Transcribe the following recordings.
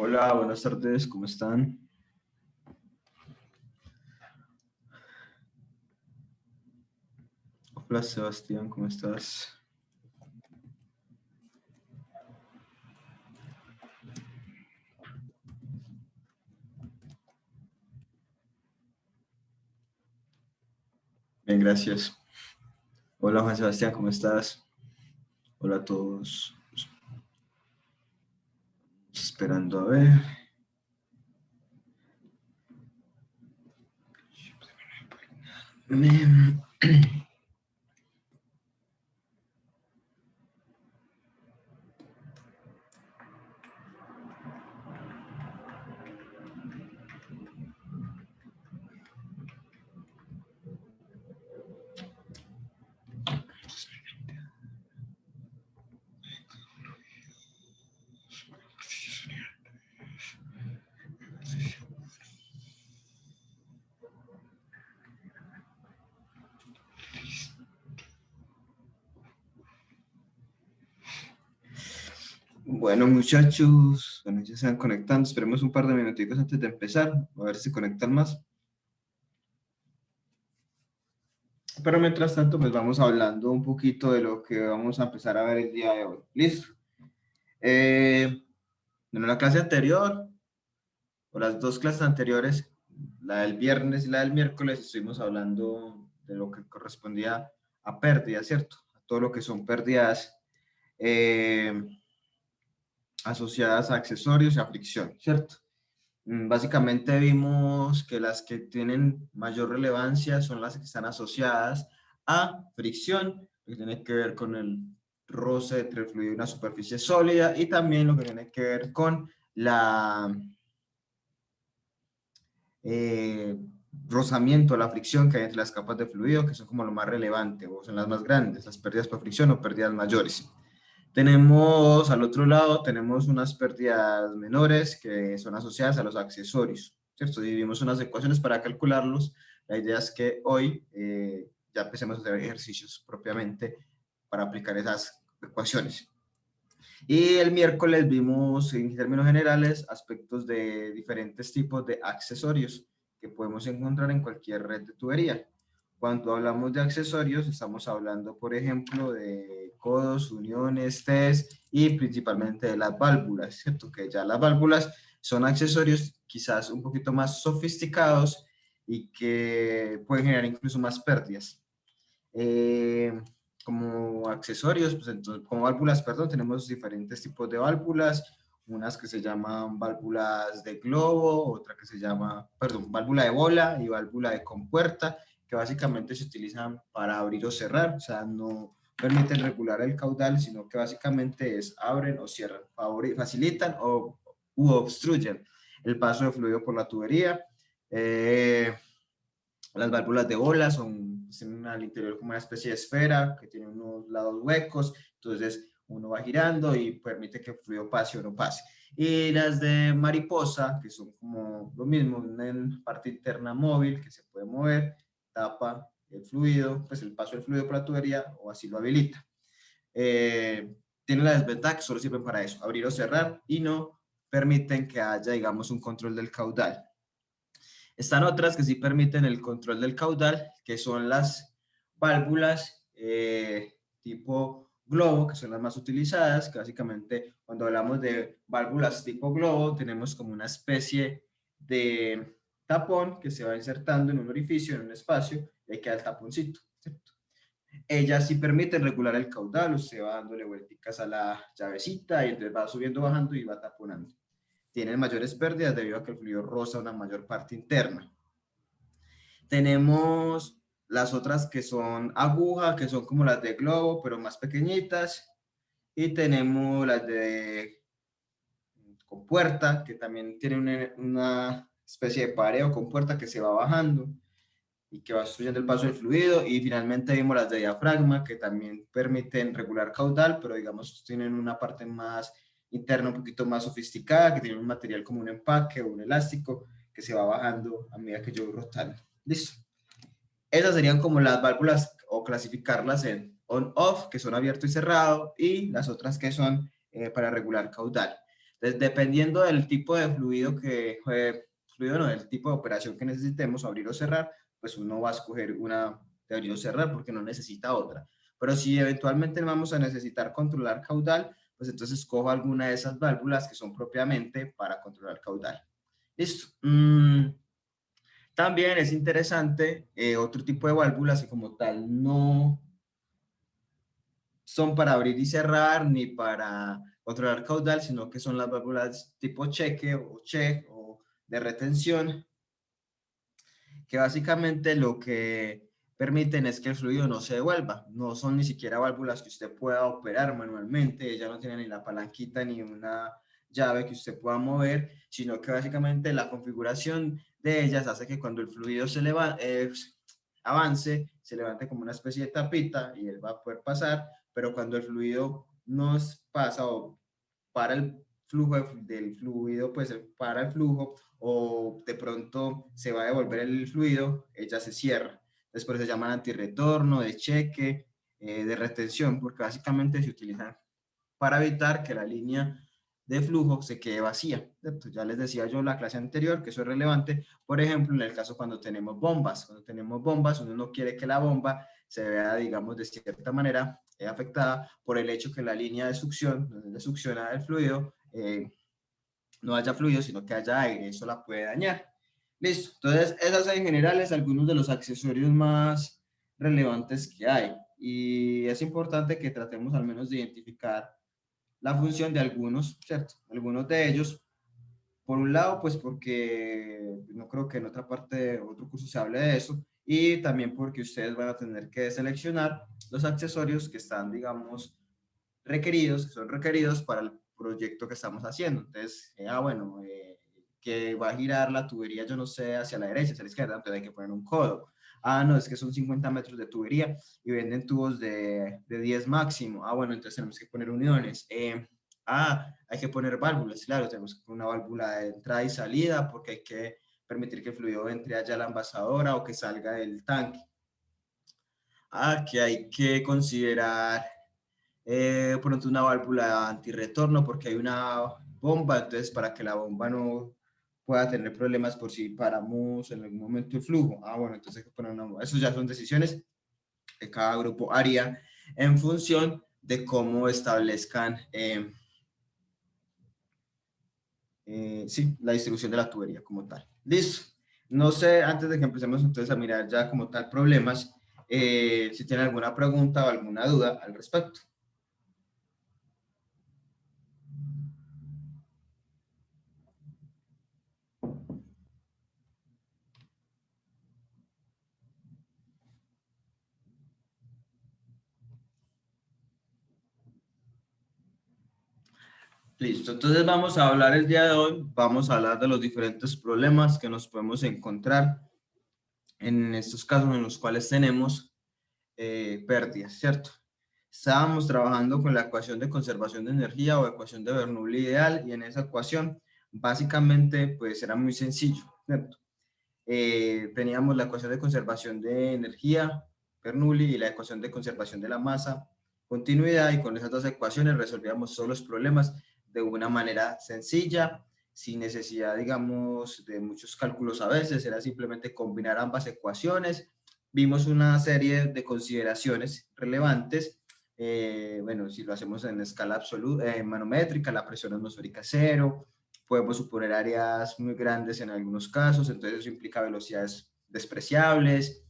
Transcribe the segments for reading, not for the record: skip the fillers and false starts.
Hola, buenas tardes, ¿cómo están? Hola Sebastián, ¿cómo estás? Bien, gracias. Hola Juan Sebastián, ¿cómo estás? Hola a todos. Esperando a ver. Bueno, muchachos, bueno, ya se van conectando. Esperemos un par de minuticos antes de empezar, a ver si se conectan más. Pero mientras tanto, pues vamos hablando un poquito de lo que vamos a empezar a ver el día de hoy. ¿Listo? En la clase anterior, o las dos clases anteriores, la del viernes y la del miércoles, estuvimos hablando de lo que correspondía a pérdidas, ¿cierto? A todo lo que son pérdidas eh, asociadas a accesorios y a fricción, ¿cierto? Básicamente vimos que las que tienen mayor relevancia son las que están asociadas a fricción, lo que tiene que ver con el roce entre el fluido y una superficie sólida, y también lo que tiene que ver con la rozamiento, la fricción que hay entre las capas de fluido, que son como lo más relevante, o son las más grandes, las pérdidas por fricción o pérdidas mayores. Tenemos al otro lado, tenemos unas pérdidas menores que son asociadas a los accesorios, ¿cierto? Dividimos unas ecuaciones para calcularlos. La idea es que hoy ya empecemos a hacer ejercicios propiamente para aplicar esas ecuaciones. Y el miércoles vimos en términos generales aspectos de diferentes tipos de accesorios que podemos encontrar en cualquier red de tubería. Cuando hablamos de accesorios, estamos hablando, por ejemplo, de codos, uniones, Ts y principalmente de las válvulas, ¿cierto? Que ya las válvulas son accesorios quizás un poquito más sofisticados y que pueden generar incluso más pérdidas. Como accesorios, pues entonces, como válvulas, perdón, tenemos diferentes tipos de válvulas, unas que se llaman válvulas de globo, otra que se llama, perdón, válvula de bola y válvula de compuerta, que básicamente se utilizan para abrir o cerrar, o sea, no permiten regular el caudal, sino que básicamente es abren o cierran, facilitan o obstruyen el paso de fluido por la tubería. Las válvulas de bola tienen al interior como una especie de esfera que tiene unos lados huecos, entonces uno va girando y permite que el fluido pase o no pase. Y las de mariposa, que son como lo mismo, una parte interna móvil que se puede mover, tapa el fluido, pues el paso del fluido por la tubería o así lo habilita. Tiene la desventaja que solo sirven para eso, abrir o cerrar, y no permiten que haya, digamos, un control del caudal. Están otras que sí permiten el control del caudal, que son las válvulas tipo globo, que son las más utilizadas, que básicamente cuando hablamos de válvulas tipo globo, tenemos como una especie de tapón que se va insertando en un orificio, en un espacio, y ahí queda el taponcito, ¿cierto? Ellas sí permiten regular el caudal, usted va dándole vuelticas a la llavecita y entonces va subiendo, bajando y va taponando. Tienen mayores pérdidas debido a que el fluido roza una mayor parte interna. Tenemos las otras que son aguja, que son como las de globo, pero más pequeñitas. Y tenemos las de compuerta, que también tienen una especie de pared o compuerta que se va bajando y que va obstruyendo el paso del fluido. Y finalmente vimos las de diafragma, que también permiten regular caudal, pero digamos tienen una parte más interna, un poquito más sofisticada, que tiene un material como un empaque o un elástico que se va bajando a medida que yo voy rotando. Listo. Esas serían como las válvulas o clasificarlas en on-off, que son abierto y cerrado, y las otras que son para regular caudal. Entonces, dependiendo del tipo de fluido fluido no, del tipo de operación que necesitemos, abrir o cerrar, pues uno va a escoger una de abrir o cerrar porque no necesita otra. Pero si eventualmente vamos a necesitar controlar caudal, pues entonces cojo alguna de esas válvulas que son propiamente para controlar caudal. Listo. También es interesante otro tipo de válvulas que como tal no son para abrir y cerrar ni para controlar caudal, sino que son las válvulas tipo cheque o check o de retención, que básicamente lo que permiten es que el fluido no se devuelva. No son ni siquiera válvulas que usted pueda operar manualmente, ya no tienen ni la palanquita ni una llave que usted pueda mover, sino que básicamente la configuración de ellas hace que cuando el fluido avance, se levante como una especie de tapita y él va a poder pasar, pero cuando el fluido no pasa o para el flujo del fluido, pues para el flujo o de pronto se va a devolver el fluido, ella se cierra. Después se llaman antirretorno, de cheque, de retención, porque básicamente se utilizan para evitar que la línea de flujo se quede vacía. Entonces, ya les decía yo en la clase anterior que eso es relevante, por ejemplo, en el caso cuando tenemos bombas. Cuando tenemos bombas, uno no quiere que la bomba se vea, digamos, de cierta manera afectada por el hecho que la línea de succión, donde se succiona el fluido, no haya fluido, sino que haya aire. Eso la puede dañar. Listo. Entonces, esos en general es algunos de los accesorios más relevantes que hay. Y es importante que tratemos al menos de identificar la función de algunos, ¿cierto? Algunos de ellos, por un lado, pues porque no creo que en otra parte, otro curso se hable de eso, y también porque ustedes van a tener que seleccionar los accesorios que están, digamos, requeridos, que son requeridos para el proyecto que estamos haciendo. Entonces, bueno, que va a girar la tubería, yo no sé, hacia la derecha, hacia la izquierda, entonces hay que poner un codo. Ah, no, es que son 50 metros de tubería y venden tubos de 10 máximo. Ah, bueno, entonces tenemos que poner uniones. Hay que poner válvulas, claro, tenemos que poner una válvula de entrada y salida porque hay que permitir que el fluido entre allá a la envasadora o que salga del tanque. Que hay que considerar pronto una válvula antirretorno porque hay una bomba, entonces para que la bomba no pueda tener problemas por si paramos en algún momento el flujo. Bueno, entonces hay que poner una, eso ya son decisiones que cada grupo haría en función de cómo establezcan sí, la distribución de la tubería como tal. Listo. No sé, antes de que empecemos entonces a mirar ya como tal problemas, si tienen alguna pregunta o alguna duda al respecto. Listo, entonces vamos a hablar el día de hoy, vamos a hablar de los diferentes problemas que nos podemos encontrar en estos casos en los cuales tenemos pérdidas, ¿cierto? Estábamos trabajando con la ecuación de conservación de energía o ecuación de Bernoulli ideal y en esa ecuación básicamente pues era muy sencillo, ¿cierto? Teníamos la ecuación de conservación de energía, Bernoulli, y la ecuación de conservación de la masa, continuidad, y con esas dos ecuaciones resolvíamos todos los problemas de una manera sencilla, sin necesidad, digamos, de muchos cálculos a veces, era simplemente combinar ambas ecuaciones. Vimos una serie de consideraciones relevantes. Bueno, si lo hacemos en escala absoluta, manométrica, la presión atmosférica cero, podemos suponer áreas muy grandes en algunos casos, entonces eso implica velocidades despreciables.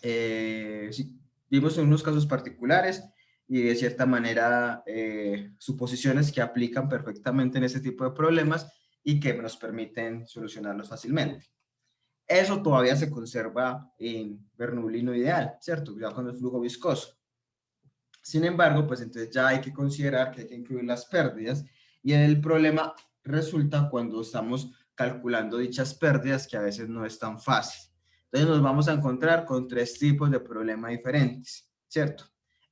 Sí, vimos en unos casos particulares y de cierta manera suposiciones que aplican perfectamente en este tipo de problemas y que nos permiten solucionarlos fácilmente. Eso todavía se conserva en Bernoulli no ideal, ¿cierto? Ya con el flujo viscoso. Sin embargo, pues entonces ya hay que considerar que hay que incluir las pérdidas y el problema resulta cuando estamos calculando dichas pérdidas que a veces no es tan fácil. Entonces nos vamos a encontrar con tres tipos de problema diferentes, ¿cierto?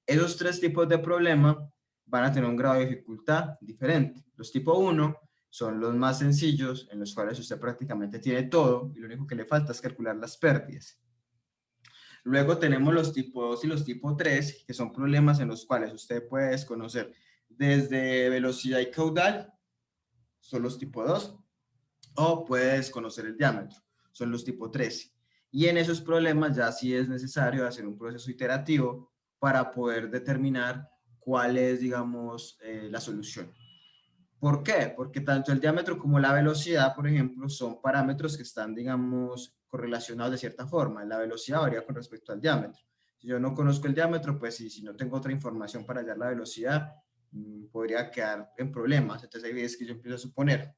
Esos tres tipos de problema van a tener un grado de dificultad diferente. Los tipo 1 son los más sencillos, en los cuales usted prácticamente tiene todo y lo único que le falta es calcular las pérdidas. Luego tenemos los tipo 2 y los tipo 3, que son problemas en los cuales usted puede desconocer desde velocidad y caudal son los tipo 2, o puedes conocer el diámetro, son los tipo 13. Y en esos problemas ya sí es necesario hacer un proceso iterativo para poder determinar cuál es, digamos, la solución. ¿Por qué? Porque tanto el diámetro como la velocidad, por ejemplo, son parámetros que están, digamos, correlacionados de cierta forma. La velocidad varía con respecto al diámetro. Si yo no conozco el diámetro, pues si no tengo otra información para hallar la velocidad, podría quedar en problemas. Entonces ahí es que yo empiezo a suponer.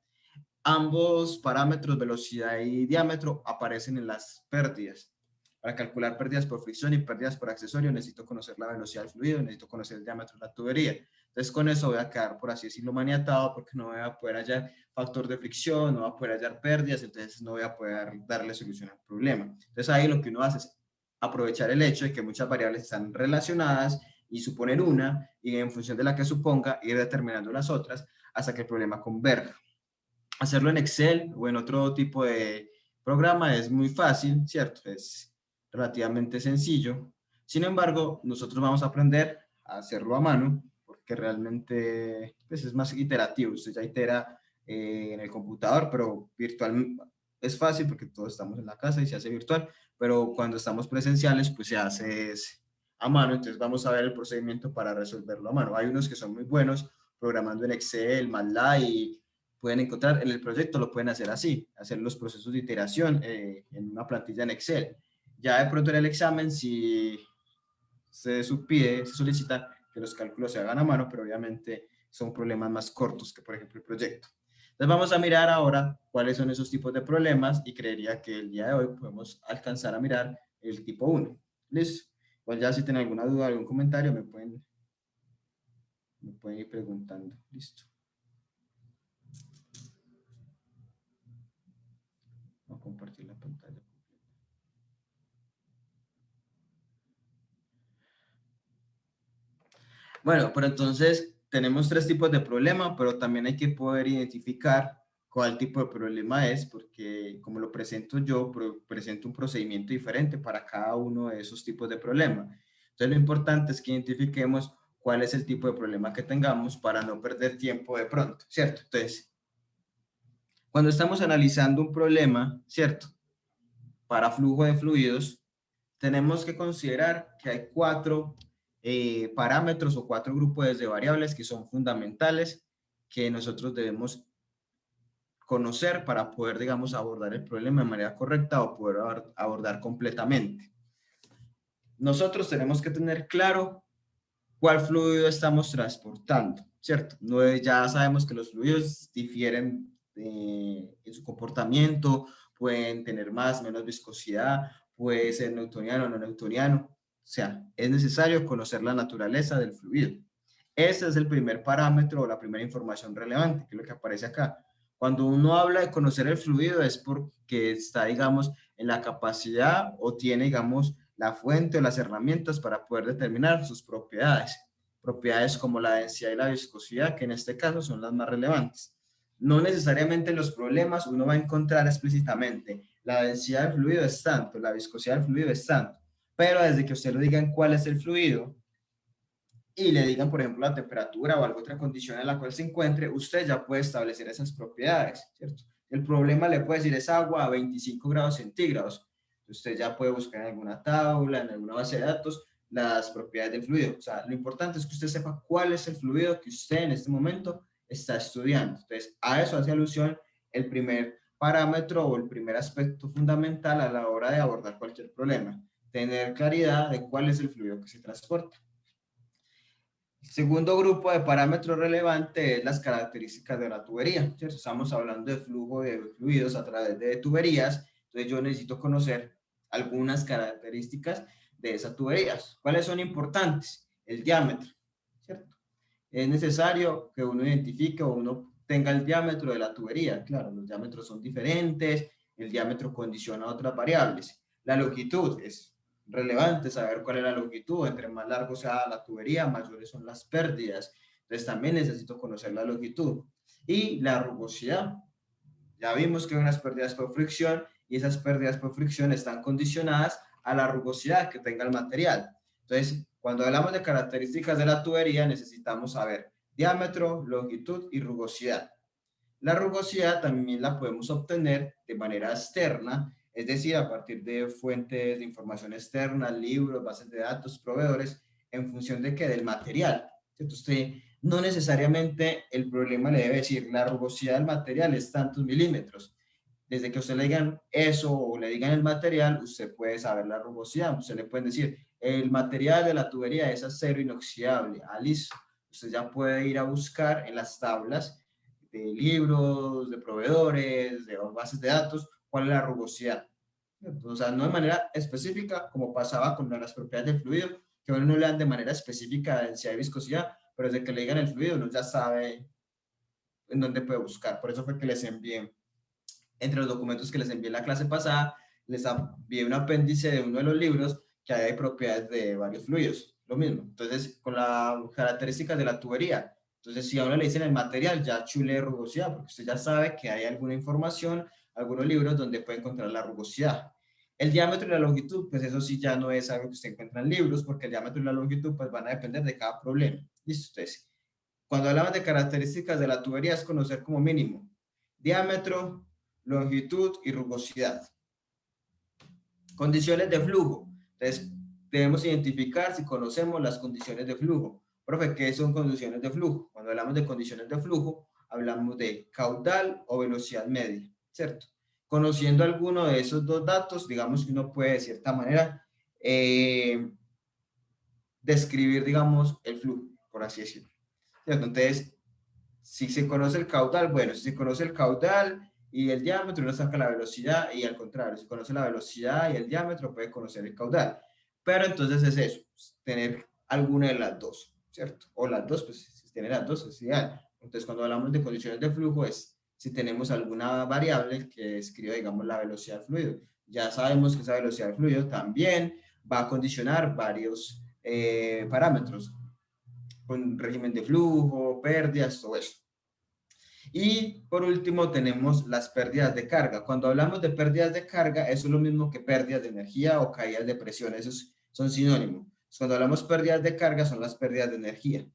Ambos parámetros, velocidad y diámetro, aparecen en las pérdidas. Para calcular pérdidas por fricción y pérdidas por accesorio, necesito conocer la velocidad del fluido, necesito conocer el diámetro de la tubería. Entonces, con eso voy a quedar, por así decirlo, maniatado, porque no voy a poder hallar factor de fricción, no voy a poder hallar pérdidas, entonces no voy a poder darle solución al problema. Entonces, ahí lo que uno hace es aprovechar el hecho de que muchas variables están relacionadas y suponer una, y en función de la que suponga, ir determinando las otras hasta que el problema converja. Hacerlo en Excel o en otro tipo de programa es muy fácil, ¿cierto? Es relativamente sencillo. Sin embargo, nosotros vamos a aprender a hacerlo a mano porque realmente pues, es más iterativo. Usted ya itera en el computador, pero virtual es fácil porque todos estamos en la casa y se hace virtual, pero cuando estamos presenciales, pues se hace a mano. Entonces vamos a ver el procedimiento para resolverlo a mano. Hay unos que son muy buenos programando en Excel, MATLAB y pueden encontrar en el proyecto, lo pueden hacer así, hacer los procesos de iteración en una plantilla en Excel. Ya de pronto en el examen, si se pide, se solicita que los cálculos se hagan a mano, pero obviamente son problemas más cortos que, por ejemplo, el proyecto. Entonces vamos a mirar ahora cuáles son esos tipos de problemas y creería que el día de hoy podemos alcanzar a mirar el tipo 1. ¿Listo? Pues ya si tienen alguna duda, algún comentario, me pueden ir preguntando. Listo. Voy a compartir la pantalla. Bueno, pero entonces tenemos tres tipos de problema, pero también hay que poder identificar cuál tipo de problema es, porque como lo presento yo, presento un procedimiento diferente para cada uno de esos tipos de problema. Entonces lo importante es que identifiquemos cuál es el tipo de problema que tengamos para no perder tiempo de pronto, ¿cierto? Entonces, cuando estamos analizando un problema, ¿cierto? Para flujo de fluidos, tenemos que considerar que hay cuatro parámetros o cuatro grupos de variables que son fundamentales que nosotros debemos conocer para poder, digamos, abordar el problema de manera correcta o poder abordar completamente. Nosotros tenemos que tener claro cuál fluido estamos transportando, ¿cierto? No, ya sabemos que los fluidos difieren en su comportamiento, pueden tener más, menos viscosidad, puede ser newtoniano o no newtoniano. O sea, es necesario conocer la naturaleza del fluido. Ese es el primer parámetro o la primera información relevante, que es lo que aparece acá. Cuando uno habla de conocer el fluido es porque está, digamos, en la capacidad o tiene, digamos, la fuente o las herramientas para poder determinar sus propiedades. Propiedades como la densidad y la viscosidad, que en este caso son las más relevantes. No necesariamente en los problemas uno va a encontrar explícitamente la densidad del fluido es tanto, la viscosidad del fluido es tanto, pero desde que usted lo diga en cuál es el fluido, y le digan, por ejemplo, la temperatura o alguna otra condición en la cual se encuentre, usted ya puede establecer esas propiedades, ¿cierto? El problema le puede decir es agua a 25 grados centígrados. Usted ya puede buscar en alguna tabla, en alguna base de datos, las propiedades del fluido. O sea, lo importante es que usted sepa cuál es el fluido que usted en este momento está estudiando. Entonces, a eso hace alusión el primer parámetro o el primer aspecto fundamental a la hora de abordar cualquier problema. Tener claridad de cuál es el fluido que se transporta. El segundo grupo de parámetros relevantes es las características de la tubería, ¿cierto? Estamos hablando de flujo de fluidos a través de tuberías, entonces yo necesito conocer algunas características de esas tuberías. ¿Cuáles son importantes? El diámetro, ¿cierto? Es necesario que uno identifique o uno tenga el diámetro de la tubería. Claro, los diámetros son diferentes, el diámetro condiciona otras variables. La longitud es relevante saber cuál es la longitud. Entre más largo sea la tubería, mayores son las pérdidas. Entonces también necesito conocer la longitud. Y la rugosidad. Ya vimos que hay unas pérdidas por fricción y esas pérdidas por fricción están condicionadas a la rugosidad que tenga el material. Entonces, cuando hablamos de características de la tubería, necesitamos saber diámetro, longitud y rugosidad. La rugosidad también la podemos obtener de manera externa, es decir, a partir de fuentes de información externa, libros, bases de datos, proveedores, en función de que del material. ¿Cierto? Usted no necesariamente el problema le debe decir la rugosidad del material es tantos milímetros. Desde que usted le digan eso o le digan el material, usted puede saber la rugosidad. Usted le puede decir, el material de la tubería es acero inoxidable. Ah, listo. Usted ya puede ir a buscar en las tablas de libros, de proveedores, de bases de datos, cuál es la rugosidad. O sea, no de manera específica, como pasaba con las propiedades del fluido, que a uno no le dan de manera específica densidad y viscosidad, pero desde que le digan el fluido, uno ya sabe en dónde puede buscar. Por eso fue que les envié, entre los documentos que les envié en la clase pasada, les envié un apéndice de uno de los libros que hay propiedades de varios fluidos. Lo mismo. Entonces, con las características de la tubería. Entonces, si a uno le dicen el material, ya chule de rugosidad, porque usted ya sabe que hay alguna información, algunos libros donde puede encontrar la rugosidad. El diámetro y la longitud, pues eso sí ya no es algo que usted encuentra en libros, porque el diámetro y la longitud pues van a depender de cada problema. ¿Listo? Entonces, cuando hablamos de características de la tubería es conocer como mínimo diámetro, longitud y rugosidad. Condiciones de flujo. Entonces, debemos identificar si conocemos las condiciones de flujo. Profe, ¿qué son condiciones de flujo? Cuando hablamos de condiciones de flujo, hablamos de caudal o velocidad media, ¿cierto? Conociendo alguno de esos dos datos, digamos que uno puede de cierta manera describir, digamos, el flujo, por así decirlo. ¿Cierto? Entonces, si se conoce el caudal, bueno, si se conoce el caudal y el diámetro, uno saca la velocidad y al contrario, si conoce la velocidad y el diámetro, puede conocer el caudal. Pero entonces es eso, tener alguna de las dos, ¿cierto? O las dos, pues si tiene las dos es ideal. Entonces cuando hablamos de condiciones de flujo es si tenemos alguna variable que escriba, digamos, la velocidad del fluido. Ya sabemos que esa velocidad del fluido también va a condicionar varios parámetros, con régimen de flujo, pérdidas, todo eso. Y por último tenemos las pérdidas de carga. Cuando hablamos de pérdidas de carga, eso es lo mismo que pérdidas de energía o caídas de presión, esos son sinónimos. Cuando hablamos pérdidas de carga son las pérdidas de energía.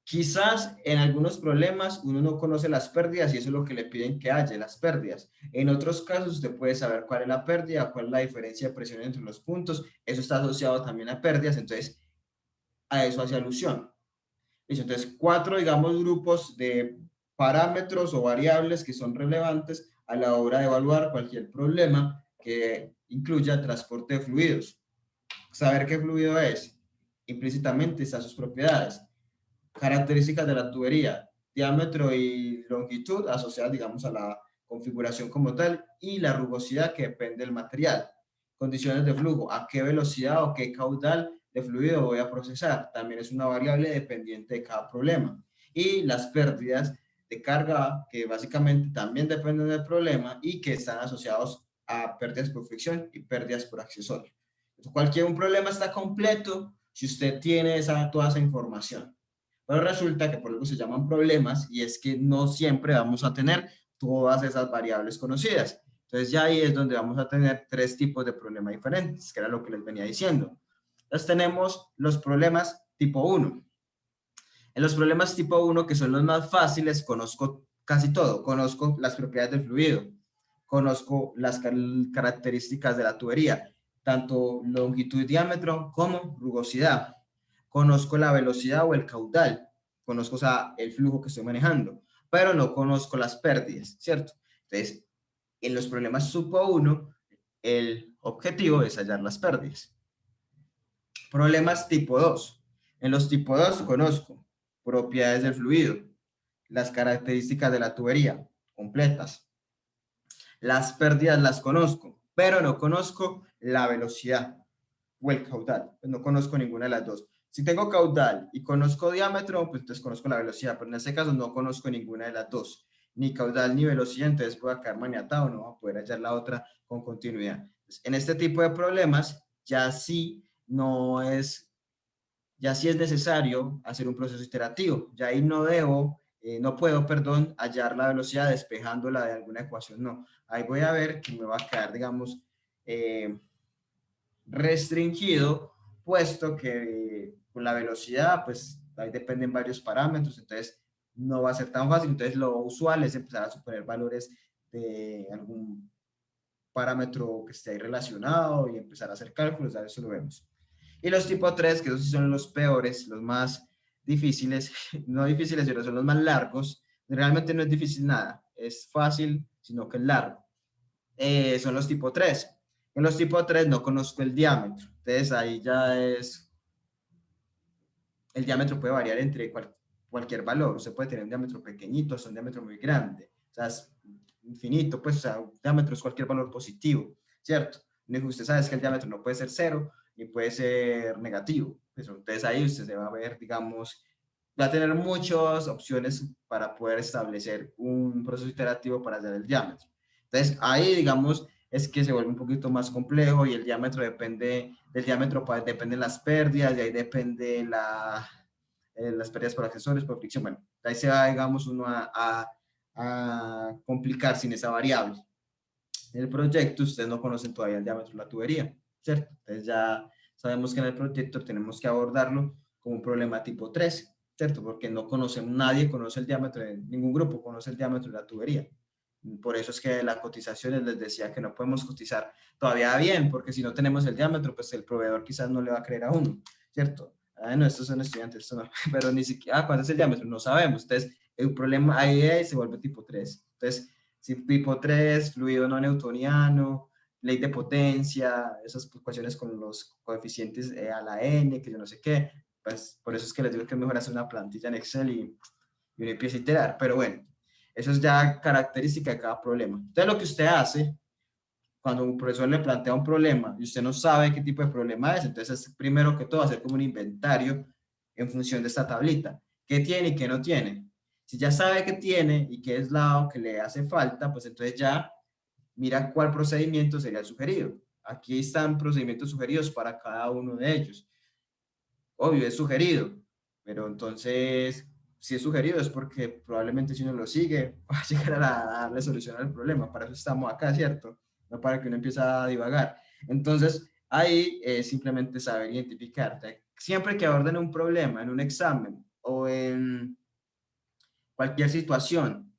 Quizás en algunos problemas uno no conoce las pérdidas y eso es lo que le piden que haya, las pérdidas. En otros casos usted puede saber cuál es la pérdida, cuál es la diferencia de presión entre los puntos. Eso está asociado también a pérdidas, entonces a eso hace alusión. Entonces, cuatro, digamos, grupos de parámetros o variables que son relevantes a la hora de evaluar cualquier problema que incluya transporte de fluidos. Saber qué fluido es, implícitamente están sus propiedades, características de la tubería, diámetro y longitud asociadas, digamos, a la configuración como tal, y la rugosidad que depende del material. Condiciones de flujo, a qué velocidad o qué caudal de fluido voy a procesar. También es una variable dependiente de cada problema. Y las pérdidas de carga, que básicamente también dependen del problema y que están asociados a pérdidas por fricción y pérdidas por accesorio. Cualquier un problema está completo si usted tiene toda esa información. Pero resulta que por algo se llaman problemas y es que no siempre vamos a tener todas esas variables conocidas. Entonces ya ahí es donde vamos a tener tres tipos de problemas diferentes, que era lo que les venía diciendo. Entonces tenemos los problemas tipo 1. En los problemas tipo 1, que son los más fáciles, conozco casi todo. Conozco las propiedades del fluido, conozco las características de la tubería, tanto longitud y diámetro como rugosidad. Conozco la velocidad o el caudal, conozco, o sea, el flujo que estoy manejando, pero no conozco las pérdidas, ¿cierto? Entonces, en los problemas tipo 1, el objetivo es hallar las pérdidas. Problemas tipo 2. En los tipo 2 conozco propiedades del fluido, las características de la tubería completas. Las pérdidas las conozco, pero no conozco la velocidad o el caudal. Pues no conozco ninguna de las dos. Si tengo caudal y conozco diámetro, pues entonces conozco la velocidad, pero en este caso no conozco ninguna de las dos, ni caudal ni velocidad, entonces voy a quedar maniatado, no voy a poder hallar la otra con continuidad. Entonces, en este tipo de problemas, ya sí no es, ya sí es necesario hacer un proceso iterativo, ya ahí no debo, no puedo, perdón, hallar la velocidad despejándola de alguna ecuación, no. Ahí voy a ver que me va a quedar, digamos, restringido, puesto que con la velocidad, pues ahí dependen varios parámetros, entonces no va a ser tan fácil. Entonces lo usual es empezar a suponer valores de algún parámetro que esté ahí relacionado y empezar a hacer cálculos, a ver si lo vemos. Y los tipo 3, que esos sí son los peores, los más difíciles, no difíciles, pero son los más largos. Realmente no es difícil nada, es fácil, sino que es largo. Son los tipo 3. En los tipo 3 no conozco el diámetro, entonces ahí ya es, el diámetro puede variar entre cualquier valor, usted puede tener un diámetro pequeñito hasta un diámetro muy grande, o sea, es infinito, pues, o sea, un diámetro es cualquier valor positivo, ¿cierto? Usted sabe que el diámetro no puede ser cero, ni puede ser negativo, pues, entonces ahí usted se va a ver, digamos, va a tener muchas opciones para poder establecer un proceso iterativo para hallar el diámetro. Entonces, ahí, digamos, es que se vuelve un poquito más complejo y el diámetro depende, del diámetro dependen las pérdidas, de ahí depende las pérdidas por accesorios, por fricción. Bueno, ahí se va, digamos, uno a complicar sin esa variable. En el proyecto, ustedes no conocen todavía el diámetro de la tubería, ¿cierto? Entonces ya sabemos que en el proyecto tenemos que abordarlo como un problema tipo 3, ¿cierto? Porque no conocemos, nadie conoce el diámetro, ningún grupo conoce el diámetro de la tubería. Por eso es que la cotización les decía que no podemos cotizar todavía bien, porque si no tenemos el diámetro, pues el proveedor quizás no le va a creer a uno, ¿cierto? Ah, no, estos son estudiantes, esto no. Pero ni siquiera, ¿cuánto es el diámetro? No sabemos. Entonces, el problema ahí se vuelve tipo 3. Entonces, si tipo 3, fluido no newtoniano, ley de potencia, esas ecuaciones con los coeficientes a la n, que yo no sé qué, pues por eso es que les digo que es mejor hacer una plantilla en Excel y uno empieza a iterar. Pero bueno, eso es ya característica de cada problema. Entonces, lo que usted hace cuando un profesor le plantea un problema y usted no sabe qué tipo de problema es, entonces es primero que todo hacer como un inventario en función de esta tablita. ¿Qué tiene y qué no tiene? Si ya sabe qué tiene y qué es lo que le hace falta, pues entonces ya mira cuál procedimiento sería el sugerido. Aquí están procedimientos sugeridos para cada uno de ellos. Obvio, es sugerido, pero entonces, si es sugerido es porque probablemente si uno lo sigue, va a llegar a darle solución al problema. Para eso estamos acá, ¿cierto? No para que uno empiece a divagar. Entonces, ahí simplemente saber identificar. Siempre que aborden un problema en un examen o en cualquier situación,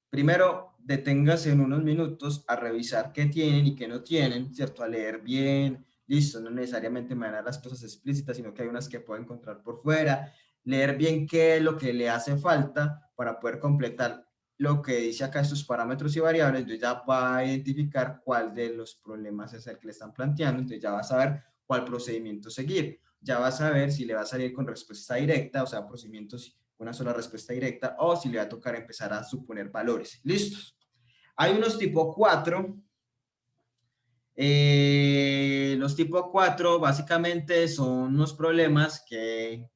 primero deténgase en unos minutos a revisar qué tienen y qué no tienen, ¿cierto? A leer bien, listo, no necesariamente me van a dar las cosas explícitas, sino que hay unas que puedo encontrar por fuera, leer bien qué es lo que le hace falta para poder completar lo que dice acá estos parámetros y variables, entonces ya va a identificar cuál de los problemas es el que le están planteando, entonces ya va a saber cuál procedimiento seguir, ya va a saber si le va a salir con respuesta directa, o sea, procedimientos una sola respuesta directa, o si le va a tocar empezar a suponer valores. ¿Listos? Hay unos tipo 4. Los tipo 4 básicamente son unos problemas que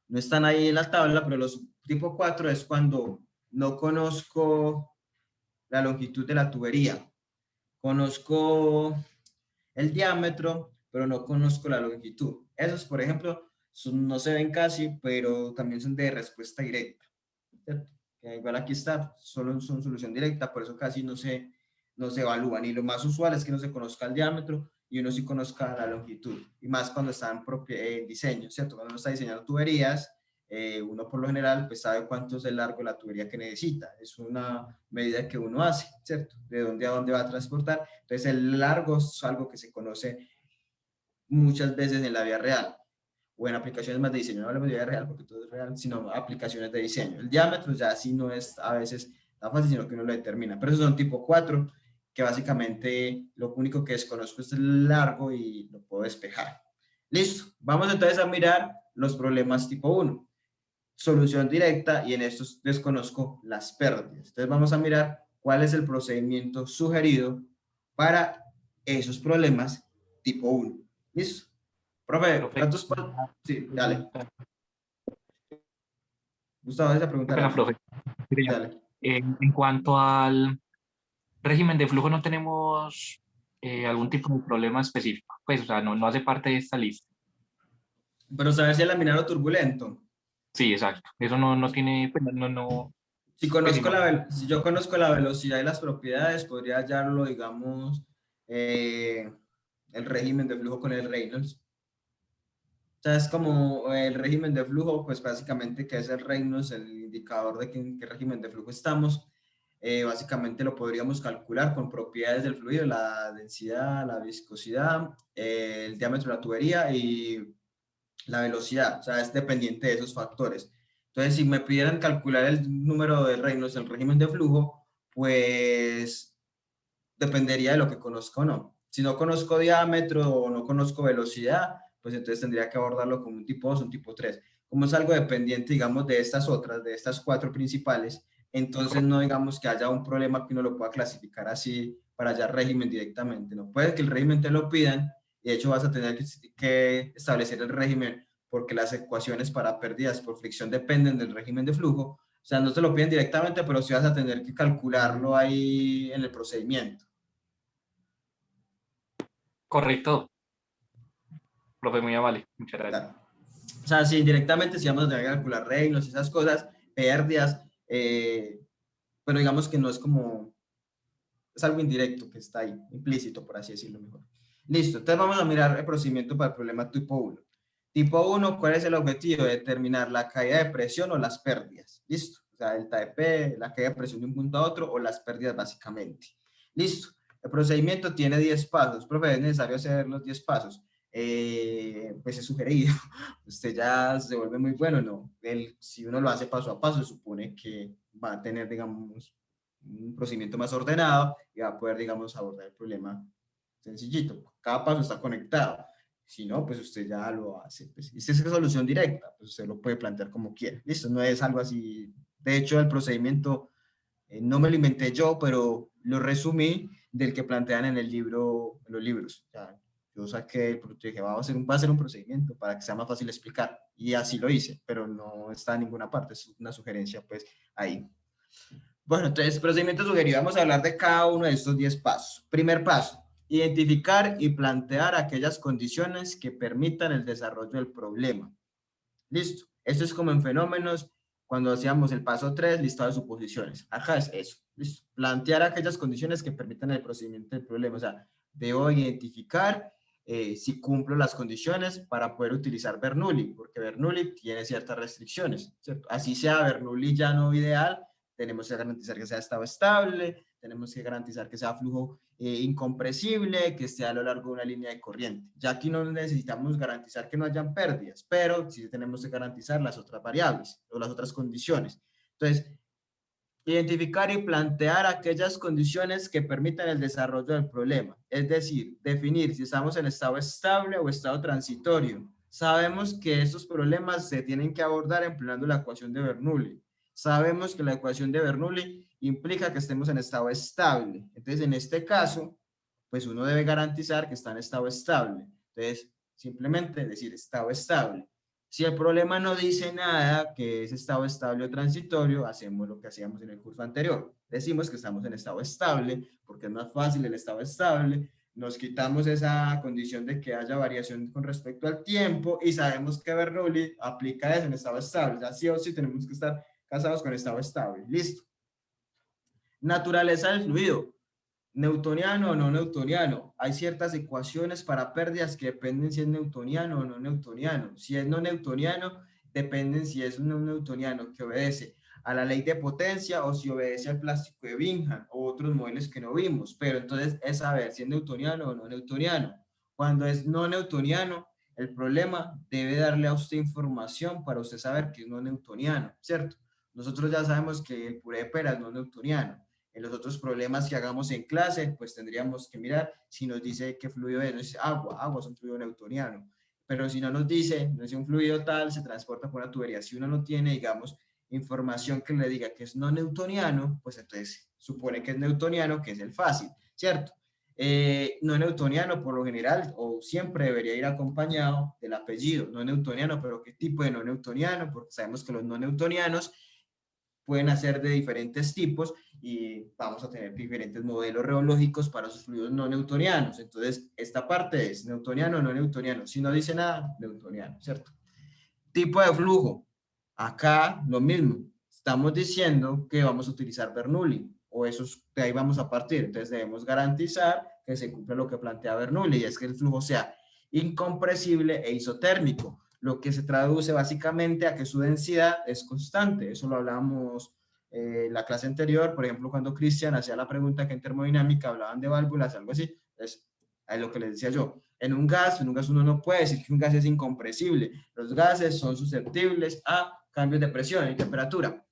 no están ahí en la tabla, pero los tipo 4 es cuando no conozco la longitud de la tubería. Conozco el diámetro, pero no conozco la longitud. Esos, por ejemplo, no se ven casi, pero también son de respuesta directa. ¿Cierto? Que igual aquí está, solo son solución directa, por eso casi no se evalúan. Y lo más usual es que no se conozca el diámetro y uno sí conozca la longitud. Y más cuando está en diseño, ¿cierto? Cuando uno está diseñando tuberías, uno por lo general pues sabe cuánto es el largo de la tubería que necesita. Es una medida que uno hace, ¿cierto? De dónde a dónde va a transportar. Entonces el largo es algo que se conoce muchas veces en la vida real o en aplicaciones más de diseño, no hablemos de vida real porque todo es real, sino aplicaciones de diseño. El diámetro ya sí no es a veces tan fácil, sino que uno lo determina. Pero esos son tipo 4, que básicamente lo único que desconozco es el largo y lo puedo despejar. Listo, vamos entonces a mirar los problemas tipo 1. Solución directa y en estos desconozco las pérdidas. Entonces vamos a mirar cuál es el procedimiento sugerido para esos problemas tipo 1. ¿Listo? Profe, Profe, ¿cuántos? Sí, dale. pregunta. Gustavo, ¿vas a Qué preguntar pena, algo? profe. Mire yo, Dale. en cuanto al régimen de flujo, no tenemos algún tipo de problema específico. Pues, o sea, no hace parte de esta lista. Pero saber si el laminado turbulento. Sí, exacto. Eso no tiene, pues, Si pues sí, conozco no. si yo conozco la velocidad y las propiedades, podría hallarlo, digamos, el régimen de flujo con el Reynolds. O sea, es como el régimen de flujo, pues básicamente que es el Reynolds, el indicador de en qué régimen de flujo estamos, básicamente lo podríamos calcular con propiedades del fluido, la densidad, la viscosidad, el diámetro de la tubería y la velocidad, o sea, es dependiente de esos factores. Entonces, si me pidieran calcular el número de reinos del régimen de flujo, pues dependería de lo que conozco o no. Si no conozco diámetro o no conozco velocidad, pues entonces tendría que abordarlo como un tipo 2 o un tipo 3. Como es algo dependiente, digamos, de estas otras, de estas cuatro principales, entonces no digamos que haya un problema que uno lo pueda clasificar así para allá régimen directamente, ¿no? Puede que el régimen te lo pidan y de hecho vas a tener que establecer el régimen porque las ecuaciones para pérdidas por fricción dependen del régimen de flujo. O sea, no te lo piden directamente, pero sí vas a tener que calcularlo ahí en el procedimiento. Correcto, profe, muy amable. Muchas gracias. Claro. O sea, sí, directamente sí vamos a tener que calcular reinos, esas cosas, pérdidas, pero digamos que no es como, es algo indirecto que está ahí, implícito, por así decirlo mejor. Listo, entonces vamos a mirar el procedimiento para el problema tipo 1. Tipo 1, ¿cuál es el objetivo? Determinar la caída de presión o las pérdidas. Listo, o sea, delta de P, la caída de presión de un punto a otro o las pérdidas básicamente. Listo, el procedimiento tiene 10 pasos. Profe, ¿es necesario hacer los 10 pasos? Pues es sugerido. Usted ya se vuelve muy bueno, ¿no? Si uno lo hace paso a paso, se supone que va a tener, digamos, un procedimiento más ordenado y va a poder, digamos, abordar el problema sencillito. Cada paso está conectado. Si no, pues usted ya lo hace. Pues, esta es la solución directa, pues usted lo puede plantear como quiera. Listo, no es algo así. De hecho, el procedimiento no me lo inventé yo, pero lo resumí del que plantean en el libro, en los libros. O sea, yo saqué, dije, va a ser un procedimiento para que sea más fácil explicar. Y así lo hice, pero no está en ninguna parte, es una sugerencia, pues ahí. Bueno, entonces, procedimiento sugerido. Vamos a hablar de cada uno de estos 10 pasos. Primer paso, identificar y plantear aquellas condiciones que permitan el desarrollo del problema. Listo. Esto es como en fenómenos, cuando hacíamos el paso 3, listado de suposiciones. Acá es eso. Listo. Plantear aquellas condiciones que permitan el procedimiento del problema. O sea, debo identificar si cumplo las condiciones para poder utilizar Bernoulli, porque Bernoulli tiene ciertas restricciones, ¿cierto? Así sea Bernoulli ya no ideal, tenemos que garantizar que sea estado estable, tenemos que garantizar que sea flujo incompresible, que esté a lo largo de una línea de corriente. Ya aquí no necesitamos garantizar que no hayan pérdidas, pero sí tenemos que garantizar las otras variables o las otras condiciones. Entonces, identificar y plantear aquellas condiciones que permitan el desarrollo del problema, es decir, definir si estamos en estado estable o estado transitorio. Sabemos que estos problemas se tienen que abordar empleando la ecuación de Bernoulli. Sabemos que la ecuación de Bernoulli implica que estemos en estado estable. Entonces, en este caso, pues uno debe garantizar que está en estado estable. Entonces, simplemente decir estado estable. Si el problema no dice nada, que es estado estable o transitorio, hacemos lo que hacíamos en el curso anterior. Decimos que estamos en estado estable, porque es más fácil el estado estable. Nos quitamos esa condición de que haya variación con respecto al tiempo y sabemos que Bernoulli aplica eso en estado estable. Ya sí o sí tenemos que estar casados con estado estable. Listo. Naturaleza del fluido. Newtoniano o no newtoniano. Hay ciertas ecuaciones para pérdidas que dependen si es newtoniano o no newtoniano. Si es no newtoniano, dependen si es un no newtoniano que obedece a la ley de potencia o si obedece al plástico de Bingham o otros modelos que no vimos. Pero entonces es saber si es newtoniano o no newtoniano. Cuando es no newtoniano, el problema debe darle a usted información para usted saber que es no newtoniano, ¿cierto? Nosotros ya sabemos que el puré de pera es no newtoniano. En los otros problemas que hagamos en clase, pues tendríamos que mirar si nos dice qué fluido es. No es agua, agua es un fluido newtoniano. Pero si no nos dice, no es un fluido tal, se transporta por una tubería. Si uno no tiene, digamos, información que le diga que es no newtoniano, pues entonces supone que es newtoniano, que es el fácil, ¿cierto? No newtoniano por lo general o siempre debería ir acompañado del apellido, no newtoniano, pero ¿qué tipo de no newtoniano? Porque sabemos que los no newtonianos pueden hacer de diferentes tipos y vamos a tener diferentes modelos reológicos para sus fluidos no newtonianos. Entonces, esta parte es newtoniano o no newtoniano. Si no dice nada, newtoniano, ¿cierto? Tipo de flujo. Acá lo mismo. Estamos diciendo que vamos a utilizar Bernoulli o eso de ahí vamos a partir. Entonces, debemos garantizar que se cumpla lo que plantea Bernoulli y es que el flujo sea incompresible e isotérmico. lo que se traduce básicamente a que su densidad es constante. Eso lo hablábamos la clase anterior, por ejemplo, cuando Cristian hacía la pregunta que en termodinámica hablaban de válvulas, algo así, es lo que les decía yo. En un gas uno no puede decir que un gas es incompresible. Los gases son susceptibles a cambios de presión y temperatura.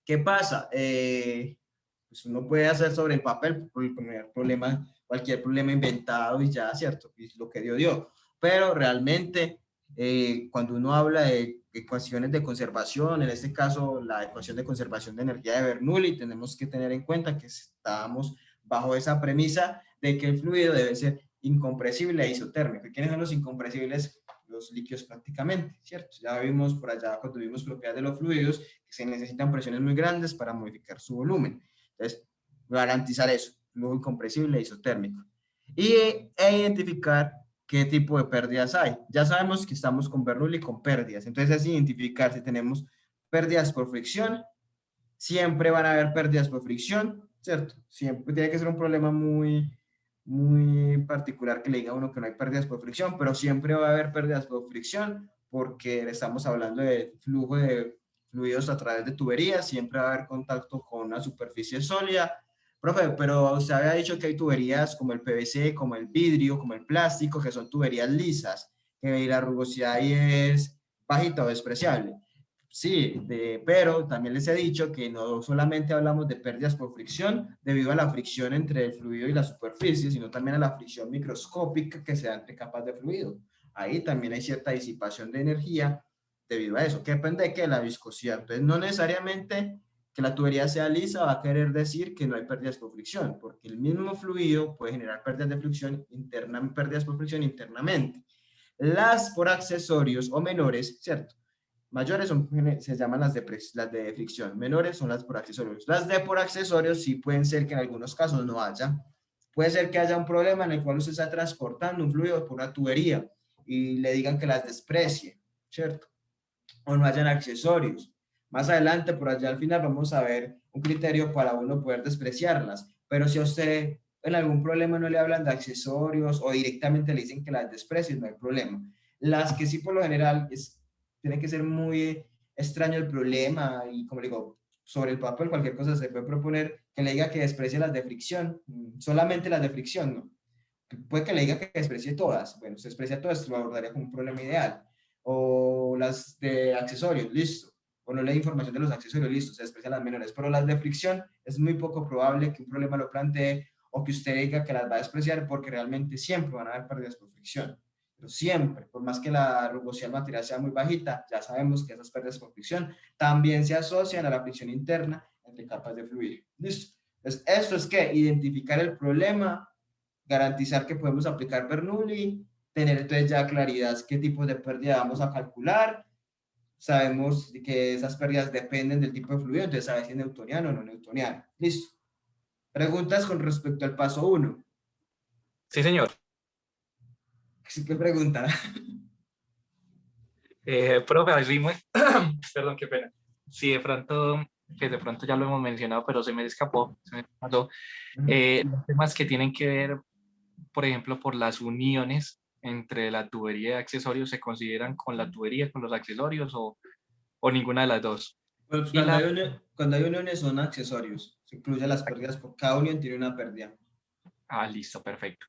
¿Qué pasa? Pues uno puede hacer sobre el papel cualquier problema inventado y ya, ¿cierto? Y lo que dio. Pero realmente, cuando uno habla de ecuaciones de conservación, en este caso la ecuación de conservación de energía de Bernoulli, tenemos que tener en cuenta que estamos bajo esa premisa de que el fluido debe ser incompresible e isotérmico. ¿Y quiénes son los incompresibles? Los líquidos prácticamente, ¿cierto? Ya vimos por allá cuando vimos propiedades de los fluidos que se necesitan presiones muy grandes para modificar su volumen. Entonces, garantizar eso, flujo incompresible e isotérmico. E identificar qué tipo de pérdidas hay. Ya sabemos que estamos con Bernoulli con pérdidas, entonces es identificar si tenemos pérdidas por fricción, siempre van a haber pérdidas por fricción, ¿cierto? Siempre tiene que ser un problema muy particular que le diga a uno que no hay pérdidas por fricción, pero siempre va a haber pérdidas por fricción porque estamos hablando de flujo de fluidos a través de tuberías, siempre va a haber contacto con una superficie sólida. Profe, pero usted había dicho que hay tuberías como el PVC, como el vidrio, como el plástico, que son tuberías lisas, que la rugosidad ahí es bajita o despreciable. Sí, pero también les he dicho que no solamente hablamos de pérdidas por fricción debido a la fricción entre el fluido y la superficie, sino también a la fricción microscópica que se da entre capas de fluido. Ahí también hay cierta disipación de energía debido a eso, que depende de que la viscosidad. Entonces, no necesariamente que la tubería sea lisa va a querer decir que no hay pérdidas por fricción, porque el mismo fluido puede generar pérdidas de fricción interna, pérdidas por fricción internamente. Las por accesorios o menores, ¿cierto? Mayores son, se llaman las de fricción, menores son las por accesorios. Las de por accesorios sí pueden ser que en algunos casos no haya. Puede ser que haya un problema en el cual usted está transportando un fluido por una tubería y le digan que las desprecie, ¿cierto? O no hayan accesorios. Más adelante, por allá al final, vamos a ver un criterio para uno poder despreciarlas. Pero si a usted en algún problema no le hablan de accesorios o directamente le dicen que las desprecie, no hay problema. Las que sí por lo general tiene que ser muy extraño el problema y como digo, sobre el papel cualquier cosa se puede proponer que le diga que desprecie las de fricción, solamente las de fricción, ¿no? Puede que le diga que desprecie todas, bueno, se desprecia todas, lo abordaría como un problema ideal, o las de accesorios, listo, o no le da información de los accesorios, listo, se desprecian las menores, pero las de fricción es muy poco probable que un problema lo plantee o que usted diga que las va a despreciar porque realmente siempre van a haber pérdidas por fricción. Pero siempre, por más que la rugosidad del material sea muy bajita, ya sabemos que esas pérdidas por fricción también se asocian a la fricción interna entre capas de fluido. ¿Listo? Entonces, esto es que identificar el problema, garantizar que podemos aplicar Bernoulli, tener entonces ya claridad qué tipo de pérdida vamos a calcular, sabemos que esas pérdidas dependen del tipo de fluido, entonces sabes si es newtoniano o no newtoniano. Listo. Preguntas con respecto al paso 1. Sí, señor. ¿Qué pregunta? Profe, así muy... Perdón, qué pena. Sí, de pronto, que de pronto ya lo hemos mencionado, pero se me escapó, se me pasó. Los temas que tienen que ver, por ejemplo, por las uniones entre la tubería y accesorios, ¿se consideran con la tubería, con los accesorios o ninguna de las dos? Pues Y la... cuando hay uniones son accesorios, se incluyen las pérdidas, por cada unión tiene una pérdida. Ah, listo, perfecto.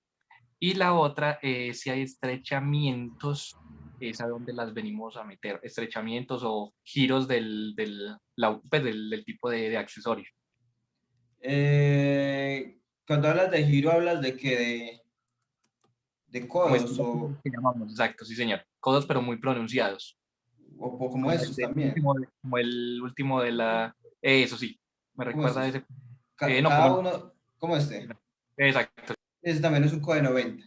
Y la otra, si hay estrechamientos, es a donde las venimos a meter, estrechamientos o giros del tipo de accesorio. Cuando hablas de giro, hablas de que de Como es codos que llamamos, exacto, sí, señor. Codos, pero muy pronunciados. o como Como estos también. como el último de la... eso sí, me Como recuerda a estos. ese... no, Cada como... uno, como este. Exacto. Ese también es un codo de 90.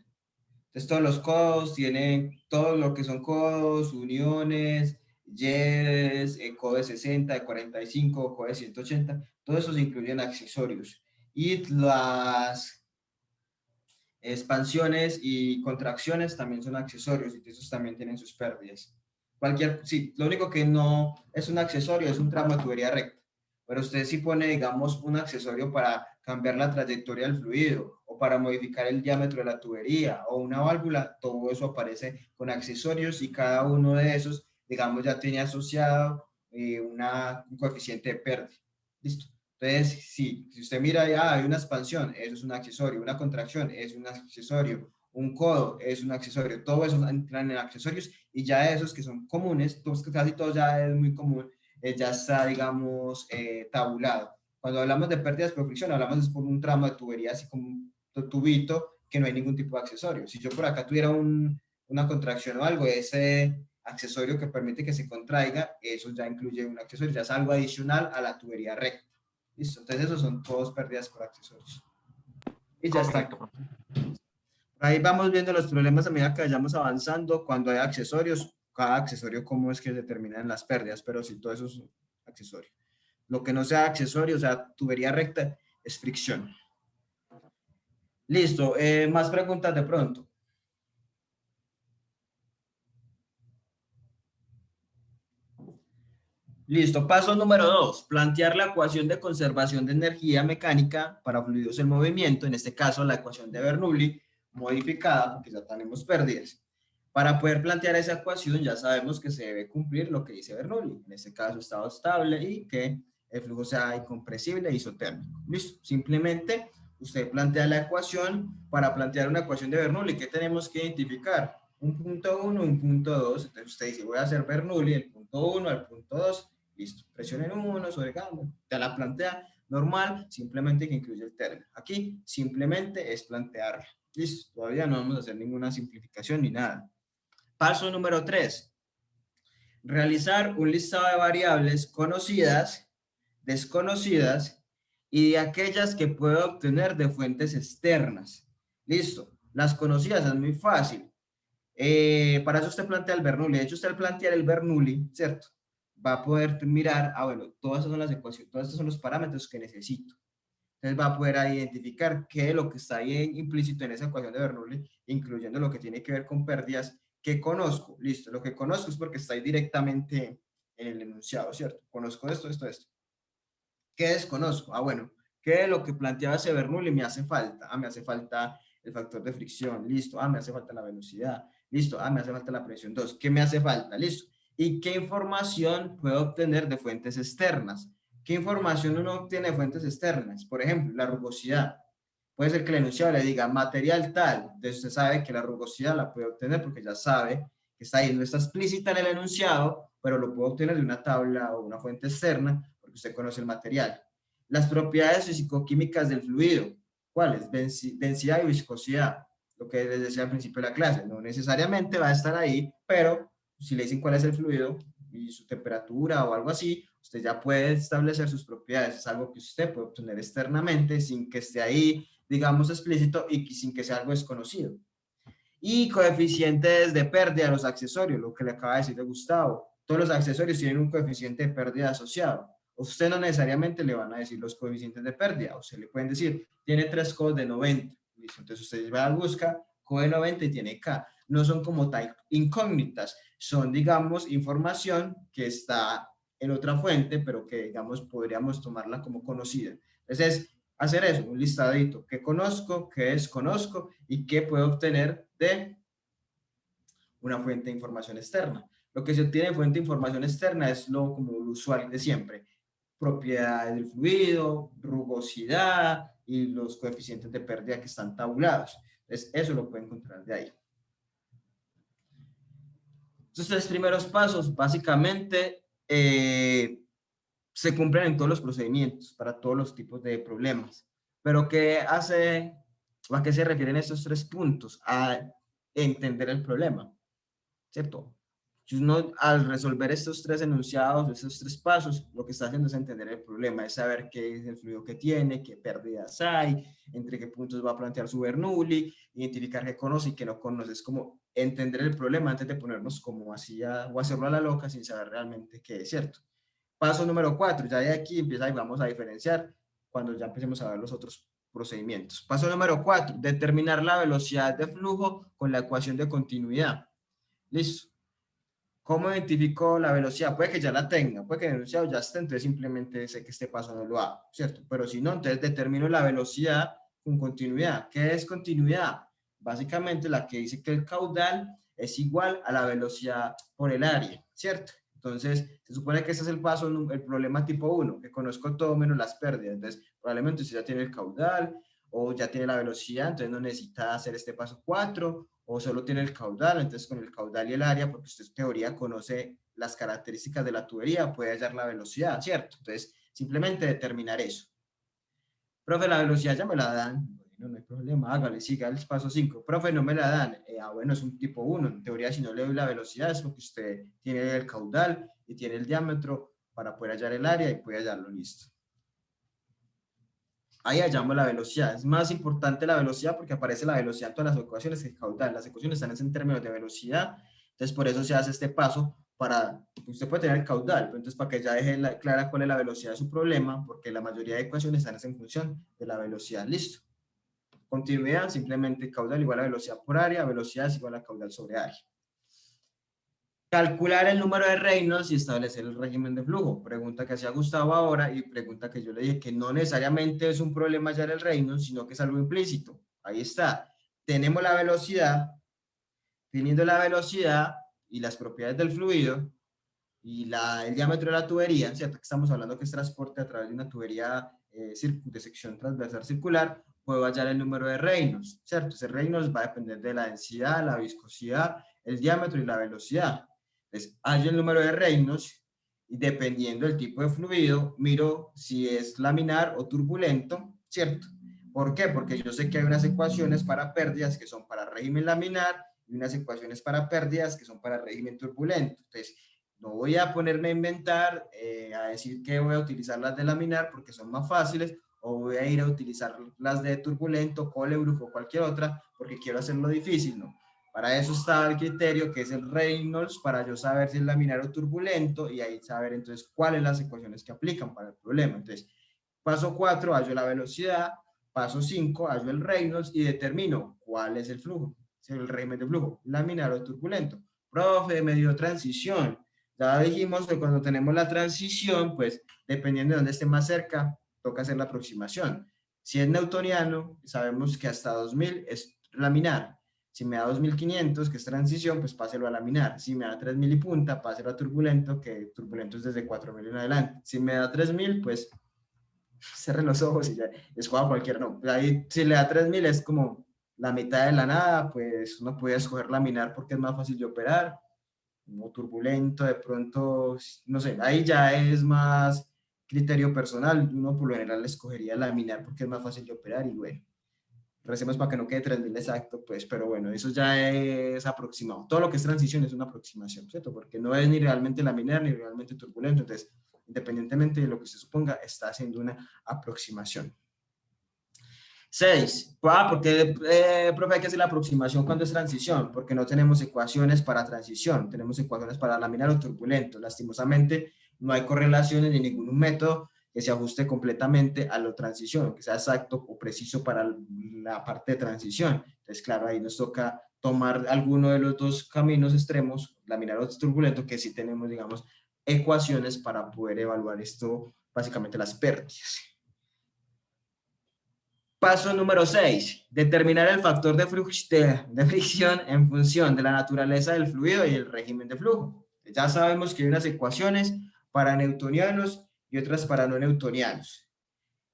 Entonces todos los codos tienen todo lo que son codos, uniones, yes, codo de 60, de 45, codo de 180, todo eso se incluyen accesorios. Y las expansiones y contracciones también son accesorios y esos también tienen sus pérdidas. Sí, lo único que no es un accesorio es un tramo de tubería recta, pero usted sí pone, digamos, un accesorio para cambiar la trayectoria del fluido o para modificar el diámetro de la tubería o una válvula, todo eso aparece con accesorios y cada uno de esos, digamos, ya tiene asociado un coeficiente de pérdida. ¿Listo? Entonces, si usted mira, ya hay una expansión, eso es un accesorio, una contracción es un accesorio, un codo es un accesorio, todo eso entran en accesorios y ya esos que son comunes, casi todos ya es muy común, ya está, digamos, tabulado. Cuando hablamos de pérdidas por fricción, hablamos por un tramo de tubería, así como un tubito, que no hay ningún tipo de accesorio. Si yo por acá tuviera una contracción o algo, ese accesorio que permite que se contraiga, eso ya incluye un accesorio, ya es algo adicional a la tubería recta. ¿Listo? Entonces, esos son todos pérdidas por accesorios. Y ya está. Correcto. Ahí vamos viendo los problemas a medida que vayamos avanzando. Cuando hay accesorios, cada accesorio, cómo es que determinan las pérdidas, pero si todo eso es accesorio. Lo que no sea accesorio, o sea, tubería recta, es fricción. Listo. Más preguntas de pronto. Listo. Paso número 2. Plantear la ecuación de conservación de energía mecánica para fluidos en movimiento, en este caso la ecuación de Bernoulli, modificada porque ya tenemos pérdidas. Para poder plantear esa ecuación ya sabemos que se debe cumplir lo que dice Bernoulli, en este caso estado estable y que el flujo sea incompresible e isotérmico. Listo. Simplemente usted plantea la ecuación. Para plantear una ecuación de Bernoulli, ¿qué tenemos que identificar? Un punto 1 y un punto 2. Entonces usted dice, voy a hacer Bernoulli, el punto 1 al punto 2. Listo, presionen 1 sobre cambio, ya la plantea normal, simplemente que incluye el término. Aquí simplemente es plantearla. Listo, todavía no vamos a hacer ninguna simplificación ni nada. Paso número 3. Realizar un listado de variables conocidas, desconocidas y de aquellas que puedo obtener de fuentes externas. Listo, las conocidas es muy fácil. Para eso usted plantea el Bernoulli. De hecho, usted al plantear el Bernoulli, ¿cierto? Va a poder mirar, bueno, todas esas son las ecuaciones, todos estos son los parámetros que necesito. Entonces va a poder identificar qué es lo que está ahí implícito en esa ecuación de Bernoulli, incluyendo lo que tiene que ver con pérdidas que conozco. Listo, lo que conozco es porque está ahí directamente en el enunciado, ¿cierto? Conozco esto, esto, esto. ¿Qué desconozco? Bueno, ¿qué es lo que planteaba ese Bernoulli me hace falta? Me hace falta el factor de fricción, listo. Me hace falta la velocidad, listo. Me hace falta la presión 2. ¿Qué me hace falta? Listo. ¿Y qué información puedo obtener de fuentes externas? ¿Qué información uno obtiene de fuentes externas? Por ejemplo, la rugosidad. Puede ser que el enunciado le diga material tal. Entonces usted sabe que la rugosidad la puede obtener porque ya sabe que está ahí. No está explícita en el enunciado, pero lo puede obtener de una tabla o una fuente externa porque usted conoce el material. Las propiedades físico-químicas del fluido. ¿Cuáles? Densidad y viscosidad. Lo que les decía al principio de la clase. No necesariamente va a estar ahí, pero si le dicen cuál es el fluido y su temperatura o algo así, usted ya puede establecer sus propiedades. Es algo que usted puede obtener externamente sin que esté ahí, digamos, explícito y sin que sea algo desconocido. Y coeficientes de pérdida, los accesorios, lo que le acaba de decir de Gustavo. Todos los accesorios tienen un coeficiente de pérdida asociado. Usted no necesariamente le van a decir los coeficientes de pérdida. Usted le pueden decir, tiene 3 codos de 90. ¿Listo? Entonces usted va a buscar codo de 90 y tiene K. No son como tal incógnitas. Son, digamos, información que está en otra fuente, pero que, digamos, podríamos tomarla como conocida. Entonces, hacer eso, un listadito, qué conozco, qué desconozco y qué puedo obtener de una fuente de información externa. Lo que se obtiene de fuente de información externa es como lo usual de siempre, propiedades del fluido, rugosidad y los coeficientes de pérdida que están tabulados. Entonces, eso lo puede encontrar de ahí. Estos 3 primeros pasos, básicamente, se cumplen en todos los procedimientos, para todos los tipos de problemas. Pero ¿qué hace, o a qué se refieren estos 3 puntos? A entender el problema, ¿cierto? Si uno al resolver estos 3 enunciados, estos 3 pasos, lo que está haciendo es entender el problema, es saber qué es el fluido que tiene, qué pérdidas hay, entre qué puntos va a plantear su Bernoulli, identificar qué conoce y qué no conoce. Es como entender el problema antes de ponernos como así o hacerlo a la loca sin saber realmente qué es, ¿cierto? Paso número 4, ya de aquí empieza y vamos a diferenciar cuando ya empecemos a ver los otros procedimientos. Paso número 4, determinar la velocidad de flujo con la ecuación de continuidad. Listo. ¿Cómo identifico la velocidad? Puede que ya la tenga, puede que el enunciado ya esté, entonces simplemente sé que este paso no lo hago, ¿cierto? Pero si no, entonces determino la velocidad con continuidad. ¿Qué es continuidad? Básicamente la que dice que el caudal es igual a la velocidad por el área, ¿cierto? Entonces, se supone que ese es el paso, el problema tipo 1, que conozco todo menos las pérdidas. Entonces, probablemente usted ya tiene el caudal o ya tiene la velocidad, entonces no necesita hacer este paso 4, o solo tiene el caudal, entonces con el caudal y el área, porque usted en teoría conoce las características de la tubería, puede hallar la velocidad, ¿cierto? Entonces, simplemente determinar eso. Profe, la velocidad ya me la dan. Bueno, no hay problema, hágale, siga el paso 5. Profe, no me la dan. Bueno, es un tipo 1. En teoría, si no le doy la velocidad, es porque usted tiene el caudal y tiene el diámetro para poder hallar el área y puede hallarlo listo. Ahí hallamos la velocidad. Es más importante la velocidad porque aparece la velocidad en todas las ecuaciones que el caudal. Las ecuaciones están en términos de velocidad. Entonces, por eso se hace este paso para, usted puede tener el caudal, pero entonces para que ya deje clara cuál es la velocidad de su problema, porque la mayoría de ecuaciones están en función de la velocidad. Listo. Continuidad, simplemente caudal igual a velocidad por área, velocidad es igual a caudal sobre área. Calcular el número de Reynolds y establecer el régimen de flujo. Pregunta que hacía Gustavo ahora y pregunta que yo le dije que no necesariamente es un problema hallar el Reynolds, sino que es algo implícito. Ahí está. Tenemos la velocidad, teniendo la velocidad y las propiedades del fluido y el diámetro de la tubería, ¿cierto? Que estamos hablando que es transporte a través de una tubería de sección transversal circular, puedo hallar el número de Reynolds, ¿cierto? Ese Reynolds va a depender de la densidad, la viscosidad, el diámetro y la velocidad. Entonces, hallo el número de Reynolds y dependiendo del tipo de fluido, miro si es laminar o turbulento, ¿cierto? ¿Por qué? Porque yo sé que hay unas ecuaciones para pérdidas que son para régimen laminar y unas ecuaciones para pérdidas que son para régimen turbulento. Entonces, no voy a ponerme a inventar, a decir que voy a utilizar las de laminar porque son más fáciles, o voy a ir a utilizar las de turbulento, Colebrook o cualquier otra porque quiero hacerlo difícil, ¿no? Para eso está el criterio que es el Reynolds, para yo saber si es laminar o turbulento y ahí saber entonces cuáles las ecuaciones que aplican para el problema. Entonces, paso 4, hallo la velocidad, paso 5, hallo el Reynolds y determino cuál es el flujo, el régimen de flujo, laminar o turbulento. Profe, me dio transición. Ya dijimos que cuando tenemos la transición, pues dependiendo de dónde esté más cerca, toca hacer la aproximación. Si es newtoniano, sabemos que hasta 2000 es laminar. Si me da 2500, que es transición, pues páselo a laminar. Si me da 3000 y punta, páselo a turbulento, que turbulento es desde 4000 en adelante. Si me da 3000, pues cerre los ojos y ya escoja cualquier no. Ahí, si le da 3000 es como la mitad de la nada, pues uno puede escoger laminar porque es más fácil de operar, o turbulento, de pronto, no sé, ahí ya es más criterio personal. Uno por lo general escogería laminar porque es más fácil de operar y bueno, recemos para que no quede 3000 exacto, pues, pero bueno, eso ya es aproximado. Todo lo que es transición es una aproximación, ¿cierto? Porque no es ni realmente laminar ni realmente turbulento, entonces, independientemente de lo que usted suponga, está haciendo una aproximación. 6. Porque, profe, hay que hacer la aproximación cuando es transición, porque no tenemos ecuaciones para transición, tenemos ecuaciones para laminar o turbulento. Lastimosamente, no hay correlaciones ni ningún método que se ajuste completamente a la transición, que sea exacto o preciso para la parte de transición. Entonces, claro, ahí nos toca tomar alguno de los dos caminos extremos, laminar o turbulento, que sí tenemos, digamos, ecuaciones para poder evaluar esto, básicamente las pérdidas. Paso número 6. Determinar el factor de fricción en función de la naturaleza del fluido y el régimen de flujo. Ya sabemos que hay unas ecuaciones para newtonianos y otras para no newtonianos.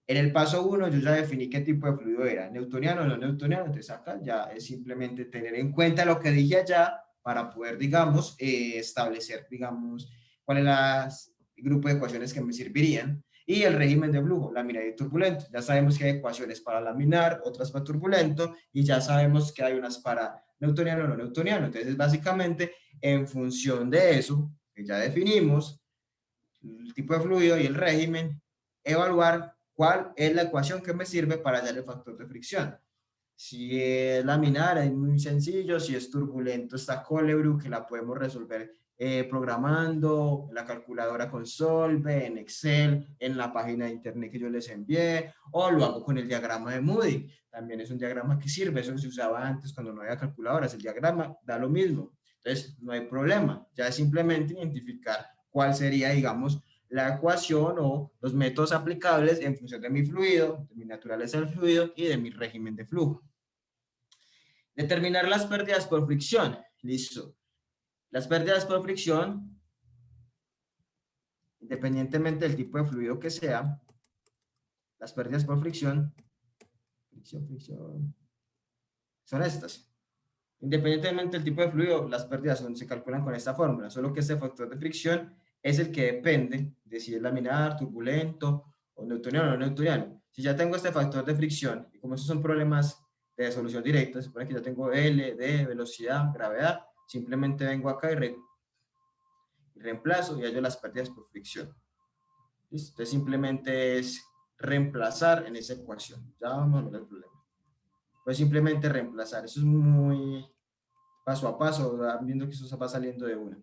En el paso 1 yo ya definí qué tipo de fluido era, newtoniano o no newtoniano, entonces acá ya es simplemente tener en cuenta lo que dije allá para poder, digamos, establecer, digamos, cuál es el grupo de ecuaciones que me servirían. Y el régimen de flujo, laminar y turbulento. Ya sabemos que hay ecuaciones para laminar, otras para turbulento, y ya sabemos que hay unas para newtoniano o no newtoniano. Entonces, básicamente, en función de eso, que ya definimos, el tipo de fluido y el régimen, evaluar cuál es la ecuación que me sirve para hallar el factor de fricción. Si es laminar, es muy sencillo. Si es turbulento, está Colebrook, que la podemos resolver programando en la calculadora con Solve, en Excel, en la página de internet que yo les envié, o lo hago con el diagrama de Moody. También es un diagrama que sirve, eso se usaba antes cuando no había calculadoras. El diagrama da lo mismo. Entonces, no hay problema. Ya es simplemente identificar cuál sería, digamos, la ecuación o los métodos aplicables en función de mi fluido, de mi naturaleza del fluido y de mi régimen de flujo. Determinar las pérdidas por fricción. Listo. Las pérdidas por fricción, independientemente del tipo de fluido que sea, las pérdidas por fricción, son estas. Independientemente del tipo de fluido, las pérdidas se calculan con esta fórmula, solo que este factor de fricción es el que depende de si es laminar, turbulento, o newtoniano o no newtoniano. Si ya tengo este factor de fricción, y como esos son problemas de solución directa, se supone que ya tengo L, D, velocidad, gravedad, simplemente vengo acá y reemplazo y hallo las pérdidas por fricción. ¿Listo? Entonces simplemente es reemplazar en esa ecuación. Ya vamos a ver el problema. Pues simplemente reemplazar. Eso es muy paso a paso, viendo que eso va saliendo de una.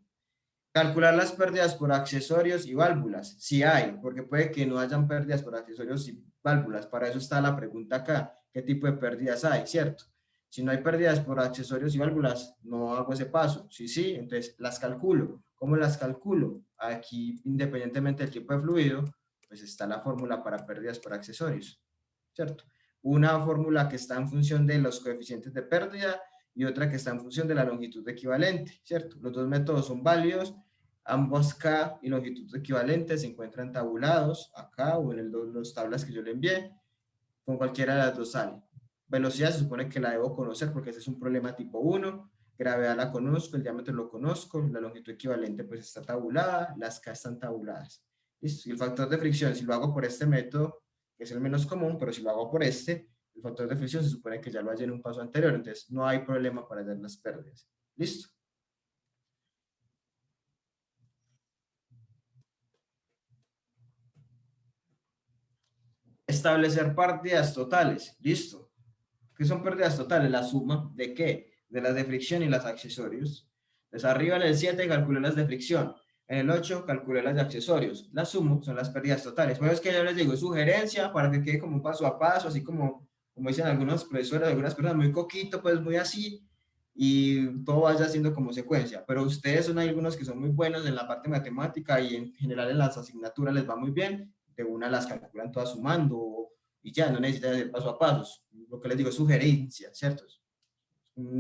Calcular las pérdidas por accesorios y válvulas. Si hay, porque puede que no hayan pérdidas por accesorios y válvulas. Para eso está la pregunta acá. ¿Qué tipo de pérdidas hay? ¿Cierto? Si no hay pérdidas por accesorios y válvulas, no hago ese paso. Si sí, entonces las calculo. ¿Cómo las calculo? Aquí, independientemente del tipo de fluido, pues está la fórmula para pérdidas por accesorios. ¿Cierto? Una fórmula que está en función de los coeficientes de pérdida y otra que está en función de la longitud equivalente, ¿cierto? Los dos métodos son válidos, ambos K y longitud equivalente se encuentran tabulados acá o en las tablas que yo le envié, con cualquiera de las dos sale. Velocidad se supone que la debo conocer porque ese es un problema tipo 1, gravedad la conozco, el diámetro lo conozco, la longitud equivalente pues está tabulada, las K están tabuladas. ¿Listo? Y el factor de fricción, si lo hago por este método, que es el menos común, pero si lo hago por este, el factor de fricción se supone que ya lo hallé en un paso anterior, entonces no hay problema para hallar las pérdidas. ¿Listo? Establecer pérdidas totales. ¿Listo? ¿Qué son pérdidas totales? La suma de qué? De las de fricción y las accesorios. Entonces arriba en el 7 calculé las de fricción. En el 8 calculé las de accesorios. La sumo son las pérdidas totales. Bueno, es que yo les digo sugerencia para que quede como un paso a paso, así como dicen algunos profesores, algunas personas, muy coquito, pues muy así, y todo vaya haciendo como secuencia. Pero ustedes son algunos que son muy buenos en la parte matemática y en general en las asignaturas les va muy bien. De una las calculan todas sumando y ya, no necesitan hacer paso a pasos. Lo que les digo es sugerencia, ¿cierto?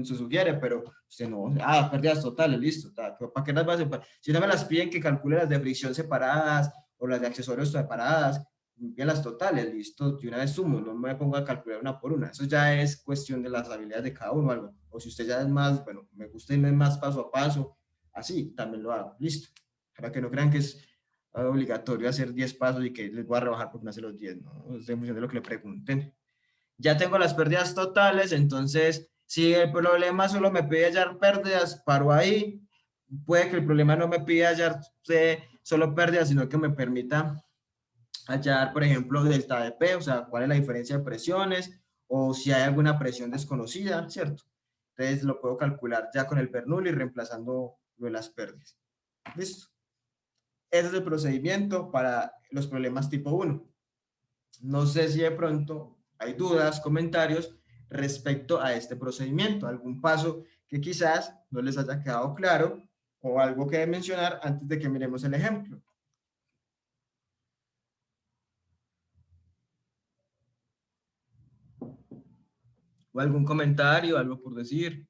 Se sugiere, pero usted no, pérdidas totales, listo. ¿Para qué las va a separar? Si no me las piden que calcule las de fricción separadas o las de accesorios separadas, bien las totales, listo, de una vez sumo, no me pongo a calcular una por una. Eso ya es cuestión de las habilidades de cada uno, algo. O si usted ya es más, bueno, me gusta irme más paso a paso, así también lo hago, listo. Para que no crean que es obligatorio hacer 10 pasos y que les voy a rebajar porque no hace los 10, ¿no? Es en función de lo que le pregunten. Ya tengo las pérdidas totales, entonces si el problema solo me pide hallar pérdidas, paro ahí. Puede que el problema no me pida hallar solo pérdidas, sino que me permita hallar, por ejemplo, delta de P, o sea, cuál es la diferencia de presiones, o si hay alguna presión desconocida, ¿cierto? Entonces lo puedo calcular ya con el Bernoulli reemplazando lo de las pérdidas. ¿Listo? Ese es el procedimiento para los problemas tipo 1. No sé si de pronto hay dudas, comentarios respecto a este procedimiento, algún paso que quizás no les haya quedado claro o algo que mencionar antes de que miremos el ejemplo. ¿O algún comentario, algo por decir?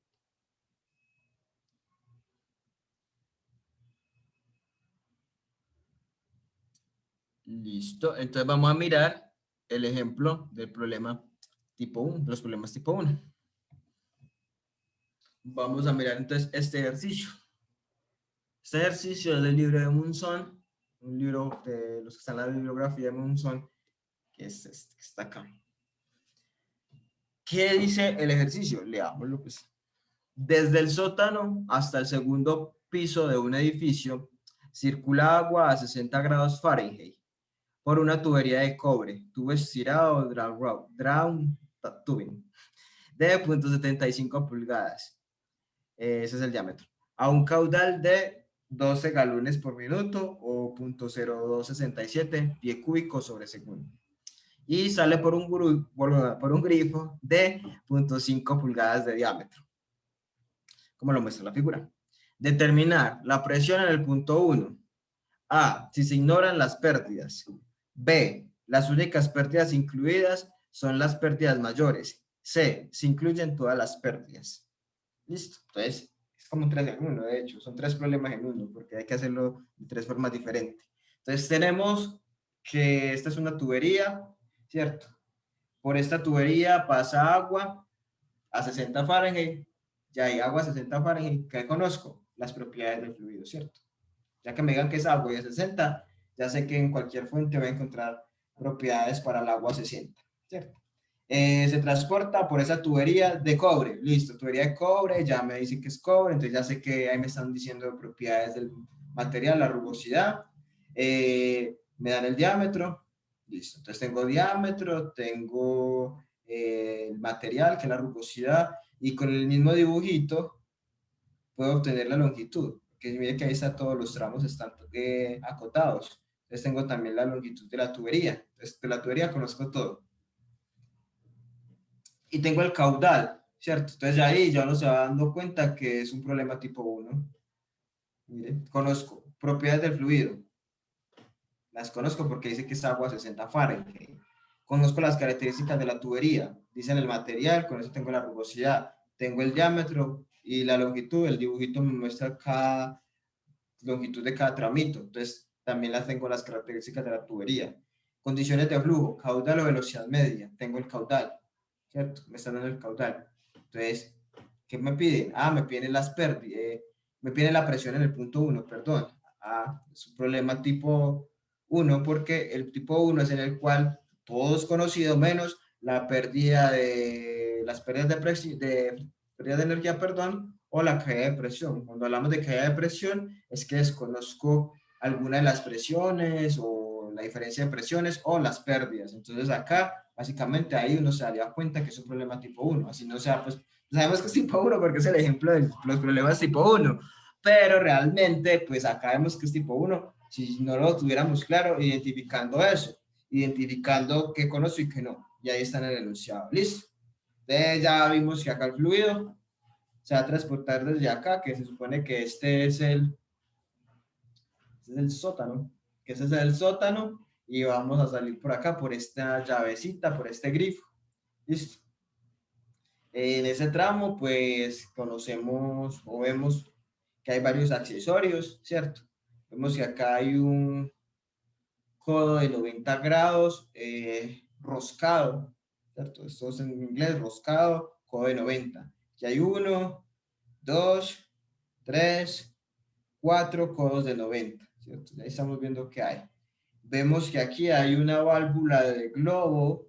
Listo, entonces vamos a mirar el ejemplo del problema tipo 1, los problemas tipo 1. Vamos a mirar entonces este ejercicio. Este ejercicio es del libro de Munson, un libro de los que están en la bibliografía de Munson, que es este que está acá. ¿Qué dice el ejercicio? Leámoslo pues. Desde el sótano hasta el segundo piso de un edificio circula agua a 60 grados Fahrenheit por una tubería de cobre, tubo estirado, drown tubing, de 0.75 pulgadas. Ese es el diámetro. A un caudal de 12 galones por minuto o 0.0267 pie cúbico sobre segundo. Y sale por un grifo de 0.5 pulgadas de diámetro, como lo muestra la figura. Determinar la presión en el punto 1. A, si se ignoran las pérdidas. B, las únicas pérdidas incluidas son las pérdidas mayores. C, se incluyen todas las pérdidas. Listo. Entonces, es como un 3 en 1, de hecho. Son 3 problemas en uno, porque hay que hacerlo de 3 formas diferentes. Entonces, tenemos que esta es una tubería, ¿cierto? Por esta tubería pasa agua a 60 Fahrenheit. Ya hay agua a 60 Fahrenheit. ¿Qué conozco? Las propiedades del fluido, ¿cierto? Ya que me digan que es agua y a 60, ya sé que en cualquier fuente voy a encontrar propiedades para el agua a 60, ¿cierto? Se transporta por esa tubería de cobre, listo, tubería de cobre, ya me dicen que es cobre, entonces ya sé que ahí me están diciendo propiedades del material, la rugosidad, me dan el diámetro, listo, entonces tengo diámetro, tengo el material, que es la rugosidad, y con el mismo dibujito puedo obtener la longitud, que mire que ahí está, todos los tramos están acotados. Entonces tengo también la longitud de la tubería. Entonces de la tubería conozco todo. Y tengo el caudal, ¿cierto? Entonces ahí ya uno se va dando cuenta que es un problema tipo 1. Mire, conozco propiedades del fluido. Las conozco porque dice que es agua a 60 Fahrenheit. Conozco las características de la tubería. Dicen el material, con eso tengo la rugosidad. Tengo el diámetro y la longitud. El dibujito me muestra cada longitud de cada tramito. Entonces, también las tengo las características de la tubería. Condiciones de flujo, caudal o velocidad media. Tengo el caudal, ¿cierto? Me están dando el caudal. Entonces, ¿qué me piden? Ah, me piden las pérdidas. Me piden la presión en el punto 1, perdón. Ah, es un problema tipo 1 porque el tipo 1 es en el cual todo es conocido menos la pérdida de las pérdidas de pérdida de energía, perdón, o la caída de presión. Cuando hablamos de caída de presión, es que desconozco alguna de las presiones o la diferencia de presiones o las pérdidas. Entonces acá, básicamente, ahí uno se daría cuenta que es un problema tipo 1. Así no sea, pues, sabemos que es tipo 1 porque es el ejemplo de los problemas tipo 1. Pero realmente, pues acá vemos que es tipo 1. Si no lo tuviéramos claro, identificando eso, identificando qué conozco y qué no. Y ahí está en el enunciado. ¿Listo? Entonces ya vimos que acá el fluido se va a transportar desde acá, que se supone que este es el sótano, que ese es el sótano, y vamos a salir por acá, por esta llavecita, por este grifo. Listo. En ese tramo, pues conocemos o vemos que hay varios accesorios, ¿cierto? Vemos que acá hay un codo de 90 grados roscado, ¿cierto? Esto es en inglés, roscado, codo de 90. Aquí hay 1, 2, 3, 4 codos de 90, ¿cierto? Ahí estamos viendo que hay. Vemos que aquí hay una válvula de globo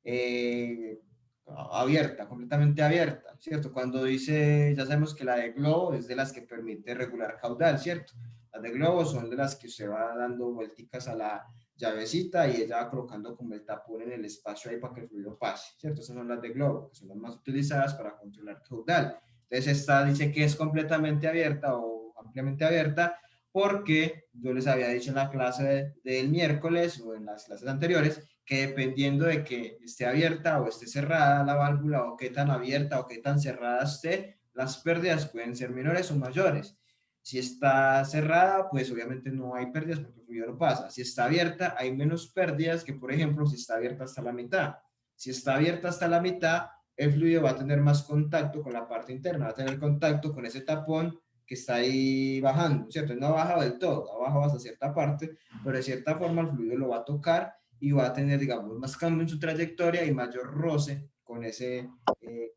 eh, abierta, completamente abierta, ¿cierto? Cuando dice, ya sabemos que la de globo es de las que permite regular caudal, ¿cierto? Las de globo son de las que se va dando vuelticas a la llavecita y ella va colocando como el tapón en el espacio ahí para que el fluido pase, ¿cierto? Esas son las de globo, que son las más utilizadas para controlar caudal. Entonces esta dice que es completamente abierta o ampliamente abierta porque yo les había dicho en la clase del miércoles o en las clases anteriores que dependiendo de que esté abierta o esté cerrada la válvula o qué tan abierta o qué tan cerrada esté, las pérdidas pueden ser menores o mayores. Si está cerrada, pues obviamente no hay pérdidas porque el fluido no pasa. Si está abierta, hay menos pérdidas que, por ejemplo, si está abierta hasta la mitad. Si está abierta hasta la mitad, el fluido va a tener más contacto con la parte interna, va a tener contacto con ese tapón que está ahí bajando, ¿cierto? No ha bajado del todo, ha bajado hasta cierta parte, pero de cierta forma el fluido lo va a tocar y va a tener, digamos, más cambio en su trayectoria y mayor roce con ese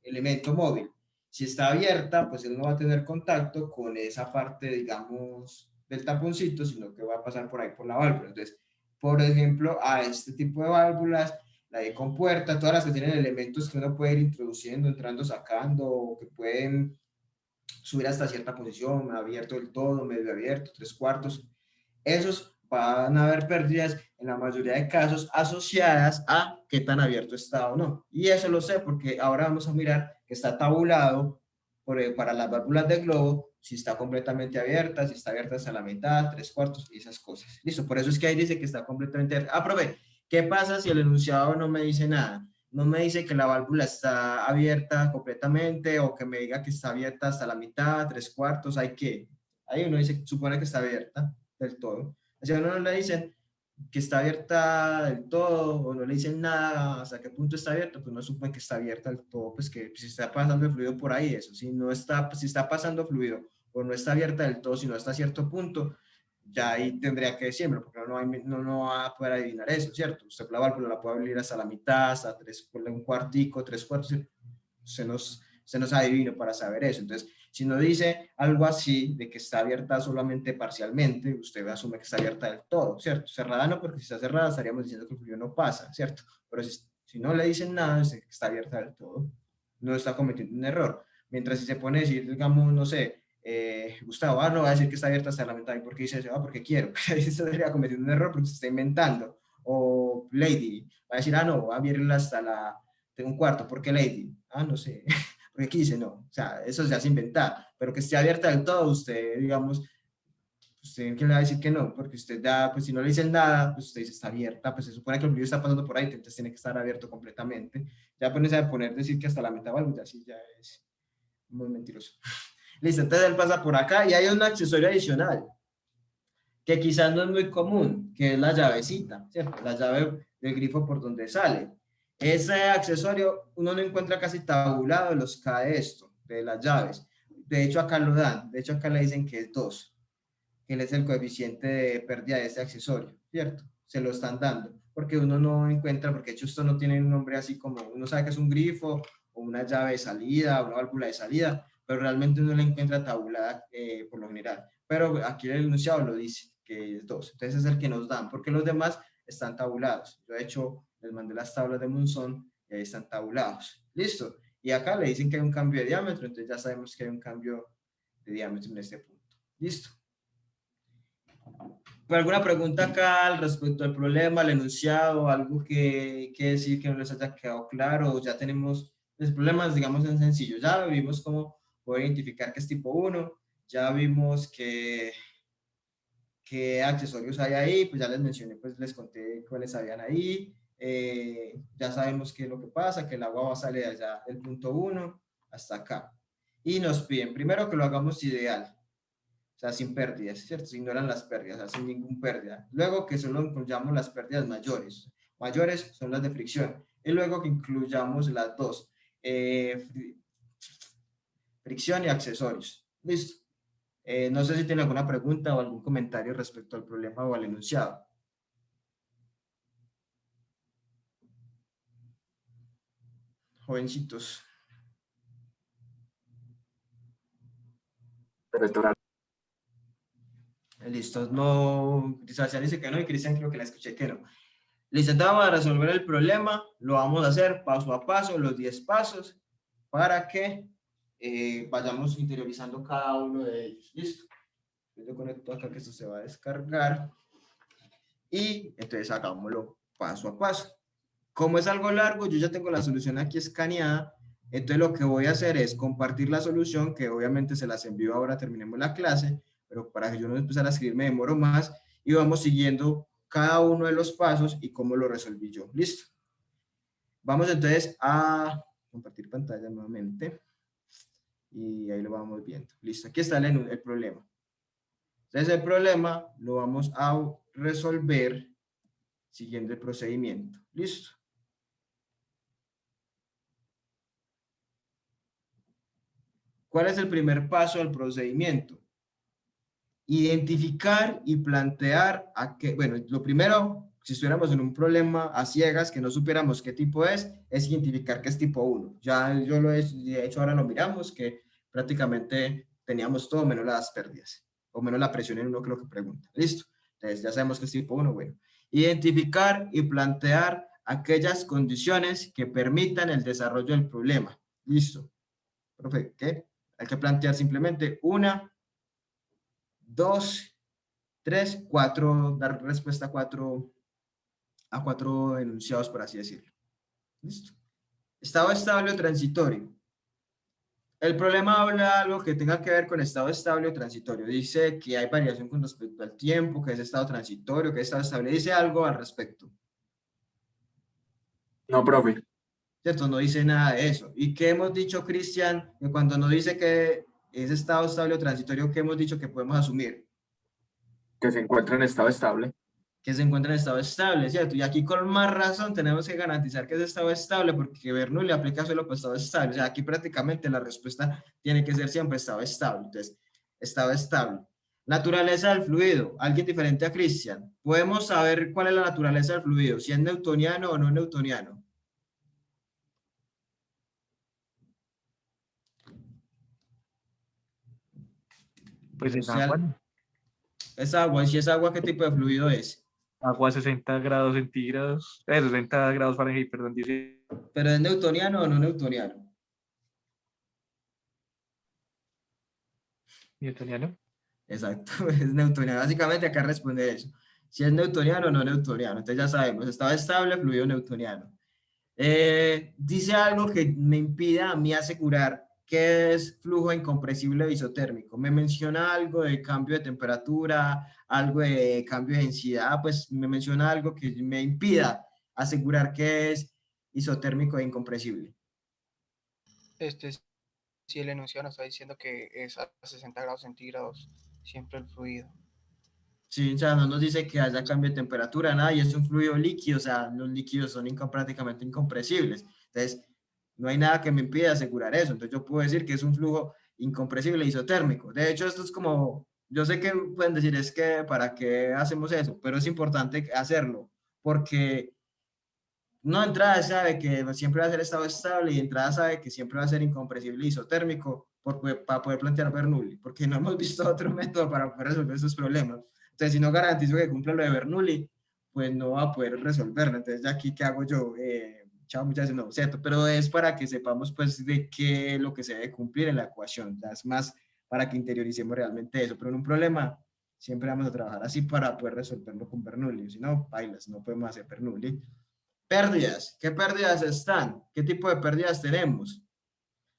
elemento móvil. Si está abierta, pues él no va a tener contacto con esa parte, digamos, del taponcito, sino que va a pasar por ahí por la válvula. Entonces, por ejemplo, a este tipo de válvulas, la de compuerta, todas las que tienen elementos que uno puede ir introduciendo, entrando, sacando, o que pueden subir hasta cierta posición, abierto del todo, medio abierto, 3/4, esos van a haber pérdidas en la mayoría de casos asociadas a qué tan abierto está o no. Y eso lo sé porque ahora vamos a mirar que está tabulado para las válvulas de globo, si está completamente abierta, si está abierta hasta la mitad, 3/4 y esas cosas. Listo, por eso es que ahí dice que está completamente abierta. Ah, profe, ¿qué pasa si el enunciado no me dice nada? no me dice que la válvula está abierta completamente o que me diga que está abierta hasta la mitad, 3/4, ahí uno dice, supone que está abierta del todo. O sea, a uno no le dicen que está abierta del todo o no le dicen nada hasta qué punto está abierta, pues no supone que está abierta del todo, pues que si está pasando el fluido por ahí, eso, si no está, si está pasando fluido o no está abierta del todo, sino hasta cierto punto, ya ahí tendría que decirlo, porque no va a poder adivinar eso, ¿cierto? Usted la válvula la puede abrir hasta la mitad, hasta un cuartico, 3/4, se nos adivino para saber eso. Entonces, si no dice algo así, de que está abierta solamente parcialmente, usted asume que está abierta del todo, ¿cierto? Cerrada no, porque si está cerrada estaríamos diciendo que el fluido no pasa, ¿cierto? Pero si no le dicen nada, es que está abierta del todo, no está cometiendo un error. Mientras si se pone a decir, digamos, no sé, Gustavo, no va a decir que está abierta hasta la mitad, ¿y por qué dice eso? Porque quiero. Ahí se estaría cometiendo un error porque se está inventando. O Lady va a decir, no, va a abrirla hasta de un cuarto, ¿por qué Lady? No sé, porque quise, no. O sea, eso se hace inventar, pero que esté abierta del todo, usted, digamos, usted, ¿quién le va a decir que no? Porque usted da, pues si no le dicen nada, pues usted dice, está abierta, pues se supone que el fluido está pasando por ahí, entonces tiene que estar abierto completamente. Ya ponerse a decir que hasta la mitad o algo, ya sí, ya es muy mentiroso. Listo, entonces él pasa por acá y hay un accesorio adicional que quizás no es muy común, que es la llavecita, ¿cierto? La llave del grifo por donde sale. Ese accesorio uno no encuentra casi tabulado en los K de esto, de las llaves. De hecho, acá lo dan, de hecho, acá le dicen que es 2, que él es el coeficiente de pérdida de este accesorio, ¿cierto? Se lo están dando, porque uno no encuentra, porque de hecho esto no tiene un nombre así como, uno sabe que es un grifo o una llave de salida, una válvula de salida, pero realmente uno la encuentra tabulada por lo general. Pero aquí el enunciado lo dice, que es 2. Entonces es el que nos dan, porque los demás están tabulados. Yo de hecho les mandé las tablas de Monzón y ahí están tabulados. Listo. Y acá le dicen que hay un cambio de diámetro, entonces ya sabemos que hay un cambio de diámetro en este punto. Listo. ¿Alguna pregunta acá al respecto al problema, al enunciado, algo que decir que no les haya quedado claro? Ya tenemos los problemas, digamos, en sencillo. Ya vimos cómo poder identificar que es tipo 1, ya vimos qué accesorios hay ahí, pues ya les mencioné, pues les conté cuáles habían ahí. Ya sabemos qué es lo que pasa, que el agua va a salir allá del punto 1 hasta acá. Y nos piden primero que lo hagamos ideal. O sea, sin pérdidas, ¿cierto? Se ignoran las pérdidas, o sea, sin ninguna pérdida. Luego que solo incluyamos las pérdidas mayores. Mayores son las de fricción. Y luego que incluyamos las dos, fricción y accesorios. Listo. No sé si tiene alguna pregunta o algún comentario respecto al problema o al enunciado. Jovencitos. Listo. No, Sebastián dice que no y Cristian creo que la escuché que no. Listo, entonces vamos a resolver el problema. Lo vamos a hacer paso a paso, los 10 pasos, para que vayamos interiorizando cada uno de ellos. Listo. Yo conecto acá que esto se va a descargar. Y entonces hagámoslo paso a paso. Como es algo largo, yo ya tengo la solución aquí escaneada. Entonces lo que voy a hacer es compartir la solución, que obviamente se las envío ahora, terminemos la clase, pero para que yo no empezar a escribir me demoro más y vamos siguiendo cada uno de los pasos y cómo lo resolví yo. ¿Listo? Vamos entonces a compartir pantalla nuevamente y ahí lo vamos viendo. Listo, aquí está el problema. Entonces el problema lo vamos a resolver siguiendo el procedimiento. ¿Listo? ¿Cuál es el primer paso del procedimiento? Identificar y plantear a qué, bueno, lo primero, si estuviéramos en un problema a ciegas, que no supiéramos qué tipo es identificar que es tipo 1. Ya yo lo he hecho, ahora lo miramos, que prácticamente teníamos todo menos las pérdidas, o menos la presión en uno que lo que pregunta. Listo. Entonces ya sabemos que es tipo 1, bueno. Identificar y plantear aquellas condiciones que permitan el desarrollo del problema. Listo. Profe, ¿qué? Hay que plantear simplemente 1, 2, 3, 4, dar respuesta a 4 enunciados, por así decirlo. Listo. Estado estable o transitorio. El problema habla algo que tenga que ver con estado estable o transitorio. Dice que hay variación con respecto al tiempo, que es estado transitorio, que es estado estable. Dice algo al respecto. No, profe. ¿cierto? No dice nada de eso. ¿Y qué hemos dicho, Cristian? Que cuando nos dice que es estado estable o transitorio, ¿qué hemos dicho que podemos asumir? Que se encuentra en estado estable. Que se encuentra en estado estable, ¿cierto? Y aquí con más razón tenemos que garantizar que es estado estable porque Bernoulli aplica solo para estado estable. O sea, aquí prácticamente la respuesta tiene que ser siempre estado estable. Entonces, estado estable. Naturaleza del fluido. Alguien diferente a Cristian. Podemos saber cuál es la naturaleza del fluido, si es newtoniano o no newtoniano. Pues O es sea, agua, ¿no? es agua. ¿Y si es agua, qué tipo de fluido es? Agua a 60 grados centígrados, 60 grados Fahrenheit, perdón, dice ¿Pero es newtoniano o no newtoniano? newtoniano. Exacto, es newtoniano. Básicamente acá responde eso. Si es newtoniano o no newtoniano. Entonces ya sabemos, estado estable, fluido newtoniano. Dice algo que me impide a mí asegurar que es flujo incompresible isotérmico. Me menciona algo de cambio de temperatura, algo de cambio de densidad, pues me menciona algo que me impida asegurar que es isotérmico e incompresible. Si el enunciado nos está diciendo que es a 60 grados centígrados siempre el fluido. Sí, o sea, no nos dice que haya cambio de temperatura, nada, y es un fluido líquido, o sea, los líquidos son prácticamente incompresibles. Entonces, no hay nada que me impida asegurar eso. Entonces, yo puedo decir que es un flujo incompresible isotérmico. De hecho, esto es como, yo sé que pueden decir, es que, ¿para qué hacemos eso? Pero es importante hacerlo, porque no, entrada sabe que siempre va a ser estado estable y entrada sabe que siempre va a ser incompresible isotérmico para poder plantear Bernoulli, porque no hemos visto otro método para poder resolver esos problemas. Entonces, si no garantizo que cumpla lo de Bernoulli, pues no va a poder resolverlo. Entonces, ya aquí, ¿qué hago yo? Chao, muchas veces no, ¿cierto? Pero es para que sepamos, pues, de qué es lo que se debe cumplir en la ecuación. Ya es más para que interioricemos realmente eso. Pero en un problema, siempre vamos a trabajar así para poder resolverlo con Bernoulli. Si no, bailas, no podemos hacer Bernoulli. Pérdidas. ¿Qué pérdidas están? ¿Qué tipo de pérdidas tenemos?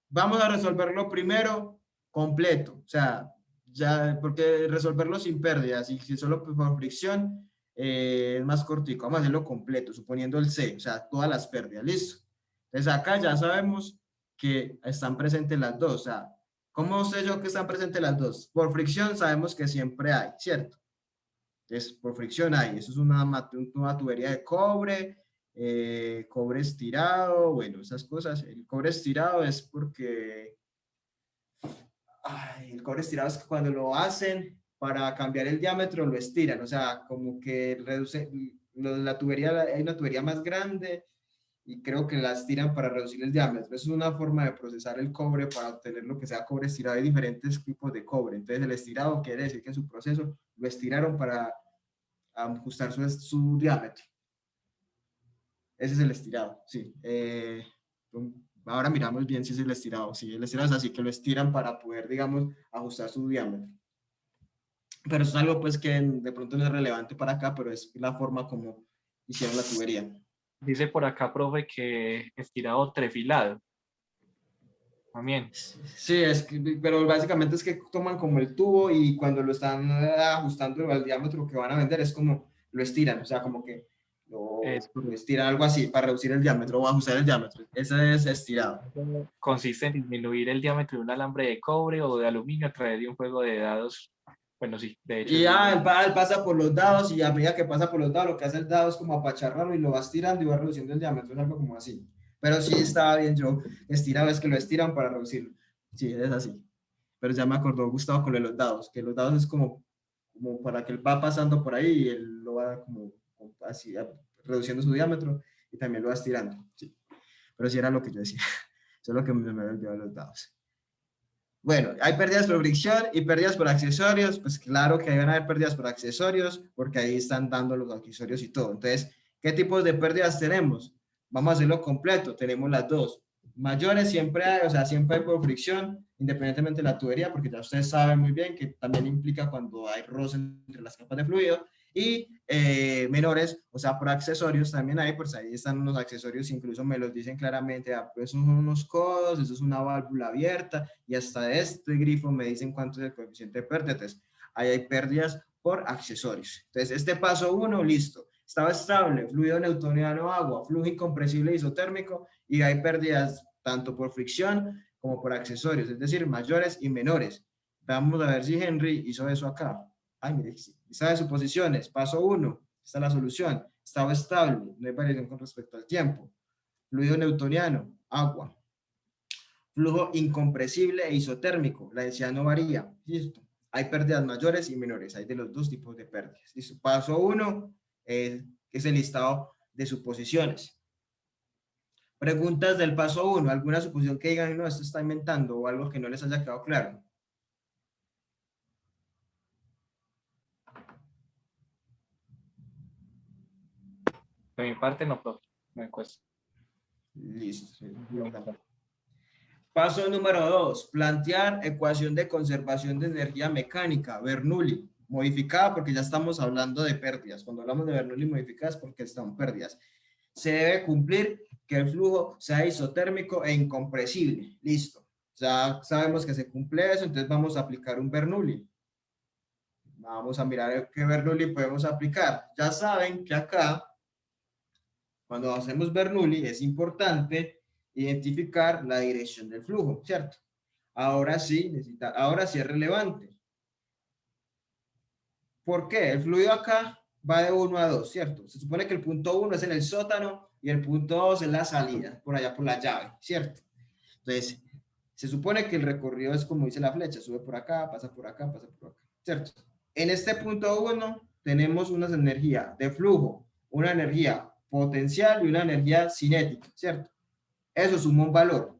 Vamos a resolverlo primero completo. O sea, ya, porque resolverlo sin pérdidas y si solo por fricción es más cortico. Vamos a hacerlo completo, suponiendo el C, o sea, todas las pérdidas. Listo. Entonces acá ya sabemos que están presentes las dos. O sea, ¿cómo sé yo que están presentes las dos? Por fricción sabemos que siempre hay, ¿cierto? Entonces, por fricción hay. Eso es una tubería de cobre, cobre estirado, bueno, esas cosas. El cobre estirado es porque el cobre estirado es que cuando lo hacen para cambiar el diámetro lo estiran, o sea, como que reduce la tubería, hay una tubería más grande y creo que la estiran para reducir el diámetro. Eso es una forma de procesar el cobre para obtener lo que sea cobre estirado. Hay diferentes tipos de cobre. Entonces, el estirado quiere decir que en su proceso lo estiraron para ajustar su diámetro. Ese es el estirado, sí. Ahora miramos bien si es el estirado. Sí, el estirado es así, que lo estiran para poder, digamos, ajustar su diámetro. Pero eso es algo pues que de pronto no es relevante para acá, pero es la forma como hicieron la tubería. Dice por acá, profe, que estirado trefilado. También. Sí, pero básicamente es que toman como el tubo y cuando lo están ajustando al diámetro que van a vender es como lo estiran, o sea, como que lo estiran algo así para reducir el diámetro o ajustar el diámetro. Ese es estirado. Consiste en disminuir el diámetro de un alambre de cobre o de aluminio a través de un juego de dados. Bueno, sí, de hecho. Y ya él pasa por los dados y a medida que pasa por los dados, lo que hace el dado es como apacharrarlo y lo va estirando y va reduciendo el diámetro, es algo como así. Pero sí estaba bien, yo estiraba, es que lo estiran para reducirlo. Sí, es así. Pero ya me acordó Gustavo con los dados, que los dados es como para que él va pasando por ahí y él lo va como así, reduciendo su diámetro y también lo va estirando. Sí. Pero sí era lo que yo decía, solo que me había olvidado los dados. Bueno, hay pérdidas por fricción y pérdidas por accesorios. Pues claro que van a haber pérdidas por accesorios porque ahí están dando los accesorios y todo. Entonces, ¿qué tipos de pérdidas tenemos? Vamos a hacerlo completo. Tenemos las dos. Mayores siempre hay, o sea, siempre hay por fricción, independientemente de la tubería, porque ya ustedes saben muy bien que también implica cuando hay roce entre las capas de fluido. Y menores, o sea, por accesorios también hay, pues ahí están unos accesorios, incluso me los dicen claramente, pues son unos codos, eso es una válvula abierta, y hasta de este grifo me dicen cuánto es el coeficiente de pérdida. Entonces, ahí hay pérdidas por accesorios. Entonces, este paso 1, listo. Estado estable, fluido newtoniano, agua, flujo incompresible isotérmico, y hay pérdidas tanto por fricción como por accesorios, es decir, mayores y menores. Vamos a ver si Henry hizo eso acá. Ay, mire, lista de suposiciones, paso 1, esta es la solución. Estado estable, no hay variación con respecto al tiempo. Fluido newtoniano, agua. Flujo incompresible e isotérmico, la densidad no varía. Listo. Hay pérdidas mayores y menores, hay de los dos tipos de pérdidas. Listo. Paso 1 es el listado de suposiciones. Preguntas del paso 1, alguna suposición que digan, no, esto está inventando, o algo que no les haya quedado claro. De mi parte, no, profe, me cuesta. Listo. Paso número 2, plantear ecuación de conservación de energía mecánica, Bernoulli, modificada porque ya estamos hablando de pérdidas. Cuando hablamos de Bernoulli modificadas porque están pérdidas. Se debe cumplir que el flujo sea isotérmico e incompresible. Listo. Ya sabemos que se cumple eso, entonces vamos a aplicar un Bernoulli. Vamos a mirar qué Bernoulli podemos aplicar. Ya saben que acá, cuando hacemos Bernoulli, es importante identificar la dirección del flujo, ¿cierto? Ahora sí es relevante. ¿Por qué? El fluido acá va de 1 a 2, ¿cierto? Se supone que el punto 1 es en el sótano y el punto 2 es la salida, por allá por la llave, ¿cierto? Entonces, se supone que el recorrido es como dice la flecha, sube por acá, pasa por acá, ¿cierto? En este punto 1 tenemos una energía de flujo, una energía potencial y una energía cinética, ¿cierto? Eso suma un valor.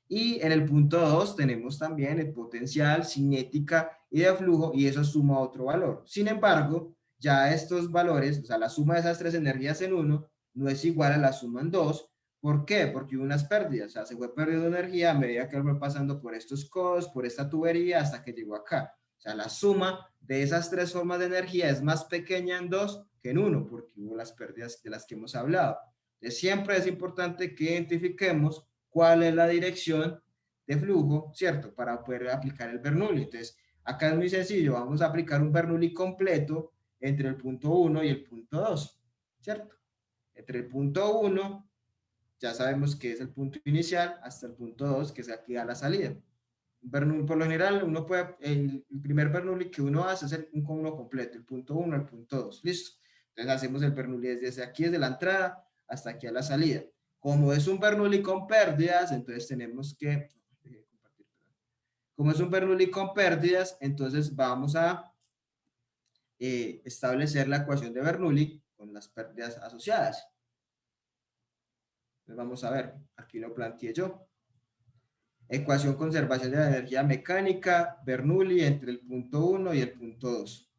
Y en el punto 2 tenemos también el potencial, cinética y de flujo, y eso suma otro valor. Sin embargo, ya estos valores, o sea, la suma de esas tres energías en uno, no es igual a la suma en dos. ¿Por qué? Porque hubo unas pérdidas, o sea, se fue perdiendo energía a medida que fue pasando por estos codos, por esta tubería, hasta que llegó acá. O sea, la suma de esas tres formas de energía es más pequeña en dos que en uno, porque hubo las pérdidas de las que hemos hablado. Entonces, siempre es importante que identifiquemos cuál es la dirección de flujo, ¿cierto? Para poder aplicar el Bernoulli. Entonces, acá es muy sencillo, vamos a aplicar un Bernoulli completo entre el punto 1 y el punto 2, ¿cierto? Entre el punto 1, ya sabemos que es el punto inicial, hasta el punto 2, que es aquí a la salida. Bernoulli, por lo general, uno puede, el primer Bernoulli que uno hace es un cono completo, el punto 1 al punto 2, listo. Entonces hacemos el Bernoulli desde aquí, desde la entrada, hasta aquí a la salida. Como es un Bernoulli con pérdidas, entonces tenemos que, como es un Bernoulli con pérdidas, entonces vamos a establecer la ecuación de Bernoulli con las pérdidas asociadas. Entonces vamos a ver, aquí lo planteé yo. Ecuación conservación de la energía mecánica, Bernoulli entre el punto 1 y el punto 2.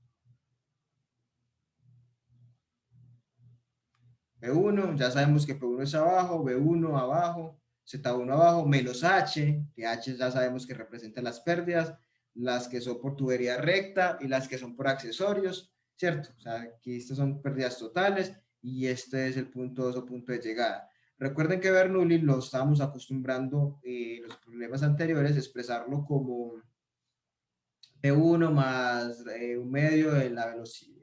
P1, ya sabemos que P1 es abajo, B1 abajo, Z1 abajo, menos H, que H ya sabemos que representa las pérdidas, las que son por tubería recta y las que son por accesorios, ¿cierto? O sea, aquí estas son pérdidas totales y este es el punto 2 o punto de llegada. Recuerden que Bernoulli lo estábamos acostumbrando en los problemas anteriores, expresarlo como P1 más un medio de la velocidad,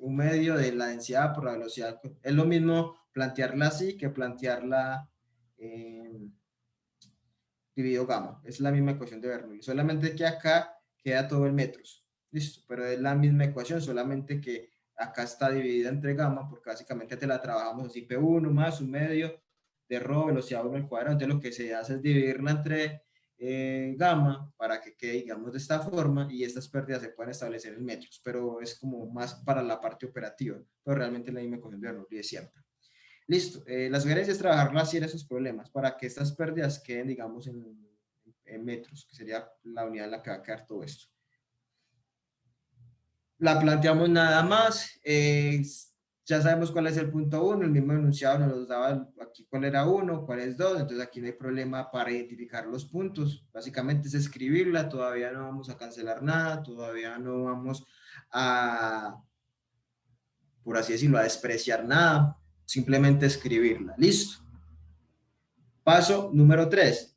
un medio de la densidad por la velocidad. Es lo mismo plantearla así que plantearla dividido gamma. Es la misma ecuación de Bernoulli, solamente que acá queda todo en metros. Listo, pero es la misma ecuación, solamente que acá está dividida entre gamma, porque básicamente te la trabajamos así, P1 más un medio de ρ, velocidad 1 al cuadrado. Entonces lo que se hace es dividirla entre gamma para que quede, digamos, de esta forma, y estas pérdidas se pueden establecer en metros, pero es como más para la parte operativa, pero realmente la misma ecuación de Bernoulli de siempre. Listo, la sugerencia es trabajarlo así en esos problemas, para que estas pérdidas queden, digamos, en metros, que sería la unidad en la que va a quedar todo esto. La planteamos nada más, ya sabemos cuál es el punto 1, el mismo enunciado nos daba aquí cuál era 1, cuál es 2, entonces aquí no hay problema para identificar los puntos, básicamente es escribirla, todavía no vamos a cancelar nada, todavía no vamos a, por así decirlo, a despreciar nada, simplemente escribirla, listo. Paso número 3.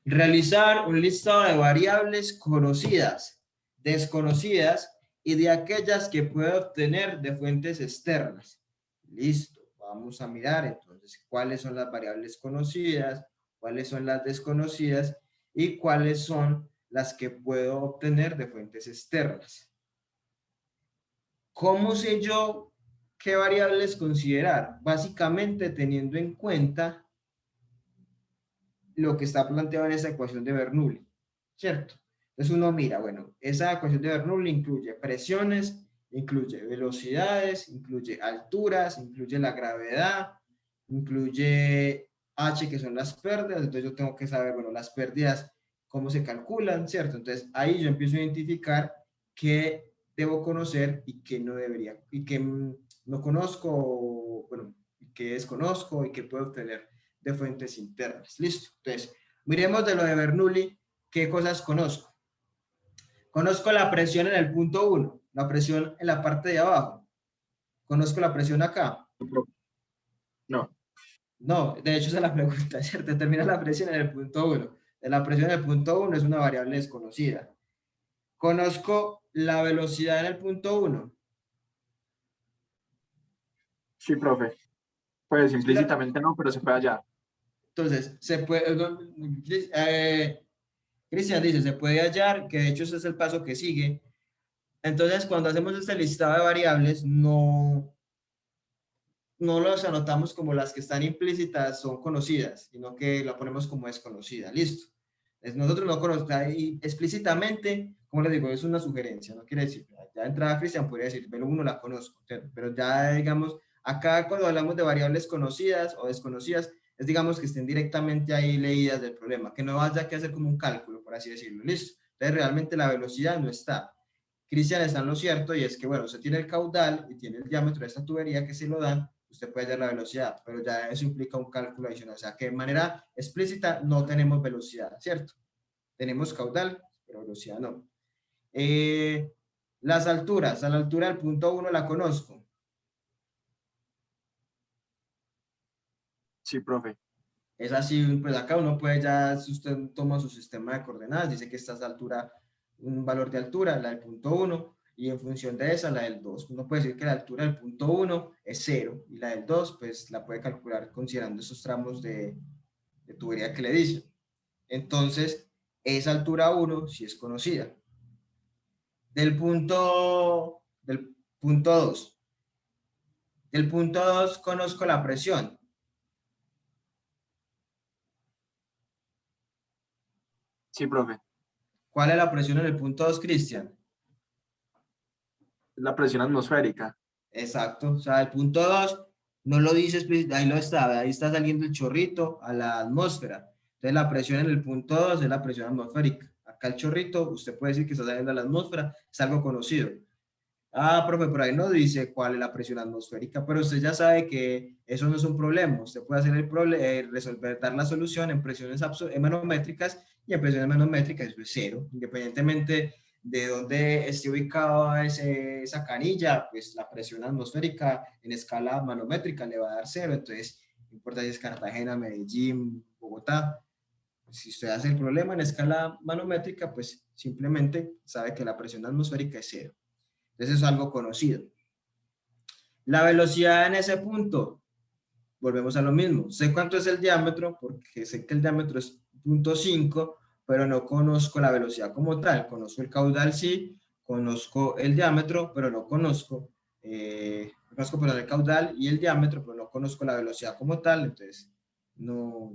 Realizar un listado de variables conocidas, desconocidas y de aquellas que puedo obtener de fuentes externas. Listo, vamos a mirar entonces cuáles son las variables conocidas, cuáles son las desconocidas y cuáles son las que puedo obtener de fuentes externas. ¿Cómo sé yo qué variables considerar? Básicamente teniendo en cuenta lo que está planteado en esa ecuación de Bernoulli, ¿cierto? Entonces uno mira, bueno, esa ecuación de Bernoulli incluye presiones, incluye velocidades, incluye alturas, incluye la gravedad, incluye H, que son las pérdidas. Entonces yo tengo que saber, bueno, las pérdidas, cómo se calculan, ¿cierto? Entonces ahí yo empiezo a identificar qué debo conocer y qué no debería, y qué no conozco, bueno, y qué desconozco y qué puedo obtener de fuentes internas. Listo. Entonces, miremos de lo de Bernoulli, qué cosas conozco. Conozco la presión en el punto 1, la presión en la parte de abajo. Conozco la presión acá. No. No, de hecho esa es la pregunta, ¿cierto? Determina la presión en el punto 1. La presión en el punto 1 es una variable desconocida. Conozco la velocidad en el punto 1. Sí, profe. Pues implícitamente no, pero se puede hallar. Entonces, se puede, Cristian dice, se puede hallar, que de hecho ese es el paso que sigue. Entonces, cuando hacemos este listado de variables, no los anotamos como las que están implícitas son conocidas, sino que la ponemos como desconocida. Listo. Nosotros no conocemos explícitamente, como les digo, es una sugerencia, no quiere decir, ya de entrada Cristian podría decir, pero uno la conozco, pero ya digamos, acá cuando hablamos de variables conocidas o desconocidas, es digamos que estén directamente ahí leídas del problema, que no vaya que hacer como un cálculo, por así decirlo. Listo. Entonces, realmente la velocidad no está. Cristian está en lo cierto y es que, bueno, usted tiene el caudal y tiene el diámetro de esta tubería que se lo dan, usted puede hallar la velocidad, pero ya eso implica un cálculo adicional, o sea que de manera explícita no tenemos velocidad, ¿cierto? Tenemos caudal, pero velocidad no. Las alturas, a la altura del punto 1 la conozco. Sí, profe. Es así, pues acá uno puede ya, si usted toma su sistema de coordenadas, dice que esta es la altura, un valor de altura, la del punto 1, y en función de esa, la del 2. Uno puede decir que la altura del punto 1 es 0, y la del 2, pues la puede calcular considerando esos tramos de tubería que le dicen. Entonces, esa altura 1 sí es conocida. Del punto 2. Del punto 2 conozco la presión. Sí, profe. ¿Cuál es la presión en el punto 2, Cristian? La presión atmosférica. Exacto. O sea, el punto 2 no lo dice explícitamente, ahí está saliendo el chorrito a la atmósfera. Entonces, la presión en el punto 2 es la presión atmosférica. Acá el chorrito, usted puede decir que está saliendo a la atmósfera, es algo conocido. Ah, profe, por ahí no dice cuál es la presión atmosférica, pero usted ya sabe que eso no es un problema. Usted puede hacer el problema, resolver, dar la solución en presiones manométricas y en presiones manométricas eso es 0. Independientemente de dónde esté ubicada esa canilla, pues la presión atmosférica en escala manométrica le va a dar 0. Entonces, no importa si es Cartagena, Medellín, Bogotá. Si usted hace el problema en escala manométrica, pues simplemente sabe que la presión atmosférica es 0. Entonces es algo conocido. La velocidad en ese punto, volvemos a lo mismo. Sé cuánto es el diámetro, porque sé que el diámetro es 0.5, pero no conozco la velocidad como tal. Conozco el caudal, sí, conozco el diámetro, pero no conozco, perdón, el caudal y el diámetro, pero no conozco la velocidad como tal, entonces no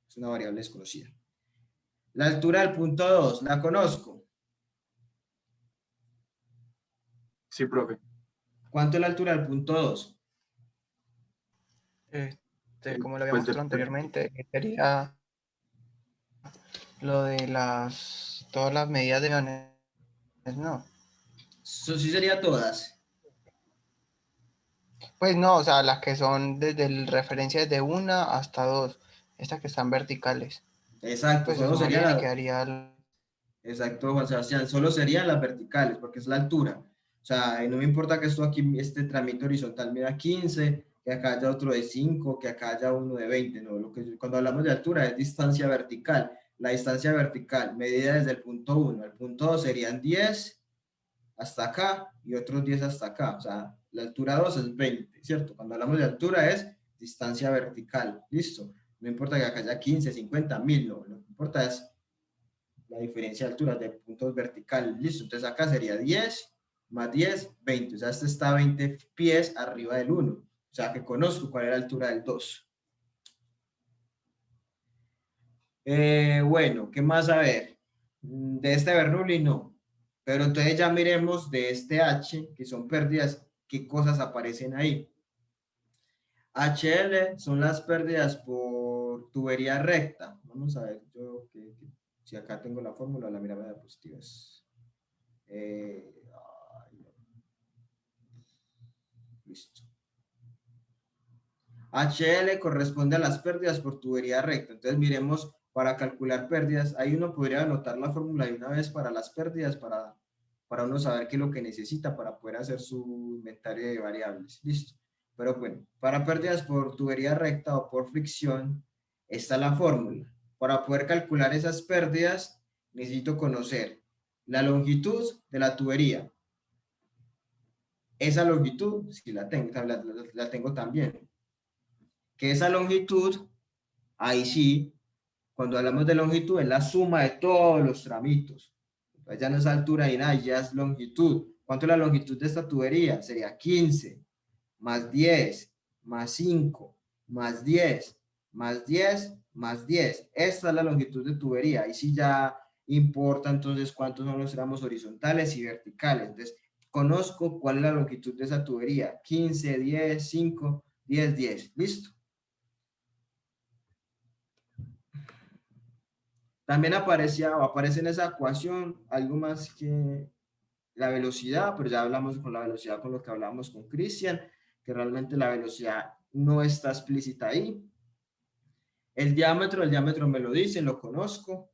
es una variable desconocida. La altura del punto 2, la conozco. Sí, profe. ¿Cuánto es la altura del punto 2? Como lo había Pues mostrado anteriormente, sería lo de todas las medidas de aviones, ¿no? Eso sí sería todas. Pues no, o sea, las que son desde el referencia de 1 hasta 2, estas que están verticales. Exacto, Pues se solo sería sumarían y la, quedaría exacto, Juan Sebastián, solo serían las verticales, porque es la altura. O sea, no me importa que esto aquí, este tramito horizontal mida 15, que acá haya otro de 5, que acá haya uno de 20, no, cuando hablamos de altura es distancia vertical. La distancia vertical medida desde el punto 1 al punto 2 serían 10, hasta acá y otros 10 hasta acá. O sea, la altura 2 es 20, ¿cierto? Cuando hablamos de altura es distancia vertical, ¿listo? No importa que acá haya 15, 50, 1000, no. Lo que importa es la diferencia de alturas de puntos verticales, ¿listo? Entonces acá sería 10 más 10, 20. O sea, este está 20 pies arriba del 1. O sea, que conozco cuál es la altura del 2. Bueno, ¿qué más a ver? De este Bernoulli no. Pero entonces ya miremos de este H, que son pérdidas, qué cosas aparecen ahí. HL son las pérdidas por tubería recta. Vamos a ver, si acá tengo la fórmula, la mirada positiva es. Ay, listo. HL corresponde a las pérdidas por tubería recta. Entonces miremos, para calcular pérdidas, ahí uno podría anotar la fórmula de una vez para las pérdidas, para uno saber qué es lo que necesita para poder hacer su inventario de variables. Listo. Pero bueno, para pérdidas por tubería recta o por fricción, está la fórmula. Para poder calcular esas pérdidas, necesito conocer la longitud de la tubería. Esa longitud, si la tengo, la tengo también. Que esa longitud, ahí sí, cuando hablamos de longitud, es la suma de todos los tramitos. Entonces ya no es altura ni nada, ya es longitud. ¿Cuánto es la longitud de esta tubería? Sería 15, más 10, más 5, más 10, más 10, más 10. Esta es la longitud de tubería. Ahí sí ya importa entonces cuántos son los tramos horizontales y verticales. Entonces, conozco cuál es la longitud de esa tubería. 15, 10, 5, 10, 10. ¿Listo? También aparece en esa ecuación algo más que la velocidad, pero ya hablamos con la velocidad con lo que hablamos con Cristian, que realmente la velocidad no está explícita ahí. El diámetro me lo dicen, lo conozco.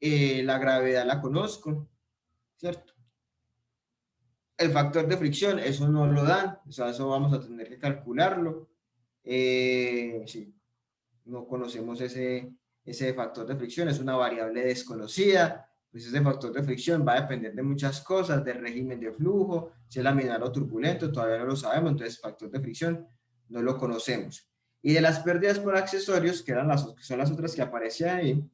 La gravedad la conozco, ¿cierto? El factor de fricción, eso no lo dan, o sea, eso vamos a tener que calcularlo. Sí, no conocemos ese factor de fricción, es una variable desconocida, pues ese factor de fricción va a depender de muchas cosas, del régimen de flujo, si es laminar o turbulento, todavía no lo sabemos, entonces factor de fricción no lo conocemos. Y de las pérdidas por accesorios, que son las otras que aparecen ahí,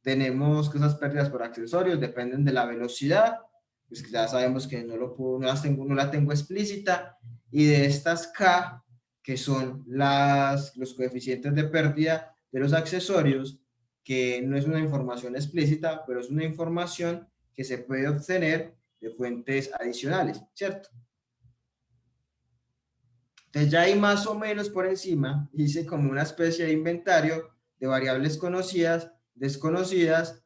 tenemos que esas pérdidas por accesorios dependen de la velocidad, pues que ya sabemos que no la tengo explícita, y de estas K, que son los coeficientes de pérdida de los accesorios, que no es una información explícita, pero es una información que se puede obtener de fuentes adicionales, ¿cierto? Entonces ya ahí más o menos por encima hice como una especie de inventario de variables conocidas, desconocidas,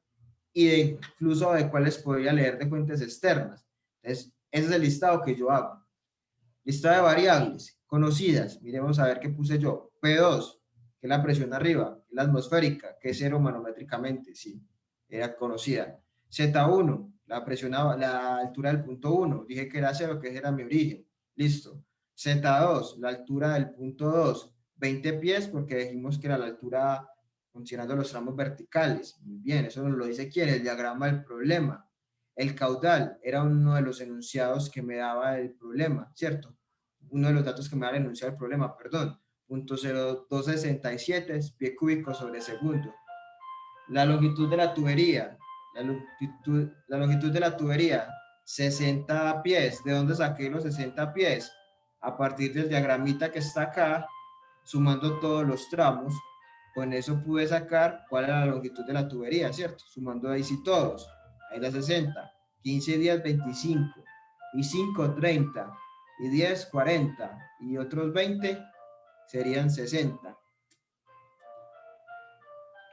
y de incluso de cuáles podría leer de fuentes externas. Entonces, ese es el listado que yo hago. Listado de variables conocidas. Miremos a ver qué puse yo. P2, que es la presión arriba, la atmosférica, que es cero manométricamente, sí, era conocida. Z1, la altura del punto 1, dije que era cero, que ese era mi origen. Listo. Z2, la altura del punto 2, 20 pies, porque dijimos que era la altura considerando los tramos verticales. Muy bien, eso nos lo dice quién, el diagrama del problema. El caudal era uno de los enunciados que me daba el problema, ¿cierto? Uno de los datos que me da el enunciado del problema, perdón. 0.0267 es pie cúbico sobre segundo. La longitud de la tubería, la longitud de la tubería, 60 pies. ¿De dónde saqué los 60 pies? A partir del diagramita que está acá, sumando todos los tramos, con eso pude sacar cuál era la longitud de la tubería, ¿cierto? Sumando ahí sí todos. Ahí da 60. 15 días 25. Y 5, 30. Y 10, 40. Y otros 20 serían 60.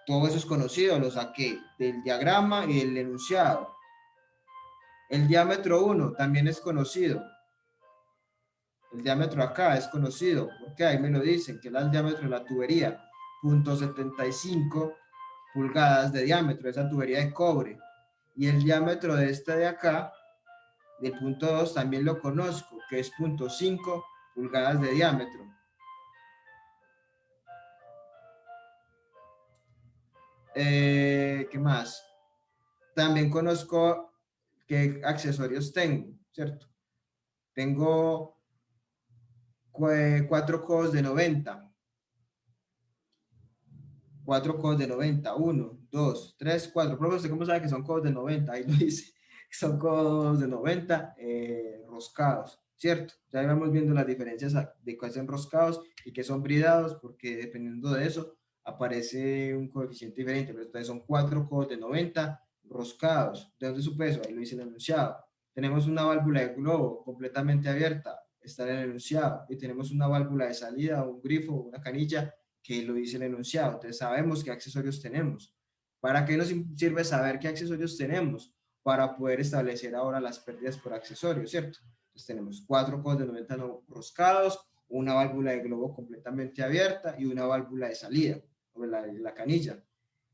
Todo eso es conocido, lo saqué del diagrama y del enunciado. El diámetro 1 también es conocido. El diámetro acá es conocido, porque ahí me lo dicen, que es el diámetro de la tubería, 0.75 pulgadas de diámetro, esa tubería de cobre. Y el diámetro de esta de acá, del punto 2, también lo conozco, que es 0.5 pulgadas de diámetro. ¿Qué más? También conozco qué accesorios tengo, ¿cierto? Tengo 4 codos de 90. 4 codos de 90, 1, 2, 3, 4. Profe, ¿usted cómo sabe que son codos de 90? Ahí lo dice. Son codos de 90 roscados, ¿cierto? Ya vamos viendo las diferencias de cuáles son roscados y qué son bridados, porque dependiendo de eso aparece un coeficiente diferente. Pero entonces son 4 codos de 90 roscados. ¿De dónde supe eso? Ahí lo dice el enunciado. Tenemos una válvula de globo completamente abierta, está en el enunciado. Y tenemos una válvula de salida, un grifo, una canilla, que lo dice el enunciado. Entonces sabemos qué accesorios tenemos. ¿Para qué nos sirve saber qué accesorios tenemos? Para poder establecer ahora las pérdidas por accesorios, ¿cierto? Entonces tenemos 4 codos de 90 no roscados, una válvula de globo completamente abierta y una válvula de salida, o la canilla.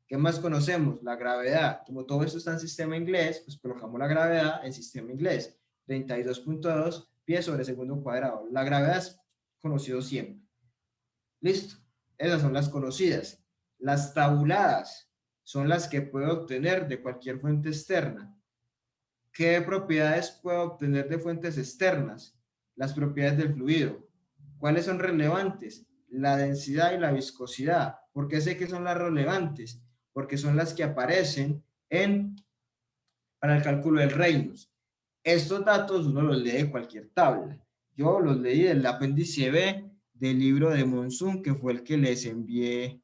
¿Qué más conocemos? La gravedad. Como todo esto está en sistema inglés, pues colocamos la gravedad en sistema inglés. 32.2 pies sobre segundo cuadrado. La gravedad es conocido siempre. Listo. Esas son las conocidas. Las tabuladas son las que puedo obtener de cualquier fuente externa. ¿Qué propiedades puedo obtener de fuentes externas? Las propiedades del fluido. ¿Cuáles son relevantes? La densidad y la viscosidad. ¿Por qué sé que son las relevantes? Porque son las que aparecen para el cálculo del Reynolds. Estos datos uno los lee de cualquier tabla. Yo los leí del apéndice B del libro de Monzón, que fue el que les envié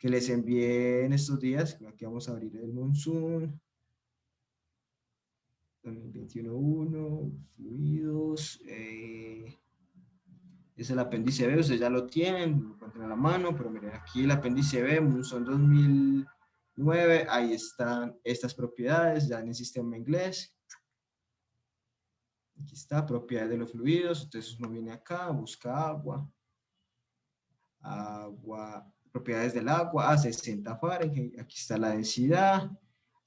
en estos días. Aquí vamos a abrir el Monzón. 2021.1, fluidos. Es el apéndice B, ustedes ya lo tienen, lo encuentran a la mano, pero miren, aquí el apéndice B, Monzón 2009, ahí están estas propiedades, ya en el sistema inglés. Aquí está, propiedades de los fluidos, entonces uno viene acá, busca agua, propiedades del agua, a 60 Fahrenheit, aquí está la densidad,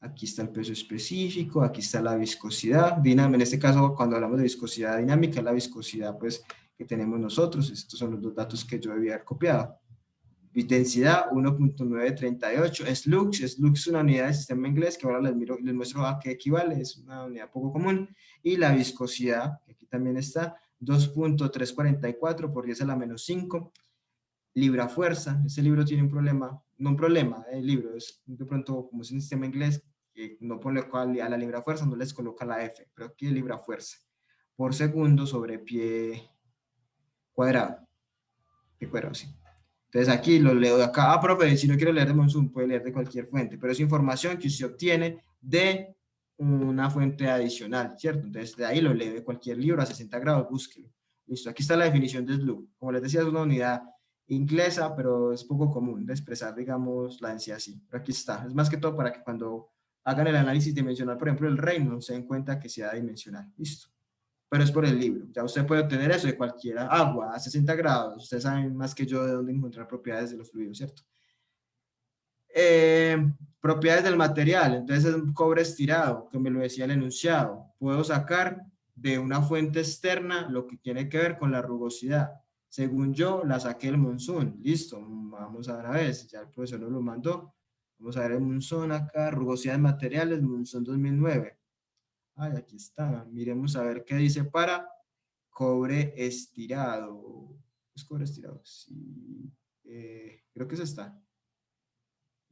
aquí está el peso específico, aquí está la viscosidad, en este caso cuando hablamos de viscosidad dinámica, la viscosidad pues que tenemos nosotros, estos son los dos datos que yo debía haber copiado. Densidad 1.938, Slux es una unidad de sistema inglés que ahora les muestro a qué equivale, es una unidad poco común, y la viscosidad, que aquí también está, 2.344 por 10 a la menos 5, libra fuerza. Este libro tiene un problema, no un problema, el libro es de pronto como es un sistema inglés, que no pone a la libra fuerza, no les coloca la F, pero aquí es libra fuerza, por segundo sobre pie cuadrado, sí. Entonces aquí lo leo de acá. Profe, si no quiero leer de Monzón, puede leer de cualquier fuente, pero es información que usted obtiene de una fuente adicional, ¿cierto? Entonces de ahí lo leo de cualquier libro a 60 grados, búsquelo. Listo, aquí está la definición de SLUG. Como les decía, es una unidad inglesa, pero es poco común de expresar, digamos, la densidad así. Pero aquí está. Es más que todo para que cuando hagan el análisis dimensional, por ejemplo, el Reynolds, se den cuenta que sea dimensional. Listo. Pero es por el libro. Ya usted puede obtener eso de cualquiera. Agua a 60 grados. Ustedes saben más que yo de dónde encontrar propiedades de los fluidos, ¿cierto? Propiedades del material. Entonces es un cobre estirado, que me lo decía el enunciado. Puedo sacar de una fuente externa lo que tiene que ver con la rugosidad. Según yo, la saqué del Monzón. Listo, vamos a ver a ver. Ya el profesor nos lo mandó. Vamos a ver el Monzón acá. Rugosidad de materiales, Monzón 2009. Ay, aquí está. Miremos a ver qué dice para cobre estirado. ¿Es cobre estirado? Sí. Creo que es esta.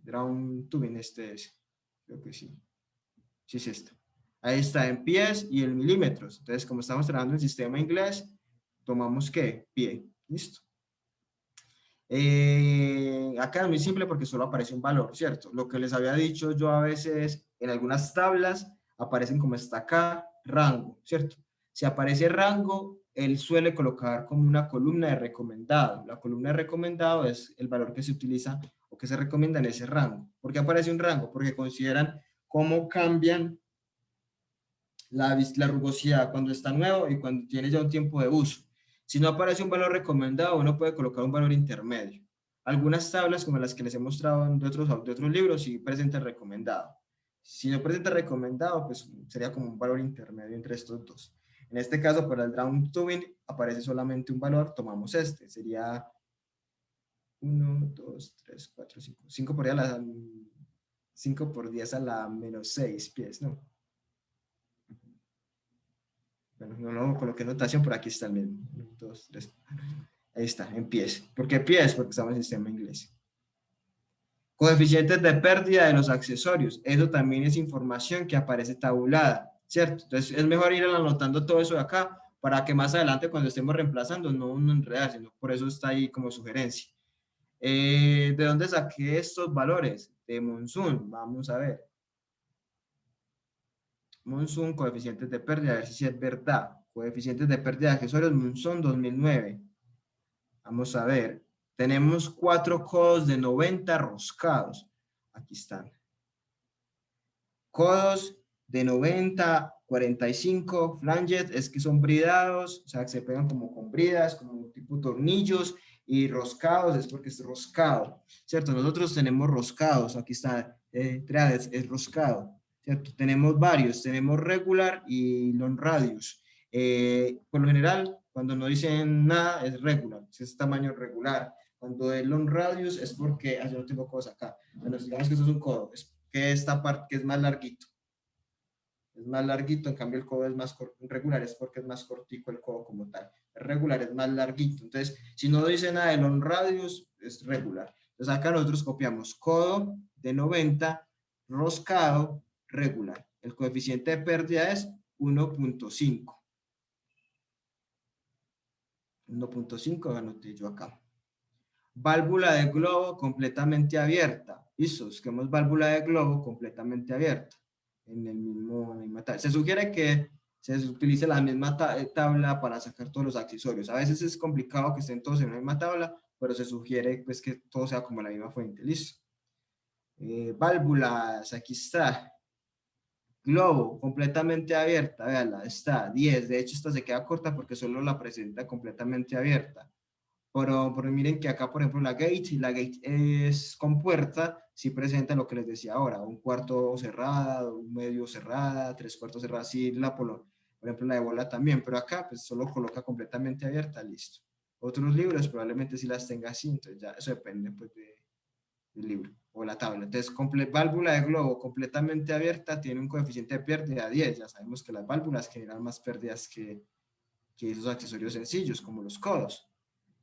Ground tubing, este es. Creo que sí. Sí es esto. Ahí está en pies y en milímetros. Entonces, como estamos trabajando en el sistema inglés, tomamos ¿qué? Pie. Listo. Acá es muy simple porque solo aparece un valor, ¿cierto? Lo que les había dicho yo a veces en algunas tablas aparecen como está acá, rango, ¿cierto? Si aparece rango, él suele colocar como una columna de recomendado. La columna de recomendado es el valor que se utiliza o que se recomienda en ese rango. ¿Por qué aparece un rango? Porque consideran cómo cambian la rugosidad cuando está nuevo y cuando tiene ya un tiempo de uso. Si no aparece un valor recomendado, uno puede colocar un valor intermedio. Algunas tablas, como las que les he mostrado de otros libros, sí presenta recomendado. Si no presenta recomendado, pues sería como un valor intermedio entre estos dos. En este caso, para el ground tubing, aparece solamente un valor, tomamos este, sería 1, 2, 3, 4, 5. 5 por 10 a la menos 6 pies, ¿no? no coloqué notación, por aquí está el mismo. 1, 2, 3. Ahí está, en pies. ¿Por qué pies? Porque estamos en sistema inglés. Coeficientes de pérdida de los accesorios. Eso también es información que aparece tabulada, ¿cierto? Entonces es mejor ir anotando todo eso de acá para que más adelante cuando estemos reemplazando no uno enredar, sino por eso está ahí como sugerencia. ¿De dónde saqué estos valores? De Monsoon, vamos a ver. Monsoon, coeficientes de pérdida, a ver si es verdad. Coeficientes de pérdida de accesorios, Monsoon 2009. Vamos a ver. Tenemos 4 codos de 90 roscados. Aquí están. Codos de 90, 45 flanges, es que son bridados, o sea, que se pegan como con bridas, como tipo tornillos, y roscados es porque es roscado, ¿cierto? Nosotros tenemos roscados, aquí está, es roscado, ¿cierto? Tenemos varios, tenemos regular y long radius. Por lo general, cuando no dicen nada, es regular, es tamaño regular. Cuando es long radius es porque, yo no tengo codos acá, bueno, digamos que eso es un codo, es que esta parte que es más larguito. Es más larguito, en cambio el codo es más regular, es porque es más cortico el codo como tal. El regular es más larguito. Entonces, si no dice nada de long radius, es regular. Entonces acá nosotros copiamos codo de 90, roscado, regular. El coeficiente de pérdida es 1.5. 1.5 anoté yo acá. Válvula de globo completamente abierta. Listo, busquemos válvula de globo completamente abierta. En la misma tabla. Se sugiere que se utilice la misma tabla para sacar todos los accesorios. A veces es complicado que estén todos en la misma tabla, pero se sugiere pues, que todo sea como la misma fuente. Listo. Válvulas, aquí está. Globo, completamente abierta, véanla, está 10. De hecho, esta se queda corta porque solo la presenta completamente abierta. Pero miren que acá, por ejemplo, la gate es con puerta, sí presenta lo que les decía ahora, un cuarto cerrada, un medio cerrada, 3/4 cerrada, sí, por ejemplo, la de bola también, pero acá pues solo coloca completamente abierta, listo. Otros libros probablemente sí las tenga así, entonces ya eso depende pues del libro o la tabla. Entonces, válvula de globo completamente abierta tiene un coeficiente de pérdida 10, ya sabemos que las válvulas generan más pérdidas que esos accesorios sencillos, como los codos.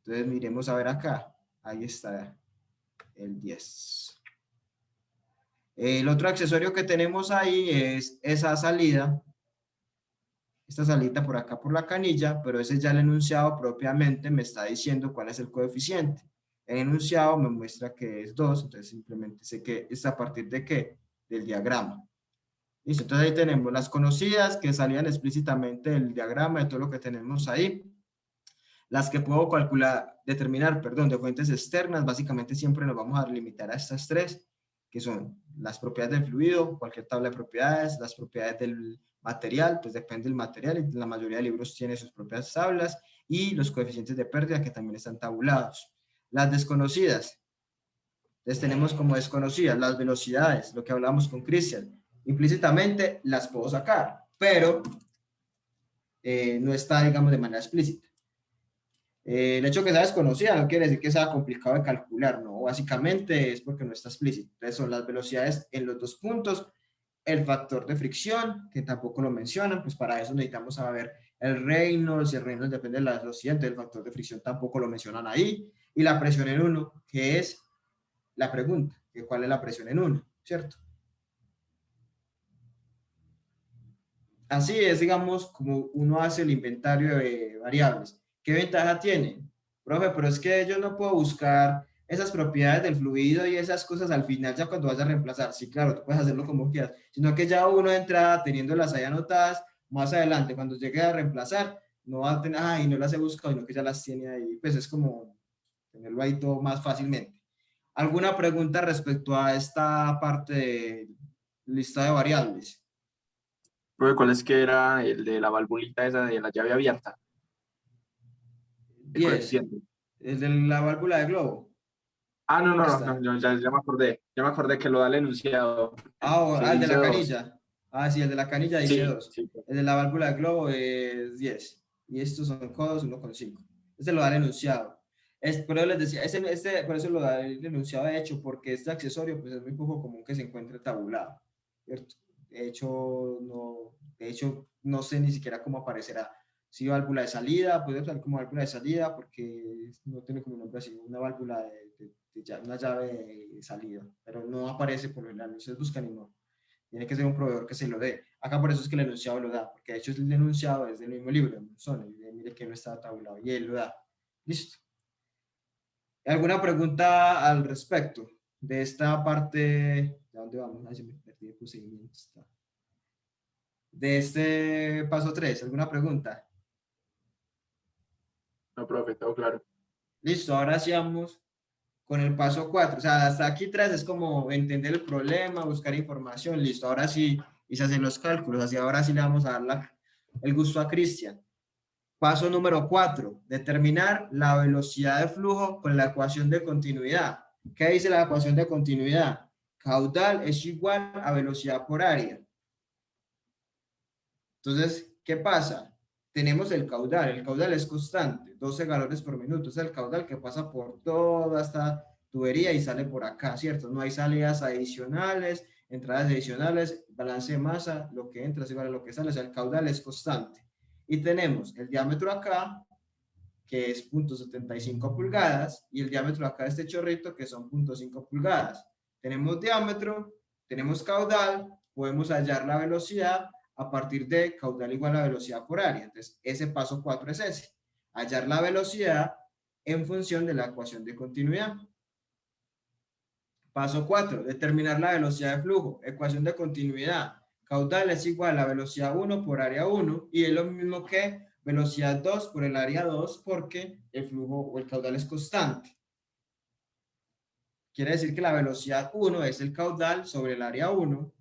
Entonces miremos a ver acá, ahí está el 10. El otro accesorio que tenemos ahí es esa salida, esta salida por acá por la canilla, pero ese ya el enunciado propiamente me está diciendo cuál es el coeficiente. El enunciado me muestra que es 2, entonces simplemente sé que es a partir de qué, del diagrama. Listo, entonces ahí tenemos las conocidas que salían explícitamente del diagrama de todo lo que tenemos ahí. Las que puedo determinar, de fuentes externas, básicamente siempre nos vamos a limitar a estas 3, que son las propiedades del fluido, cualquier tabla de propiedades, las propiedades del material, pues depende del material, y la mayoría de libros tiene sus propias tablas, y los coeficientes de pérdida que también están tabulados. Las desconocidas, entonces tenemos como desconocidas las velocidades, lo que hablamos con Cristian, implícitamente las puedo sacar, pero no está, digamos, de manera explícita. El hecho de que sea desconocida no quiere decir que sea complicado de calcular, no, básicamente es porque no está explícito. Entonces son las velocidades en los 2 puntos, el factor de fricción, que tampoco lo mencionan, pues para eso necesitamos saber el Reynolds depende de la velocidad, entonces el factor de fricción tampoco lo mencionan ahí, y la presión en 1, que es la pregunta, que cuál es la presión en 1, ¿cierto? Así es, digamos, como uno hace el inventario de variables. ¿Qué ventaja tiene? Profe, pero es que yo no puedo buscar esas propiedades del fluido y esas cosas al final ya cuando vas a reemplazar. Sí, claro, tú puedes hacerlo como quieras, sino que ya uno entra teniéndolas ahí anotadas, más adelante, cuando llegue a reemplazar, no va a tener, ay, no las he buscado, sino que ya las tiene ahí. Pues es como tenerlo ahí todo más fácilmente. ¿Alguna pregunta respecto a esta parte de lista de variables? Profe, ¿cuál es que era el de la valvulita esa de la llave abierta? El 10. coeficiente. El de la válvula de globo. Ah, no, no, Esta. no, ya me acordé. Ya me acordé que lo da el enunciado. Se El de dice la 2. canilla. Sí, el de la canilla dice Sí, 2. sí. El de la válvula de globo es 10. Y estos son codos 1,5. Este lo da el enunciado. Por eso les decía, por eso lo da el enunciado de hecho, porque este accesorio pues, es muy poco común que se encuentre tabulado. ¿Cierto? De hecho, no sé ni siquiera cómo aparecerá. Sí, válvula de salida, puede usar como válvula de salida porque no tiene como nombre así, una válvula una llave de salida, pero no aparece por lo general, ustedes buscan y no. Tiene que ser un proveedor que se lo dé. Acá por eso es que el enunciado lo da, porque de hecho el enunciado es del mismo libro, mire que no está tabulado, y él lo da. Listo. ¿Alguna pregunta al respecto de esta parte? ¿De dónde vamos? Ay, se me perdí el procedimiento. De este paso 3, ¿alguna pregunta? No, profe, todo claro. Listo, ahora sí vamos con el paso 4. O sea, hasta aquí 3 es como entender el problema, buscar información. Listo, ahora sí, y se hacen los cálculos. Así ahora sí le vamos a dar el gusto a Cristian. Paso número 4, determinar la velocidad de flujo con la ecuación de continuidad. ¿Qué dice la ecuación de continuidad? Caudal es igual a velocidad por área. Entonces, ¿qué pasa? Tenemos el caudal es constante, 12 galones por minuto, es el caudal que pasa por toda esta tubería y sale por acá, ¿cierto? No hay salidas adicionales, entradas adicionales, balance de masa, lo que entra es igual a lo que sale, o sea, el caudal es constante. Y tenemos el diámetro acá, que es 0.75 pulgadas, y el diámetro acá de este chorrito, que son 0.5 pulgadas. Tenemos diámetro, tenemos caudal, podemos hallar la velocidad a partir de caudal igual a velocidad por área. Entonces, ese paso 4 es ese. Hallar la velocidad en función de la ecuación de continuidad. Paso 4, determinar la velocidad de flujo. Ecuación de continuidad. Caudal es igual a velocidad 1 por área 1 y es lo mismo que velocidad 2 por el área 2 porque el flujo o el caudal es constante. Quiere decir que la velocidad 1 es el caudal sobre el área 1.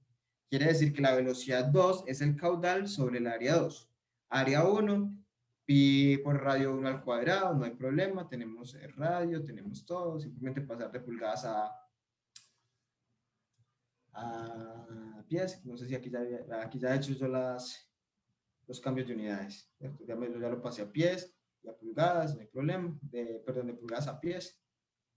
Quiere decir que la velocidad 2 es el caudal sobre el área 2. Área 1, pi por radio 1 al cuadrado, no hay problema. Tenemos el radio, tenemos todo. Simplemente pasar de pulgadas a pies. No sé si aquí ya he hecho yo los cambios de unidades. Ya lo pasé a pies y a pulgadas, no hay problema. Perdón, de pulgadas a pies.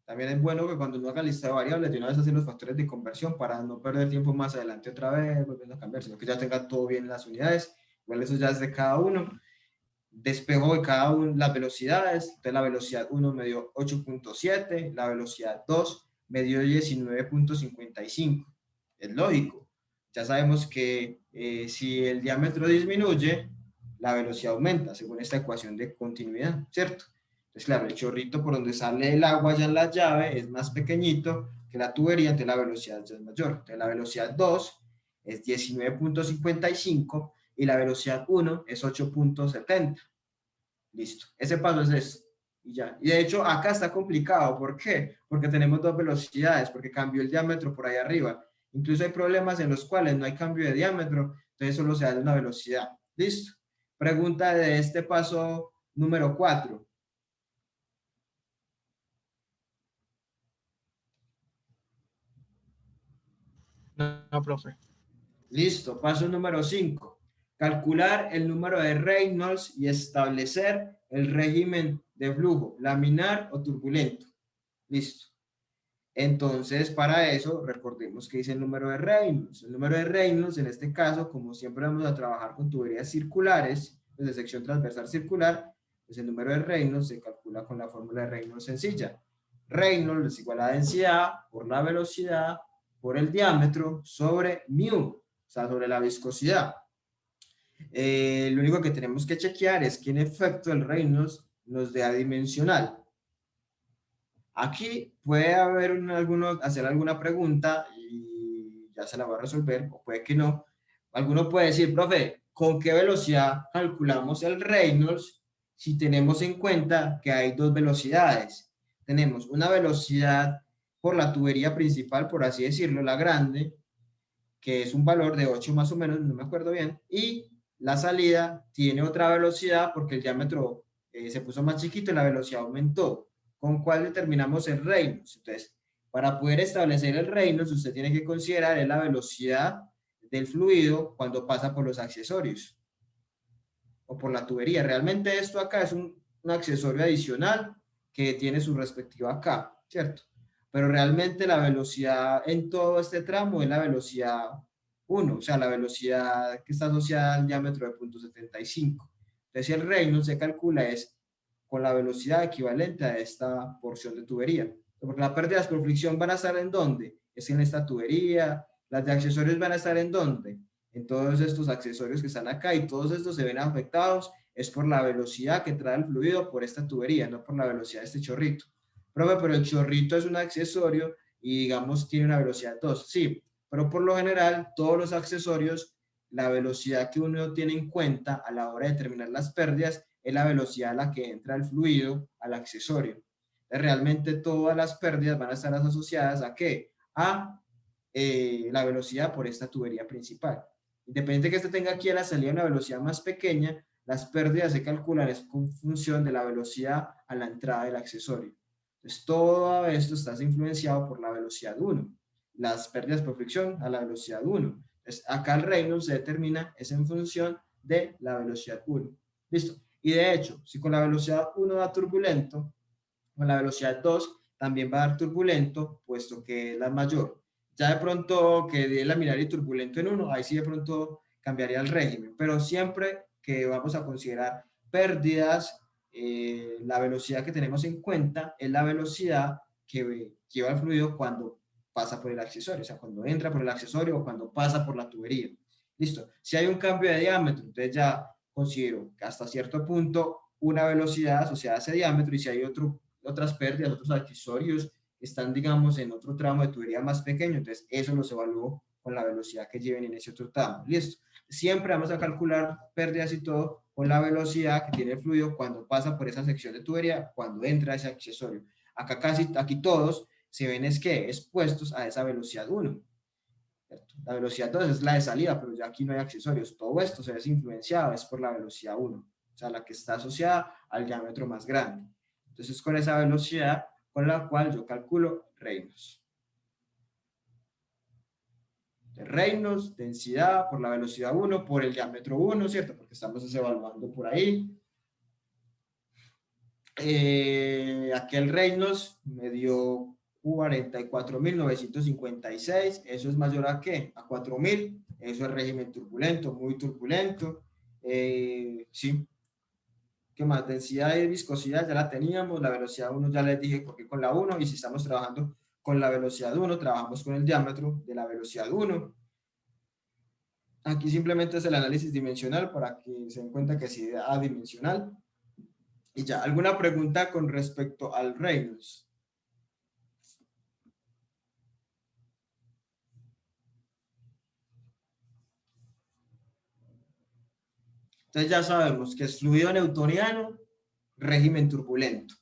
También es bueno que cuando uno haga lista de variables, de una vez hacer los factores de conversión para no perder tiempo más adelante otra vez, volviendo a cambiar, sino que ya tenga todo bien en las unidades. Igual eso ya es de cada uno. Despejo de cada una las velocidades. Entonces la velocidad 1 me dio 8.7, la velocidad 2 me dio 19.55. Es lógico. Ya sabemos que si el diámetro disminuye, la velocidad aumenta, según esta ecuación de continuidad, ¿cierto? Entonces, claro, el chorrito por donde sale el agua ya en la llave es más pequeñito que la tubería, entonces la velocidad ya es mayor. Entonces, la velocidad 2 es 19.55 y la velocidad 1 es 8.70. Listo. Ese paso es esto. Y ya. Y de hecho, acá está complicado. ¿Por qué? Porque tenemos dos velocidades, porque cambió el diámetro por ahí arriba. Incluso hay problemas en los cuales no hay cambio de diámetro, entonces solo se da una velocidad. Listo. Pregunta de este paso número 4. No, profe. Listo. Paso número 5. Calcular el número de Reynolds y establecer el régimen de flujo, laminar o turbulento. Listo. Entonces, para eso, recordemos que dice el número de Reynolds. El número de Reynolds, en este caso, como siempre vamos a trabajar con tuberías circulares, de sección transversal circular, pues el número de Reynolds se calcula con la fórmula de Reynolds sencilla. Reynolds es igual a densidad por la velocidad por el diámetro sobre mu, o sea, sobre la viscosidad. Lo único que tenemos que chequear es que en efecto el Reynolds nos dé adimensional. Aquí puede haber hacer alguna pregunta y ya se la va a resolver, o puede que no. Alguno puede decir, profe, ¿con qué velocidad calculamos el Reynolds si tenemos en cuenta que hay dos velocidades? Tenemos una velocidad por la tubería principal, por así decirlo, la grande, que es un valor de 8 más o menos, no me acuerdo bien, y la salida tiene otra velocidad porque el diámetro se puso más chiquito y la velocidad aumentó. ¿Con cuál determinamos el Reynolds? Entonces, para poder establecer el Reynolds, usted tiene que considerar la velocidad del fluido cuando pasa por los accesorios o por la tubería. Realmente esto acá es un accesorio adicional que tiene su respectiva K, ¿cierto? Pero realmente la velocidad en todo este tramo es la velocidad 1, o sea, la velocidad que está asociada al diámetro de 0.75. Entonces Entonces el Reynolds se calcula es con la velocidad equivalente a esta porción de tubería. Porque las pérdidas por fricción van a estar ¿en dónde? Es en esta tubería. Las de accesorios van a estar ¿en dónde? En todos estos accesorios que están acá, y todos estos se ven afectados es por la velocidad que trae el fluido por esta tubería, no por la velocidad de este chorrito. Pero el chorrito es un accesorio y digamos tiene una velocidad 2, sí, pero por lo general todos los accesorios, la velocidad que uno tiene en cuenta a la hora de determinar las pérdidas es la velocidad a la que entra el fluido al accesorio. Realmente todas las pérdidas van a estar asociadas ¿a qué? A la velocidad por esta tubería principal. Independiente que este tenga aquí a la salida una velocidad más pequeña, las pérdidas se calculan en función de la velocidad a la entrada del accesorio. Entonces, todo esto está influenciado por la velocidad 1. Las pérdidas por fricción a la velocidad 1. Entonces, acá el Reynolds se determina es en función de la velocidad 1. ¿Listo? Y de hecho, si con la velocidad 1 da turbulento, con la velocidad 2 también va a dar turbulento, puesto que es la mayor. Ya de pronto que dé laminar y turbulento en 1, ahí sí de pronto cambiaría el régimen, pero siempre que vamos a considerar pérdidas, la velocidad que tenemos en cuenta es la velocidad que lleva el fluido cuando pasa por el accesorio, o sea, cuando entra por el accesorio o cuando pasa por la tubería. Listo. Si hay un cambio de diámetro, entonces ya considero que hasta cierto punto una velocidad asociada a ese diámetro, y si hay otras pérdidas, otros accesorios que están, digamos, en otro tramo de tubería más pequeño, entonces eso los evalúo con la velocidad que lleven en ese otro tramo. Listo. Siempre vamos a calcular pérdidas y todo con la velocidad que tiene el fluido cuando pasa por esa sección de tubería, cuando entra ese accesorio. Acá aquí todos se ven es que expuestos a esa velocidad 1. ¿Cierto? La velocidad 2 es la de salida, pero ya aquí no hay accesorios. Todo esto se ve influenciado, es por la velocidad 1, o sea, la que está asociada al diámetro más grande. Entonces, con esa velocidad con la cual yo calculo Reynolds. Reynolds, densidad por la velocidad 1 por el diámetro 1, ¿cierto? Porque estamos evaluando por ahí. Aquel Reynolds me dio 44.956. ¿Eso es mayor a qué? A 4.000. Eso es régimen turbulento, muy turbulento. Sí. ¿Qué más? Densidad y viscosidad ya la teníamos. La velocidad 1 ya les dije porque con la 1. Y si estamos trabajando con la velocidad 1, trabajamos con el diámetro de la velocidad 1. Aquí simplemente es el análisis dimensional para que se den cuenta que sí es adimensional. Y ya, ¿alguna pregunta con respecto al Reynolds? Entonces ya sabemos que es fluido newtoniano, régimen turbulento.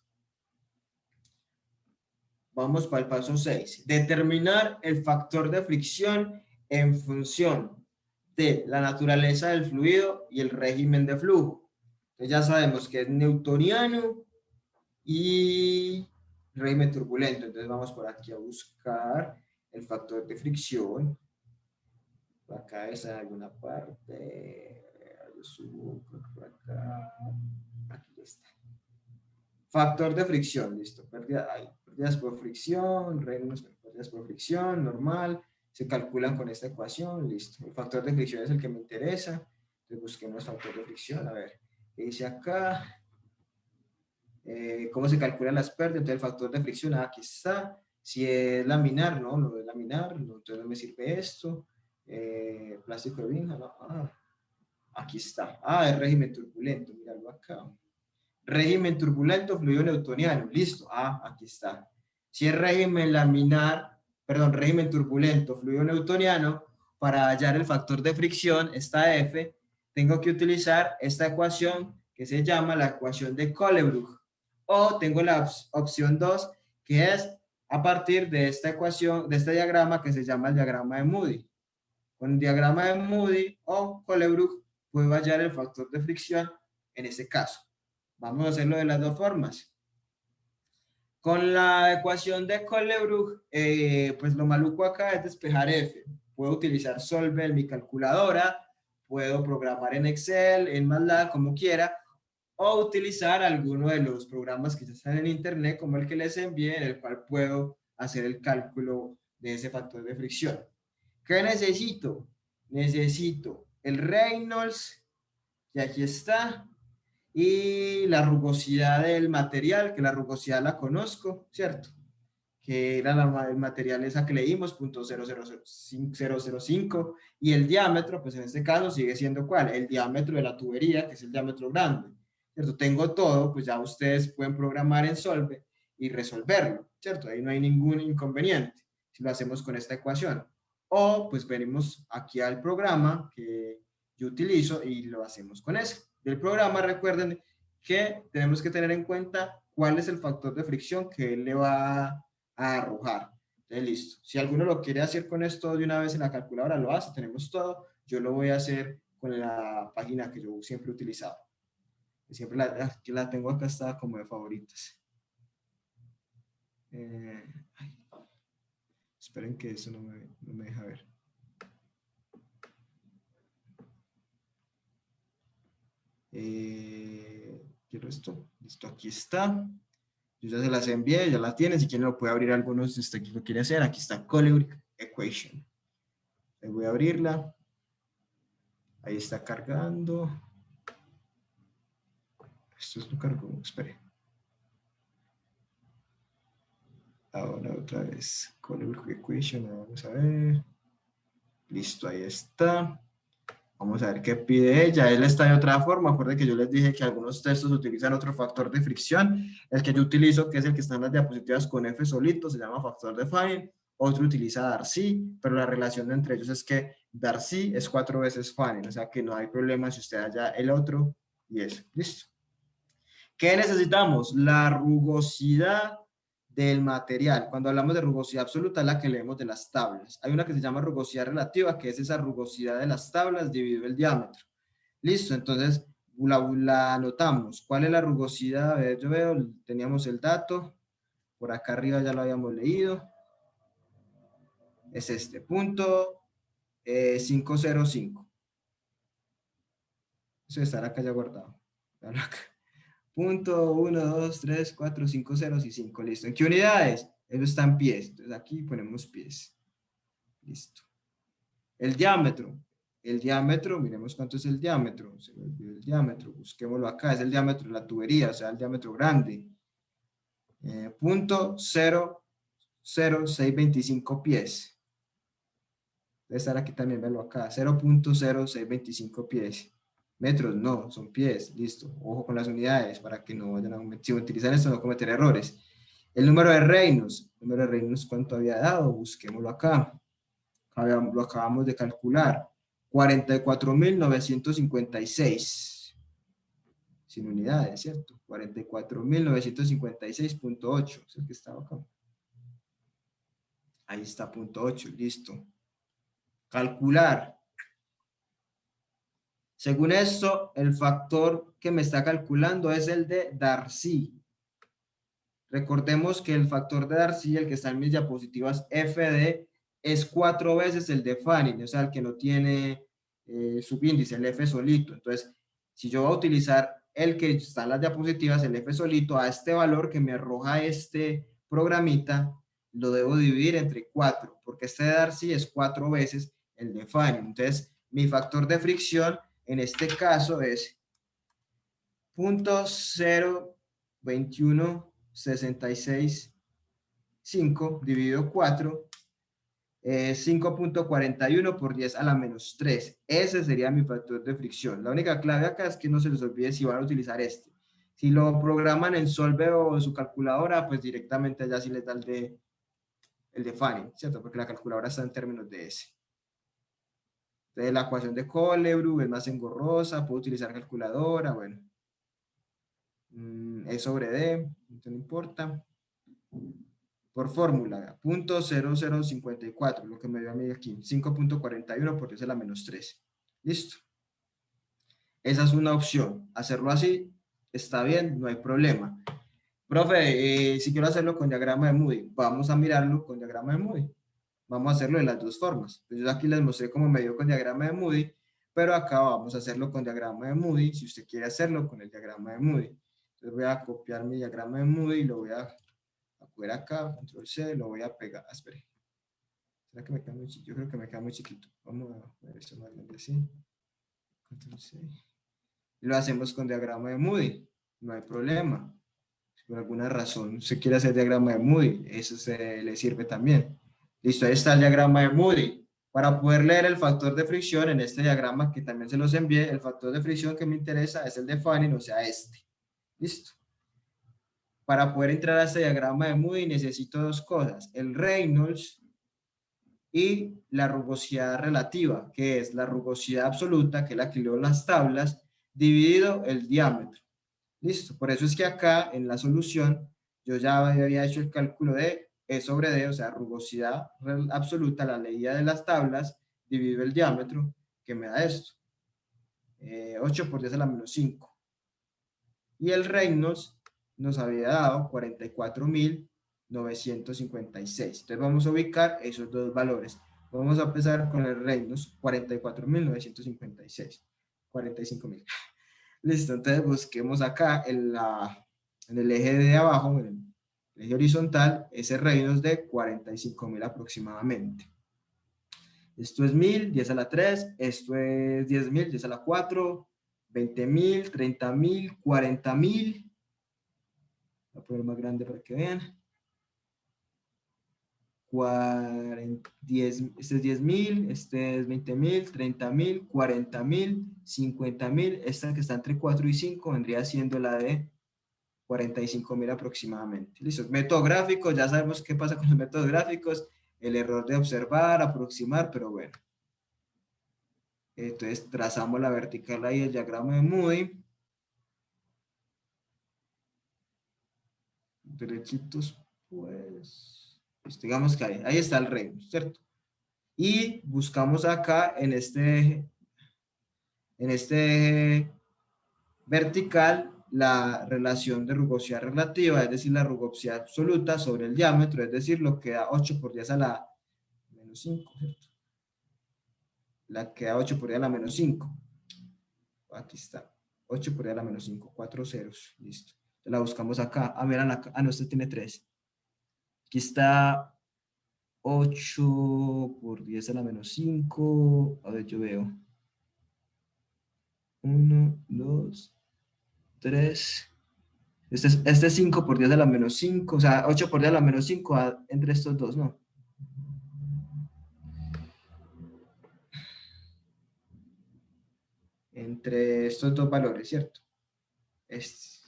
Vamos para el paso 6. Determinar el factor de fricción en función de la naturaleza del fluido y el régimen de flujo. Entonces ya sabemos que es newtoniano y régimen turbulento. Entonces vamos por aquí a buscar el factor de fricción. Acá es en alguna parte. Yo subo por acá. Aquí está. Factor de fricción, listo. Pérdidas por fricción, pérdidas por fricción, normal. Se calculan con esta ecuación, listo. El factor de fricción es el que me interesa. Entonces busquemos el factor de fricción. A ver, ¿qué dice acá? ¿Cómo se calculan las pérdidas? Entonces el factor de fricción, aquí está. Si es laminar, no, no es laminar, no, entonces no me sirve esto. Plástico de vinja, no. Aquí está. Es régimen turbulento, míralo acá. Régimen turbulento, fluido newtoniano, listo. Aquí está. Si es régimen laminar, perdón, régimen turbulento, fluido newtoniano, para hallar el factor de fricción, esta F, tengo que utilizar esta ecuación que se llama la ecuación de Colebrook. O tengo la opción 2, que es a partir de esta ecuación, de este diagrama que se llama el diagrama de Moody. Con el diagrama de Moody o Colebrook puedo hallar el factor de fricción en este caso. Vamos a hacerlo de las dos formas. Con la ecuación de Colebrook, pues lo maluco acá es despejar F. Puedo utilizar Solver en mi calculadora, puedo programar en Excel, en MATLAB, como quiera, o utilizar alguno de los programas que ya están en internet, como el que les envié, en el cual puedo hacer el cálculo de ese factor de fricción. ¿Qué necesito? Necesito el Reynolds, y aquí está, Y la rugosidad del material, que la rugosidad la conozco, ¿cierto? Que era el material esa que leímos, .00005, y el diámetro, pues en este caso sigue siendo ¿cuál? El diámetro de la tubería, que es el diámetro grande, ¿cierto? Tengo todo, pues ya ustedes pueden programar en Solve y resolverlo, ¿cierto? Ahí no hay ningún inconveniente si lo hacemos con esta ecuación. O pues venimos aquí al programa que yo utilizo y lo hacemos con eso. Del programa, recuerden que tenemos que tener en cuenta cuál es el factor de fricción que él le va a arrojar. Entonces, listo. Si alguno lo quiere hacer con esto de una vez en la calculadora, lo hace, tenemos todo. Yo lo voy a hacer con la página que yo siempre he utilizado. Siempre que la tengo acá, está como de favoritas. Esperen que eso no me deja ver. Quiero esto. Listo, aquí está. Yo ya se las envié, ya la tienen. Si quieren lo puede abrir algunos si usted lo quiere hacer. Aquí está Colibri Equation. Le voy a abrirla. Ahí está cargando. Esto es lo cargo. Espere. Ahora otra vez. Colibri Equation. Vamos a ver. Listo, ahí está. Vamos a ver qué pide ella. Él está de otra forma. Acuérdense que yo les dije que algunos textos utilizan otro factor de fricción. El que yo utilizo, que es el que está en las diapositivas con F solito, se llama factor de Fanning. Otro utiliza Darcy, pero la relación entre ellos es que Darcy es 4 veces Fanning. O sea que no hay problema si usted haya el otro y eso. Listo. ¿Qué necesitamos? La rugosidad del material. Cuando hablamos de rugosidad absoluta es la que leemos de las tablas. Hay una que se llama rugosidad relativa, que es esa rugosidad de las tablas dividido el diámetro. Listo, entonces la anotamos. ¿Cuál es la rugosidad? A ver, yo veo, teníamos el dato. Por acá arriba ya lo habíamos leído. Es este, punto 505. Eso estará acá ya guardado. Punto 1, 2, 3, 4, 5 ceros y 5. Listo. ¿En qué unidades? Eso está en pies. Entonces aquí ponemos pies. Listo. El diámetro. El diámetro, miremos cuánto es el diámetro. Se me olvidó el diámetro. Busquémoslo acá. Es el diámetro de la tubería, o sea, el diámetro grande. Punto 0.0625 pies. Debe estar aquí también, verlo acá. 0.0625 pies. Metros, no, son pies, listo. Ojo con las unidades para que no vayan a si utilizan esto no cometer errores. El número de reinos, ¿cuánto había dado? Busquémoslo acá. Lo acabamos de calcular. 44.956. Sin unidades, ¿cierto? 44.956.8. Es el que estaba acá. Ahí está, punto 8, listo. Calcular. Según esto, el factor que me está calculando es el de Darcy. Recordemos que el factor de Darcy, el que está en mis diapositivas FD, es 4 veces el de Fanning, o sea, el que no tiene subíndice, el F solito. Entonces, si yo voy a utilizar el que está en las diapositivas, el F solito, a este valor que me arroja este programita, lo debo dividir entre 4, porque este de Darcy es 4 veces el de Fanning. Entonces, mi factor de fricción en este caso es 0.02166.5 dividido 4, 5.41 por 10 a la menos 3. Ese sería mi factor de fricción. La única clave acá es que no se les olvide si van a utilizar este. Si lo programan en Solve o en su calculadora, pues directamente allá sí les da el de Fanning, ¿cierto? Porque la calculadora está en términos de ese. Entonces, la ecuación de Colebru es más engorrosa, puedo utilizar calculadora, bueno. E sobre D, no importa. Por fórmula, .0054, lo que me dio a mí aquí, 5.41 por 10 a la menos 3. Listo. Esa es una opción. Hacerlo así está bien, no hay problema. Profe, si quiero hacerlo con diagrama de Moody, vamos a mirarlo con diagrama de Moody. Vamos a hacerlo de las dos formas. Pues yo aquí les mostré cómo me dio con diagrama de Moody, pero acá vamos a hacerlo con diagrama de Moody, si usted quiere hacerlo con el diagrama de Moody. Entonces voy a copiar mi diagrama de Moody y lo voy a poner acá, control C, lo voy a pegar. Espere. ¿Será que me queda muy chiquito? Yo creo que me queda muy chiquito. Vamos a ver esto más grande así. Control C. Lo hacemos con diagrama de Moody, no hay problema. Si por alguna razón se quiere hacer diagrama de Moody, eso le sirve también. Listo, ahí está el diagrama de Moody. Para poder leer el factor de fricción en este diagrama, que también se los envié, el factor de fricción que me interesa es el de Fanning, o sea, este. Listo. Para poder entrar a este diagrama de Moody necesito dos cosas, el Reynolds y la rugosidad relativa, que es la rugosidad absoluta, que es la que leo en las tablas, dividido el diámetro. Listo, por eso es que acá en la solución yo ya había hecho el cálculo de E sobre D, o sea, rugosidad absoluta, la leída de las tablas, dividido el diámetro, que me da esto. 8 por 10 a la menos 5. Y el Reynolds nos había dado 44.956. Entonces vamos a ubicar esos dos valores. Vamos a empezar con el Reynolds, 44.956. 45.000. Listo, entonces busquemos acá en el eje de abajo, en el eje horizontal, ese Reynolds de 45.000 aproximadamente. Esto es 1.000, 10 a la 3, esto es 10.000, 10 a la 4, 20.000, 30.000, 40.000. Voy a poner más grande para que vean. Este es 10.000, este es 20.000, 30.000, 40.000, 50.000. Esta que está entre 4 y 5 vendría siendo la de 45.000 aproximadamente. Listo. Método gráfico, ya sabemos qué pasa con los métodos gráficos. El error de observar, aproximar, pero bueno. Entonces trazamos la vertical ahí, el diagrama de Moody. Derechitos, pues digamos que ahí está el reino, ¿cierto? Y buscamos acá en este eje vertical la relación de rugosidad relativa, es decir, la rugosidad absoluta sobre el diámetro, es decir, lo que da 8 por 10 a la menos 5, ¿cierto? La que da 8 por 10 a la menos 5. Aquí está. 8 por 10 a la menos 5, 4 ceros, listo. La buscamos acá. A ver, no, este tiene 3. Aquí está 8 por 10 a la menos 5. A ver, yo veo. 1, 2, 3. Este es 5 por 10 a la menos 5. O sea, 8 por 10 a la menos 5 entre estos dos, ¿no? Entre estos dos valores, ¿cierto?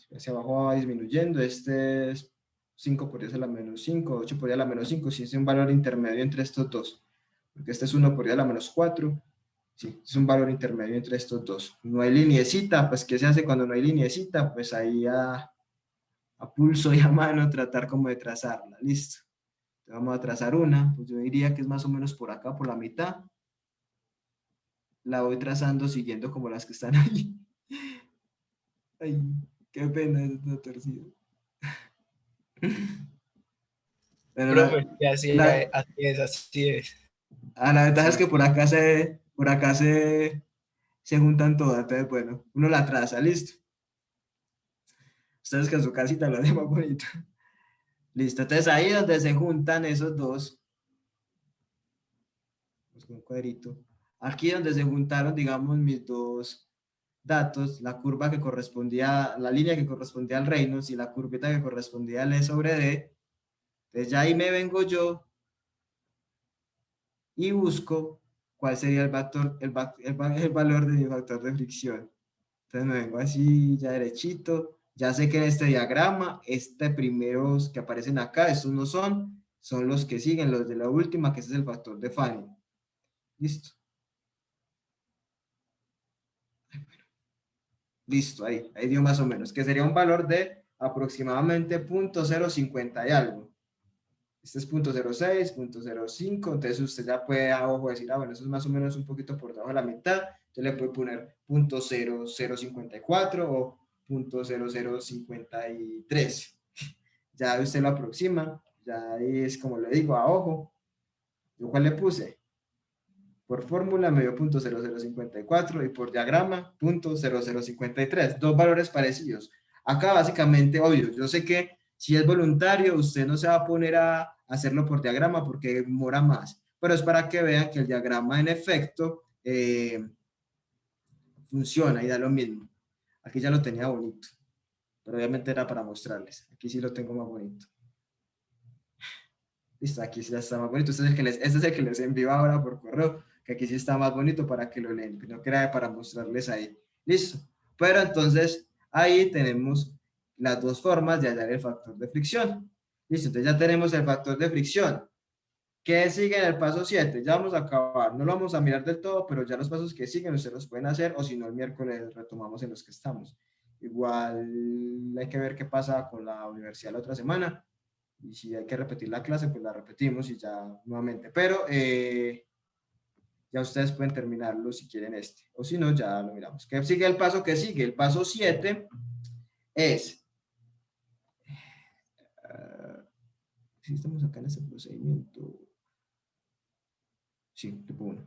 Hacia abajo va disminuyendo. Este es 5 por 10 a la menos 5, 8 por 10 a la menos 5, si es un valor intermedio entre estos dos. Porque este es 1 por 10 a la menos 4. Sí, es un valor intermedio entre estos dos. No hay lineecita, pues ¿qué se hace cuando no hay lineecita? Pues ahí a pulso y a mano tratar como de trazarla. Listo. Entonces vamos a trazar una, pues yo diría que es más o menos por acá, por la mitad. La voy trazando siguiendo como las que están ahí. Ay, qué pena, está torcido. Pero Profe, así es. la ventaja es Sí. que por acá se juntan todas, entonces bueno, uno la traza, listo. Ustedes que en su casita lo hacen más bonito. Listo, entonces ahí donde se juntan esos dos, pues con un cuadrito, aquí donde se juntaron, digamos, mis dos datos, la curva que correspondía, la línea que correspondía al Reynolds y la curvita que correspondía al E sobre D, entonces ya ahí me vengo yo y busco cuál sería el valor de mi factor de fricción. Entonces me vengo así ya derechito, ya sé que en este diagrama, primeros que aparecen acá, estos no son los que siguen, los de la última, que ese es el factor de Fanning. Listo. Listo, ahí dio más o menos, que sería un valor de aproximadamente 0.050 y algo. Este es 0.06, 0.05, entonces usted ya puede a ojo decir, bueno, eso es más o menos un poquito por debajo de la mitad, entonces le puede poner 0.0054 o 0.0053. Ya usted lo aproxima, ya ahí es como le digo, a ojo. ¿Yo cuál le puse? Por fórmula me dio 0.0054 y por diagrama 0.0053. Dos valores parecidos. Acá básicamente, obvio, yo sé que si es voluntario, usted no se va a poner a hacerlo por diagrama porque demora más. Pero es para que vean que el diagrama en efecto funciona y da lo mismo. Aquí ya lo tenía bonito, pero obviamente era para mostrarles. Aquí sí lo tengo más bonito. Listo, aquí sí ya está más bonito. Este es el que les envío ahora por correo, que aquí sí está más bonito para que lo leen, no que era para mostrarles ahí. Listo. Pero entonces ahí tenemos las dos formas de hallar el factor de fricción. Listo, entonces ya tenemos el factor de fricción. ¿Qué sigue en el paso 7? Ya vamos a acabar. No lo vamos a mirar del todo, pero ya los pasos que siguen ustedes los pueden hacer, o si no, el miércoles retomamos en los que estamos. Igual hay que ver qué pasa con la universidad la otra semana. Y si hay que repetir la clase, pues la repetimos y ya nuevamente. Pero ya ustedes pueden terminarlo si quieren este. O si no, ya lo miramos. ¿Qué sigue el paso que sigue? El paso 7 es... si estamos acá en este procedimiento... Sí, tipo 1.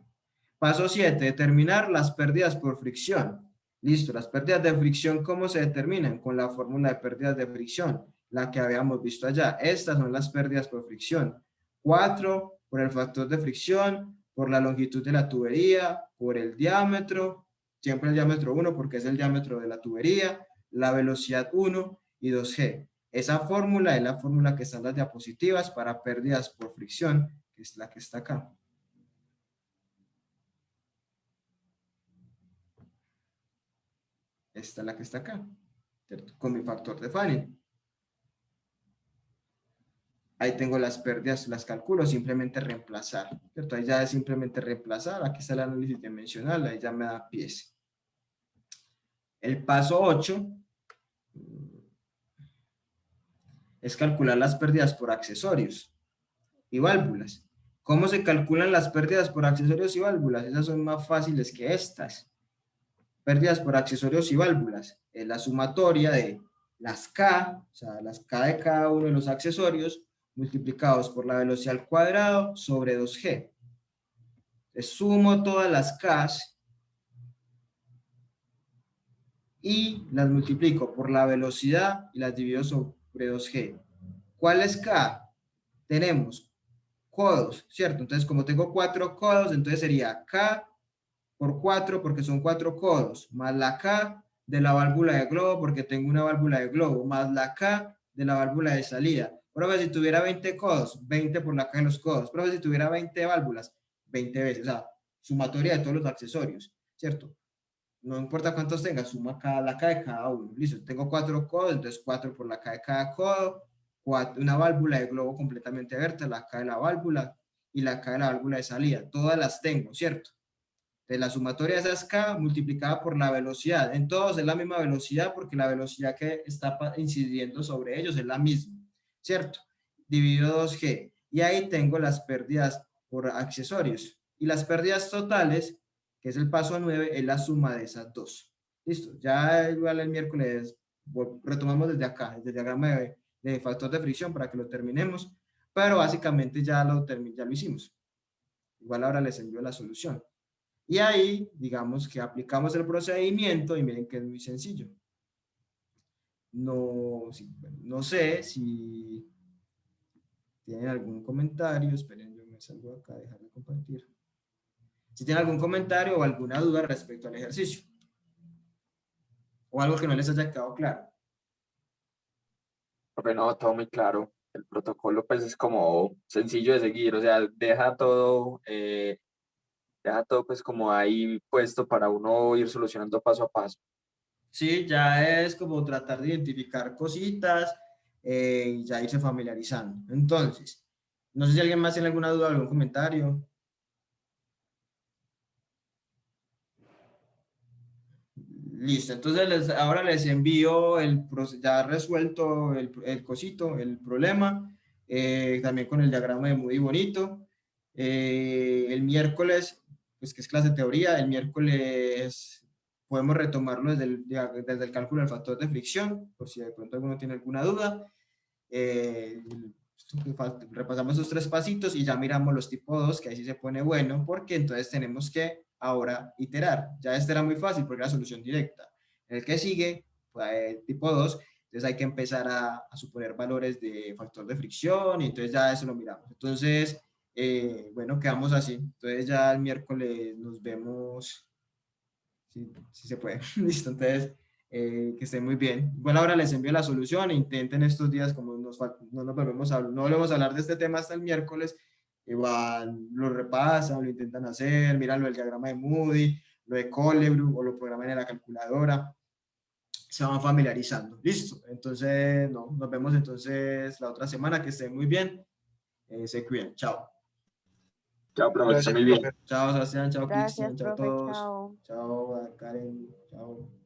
Paso 7, determinar las pérdidas por fricción. Listo, las pérdidas de fricción, ¿cómo se determinan? Con la fórmula de pérdidas de fricción, la que habíamos visto allá. Estas son las pérdidas por fricción. 4 por el factor de fricción, por la longitud de la tubería, por el diámetro, siempre el diámetro 1 porque es el diámetro de la tubería, la velocidad 1 y 2G. Esa fórmula es la fórmula que está en las diapositivas para pérdidas por fricción, que es la que está acá. Esta es la que está acá, ¿cierto? Con mi factor de Fanning. Ahí tengo las pérdidas, las calculo, simplemente reemplazar, ¿cierto? Ahí ya es simplemente reemplazar, aquí está el análisis dimensional, ahí ya me da pies. El paso 8 es calcular las pérdidas por accesorios y válvulas. ¿Cómo se calculan las pérdidas por accesorios y válvulas? Esas son más fáciles que estas. Pérdidas por accesorios y válvulas. Es la sumatoria de las K, o sea, las K de cada uno de los accesorios, multiplicados por la velocidad al cuadrado sobre 2G. Entonces, sumo todas las K's y las multiplico por la velocidad y las divido sobre 2G. ¿Cuál es K? Tenemos codos, ¿cierto? Entonces, como tengo 4 codos, entonces sería K por 4 porque son 4 codos, más la K de la válvula de globo porque tengo una válvula de globo, más la K de la válvula de salida. Profe, si tuviera 20 codos, 20 por la K de los codos. Profe, si tuviera 20 válvulas, 20 veces, o sea, sumatoria de todos los accesorios, ¿cierto? No importa cuántos tenga, suma la K de cada uno. Listo, tengo 4 codos, entonces 4 por la K de cada codo, una válvula de globo completamente abierta, la K de la válvula y la K de la válvula de salida. Todas las tengo, ¿cierto? De la sumatoria de esas K multiplicada por la velocidad. En todos es la misma velocidad porque la velocidad que está incidiendo sobre ellos es la misma, ¿cierto? Dividido 2G. Y ahí tengo las pérdidas por accesorios. Y las pérdidas totales, que es el paso 9, es la suma de esas dos. Listo. Ya igual el miércoles retomamos desde acá, desde el diagrama de factor de fricción para que lo terminemos. Pero básicamente ya lo hicimos. Igual ahora les envío la solución. Y ahí, digamos que aplicamos el procedimiento y miren que es muy sencillo. No sé si tienen algún comentario. Esperen, yo me salgo acá a dejar de compartir. Si tienen algún comentario o alguna duda respecto al ejercicio. O algo que no les haya quedado claro. Porque no, todo muy claro. El protocolo pues es como sencillo de seguir, o sea, deja todo pues como ahí puesto para uno ir solucionando paso a paso. Sí, ya es como tratar de identificar cositas y ya irse familiarizando. Entonces, no sé si alguien más tiene alguna duda o algún comentario. Listo, entonces ahora les envío ya resuelto el cosito, el problema, también con el diagrama de muy bonito. El miércoles, pues que es clase de teoría, el miércoles podemos retomarlo desde el cálculo del factor de fricción, por si de pronto alguno tiene alguna duda. Repasamos esos 3 pasitos y ya miramos los tipo 2, que ahí sí se pone bueno, porque entonces tenemos que ahora iterar. Ya este era muy fácil porque era solución directa. En el que sigue, pues, tipo 2, entonces hay que empezar a suponer valores de factor de fricción y entonces ya eso lo miramos. Entonces, bueno, quedamos así. Entonces ya el miércoles nos vemos, si se puede. Listo, entonces Que estén muy bien. Igual ahora les envío la solución, intenten estos días, como no volvemos a hablar de este tema hasta el miércoles, van, lo repasan, lo intentan hacer, miran el diagrama de Moody, lo de Colebrook o lo programan en la calculadora, se van familiarizando. Listo. Entonces, no, nos vemos entonces la otra semana, que estén muy bien, se cuidan. Chao. Chao, profe, que esté Gracias, muy bien. profe. Chao, Sebastián, chao, Gracias, Cristian, chao a profe, todos. chao. Chao, Karen, chao.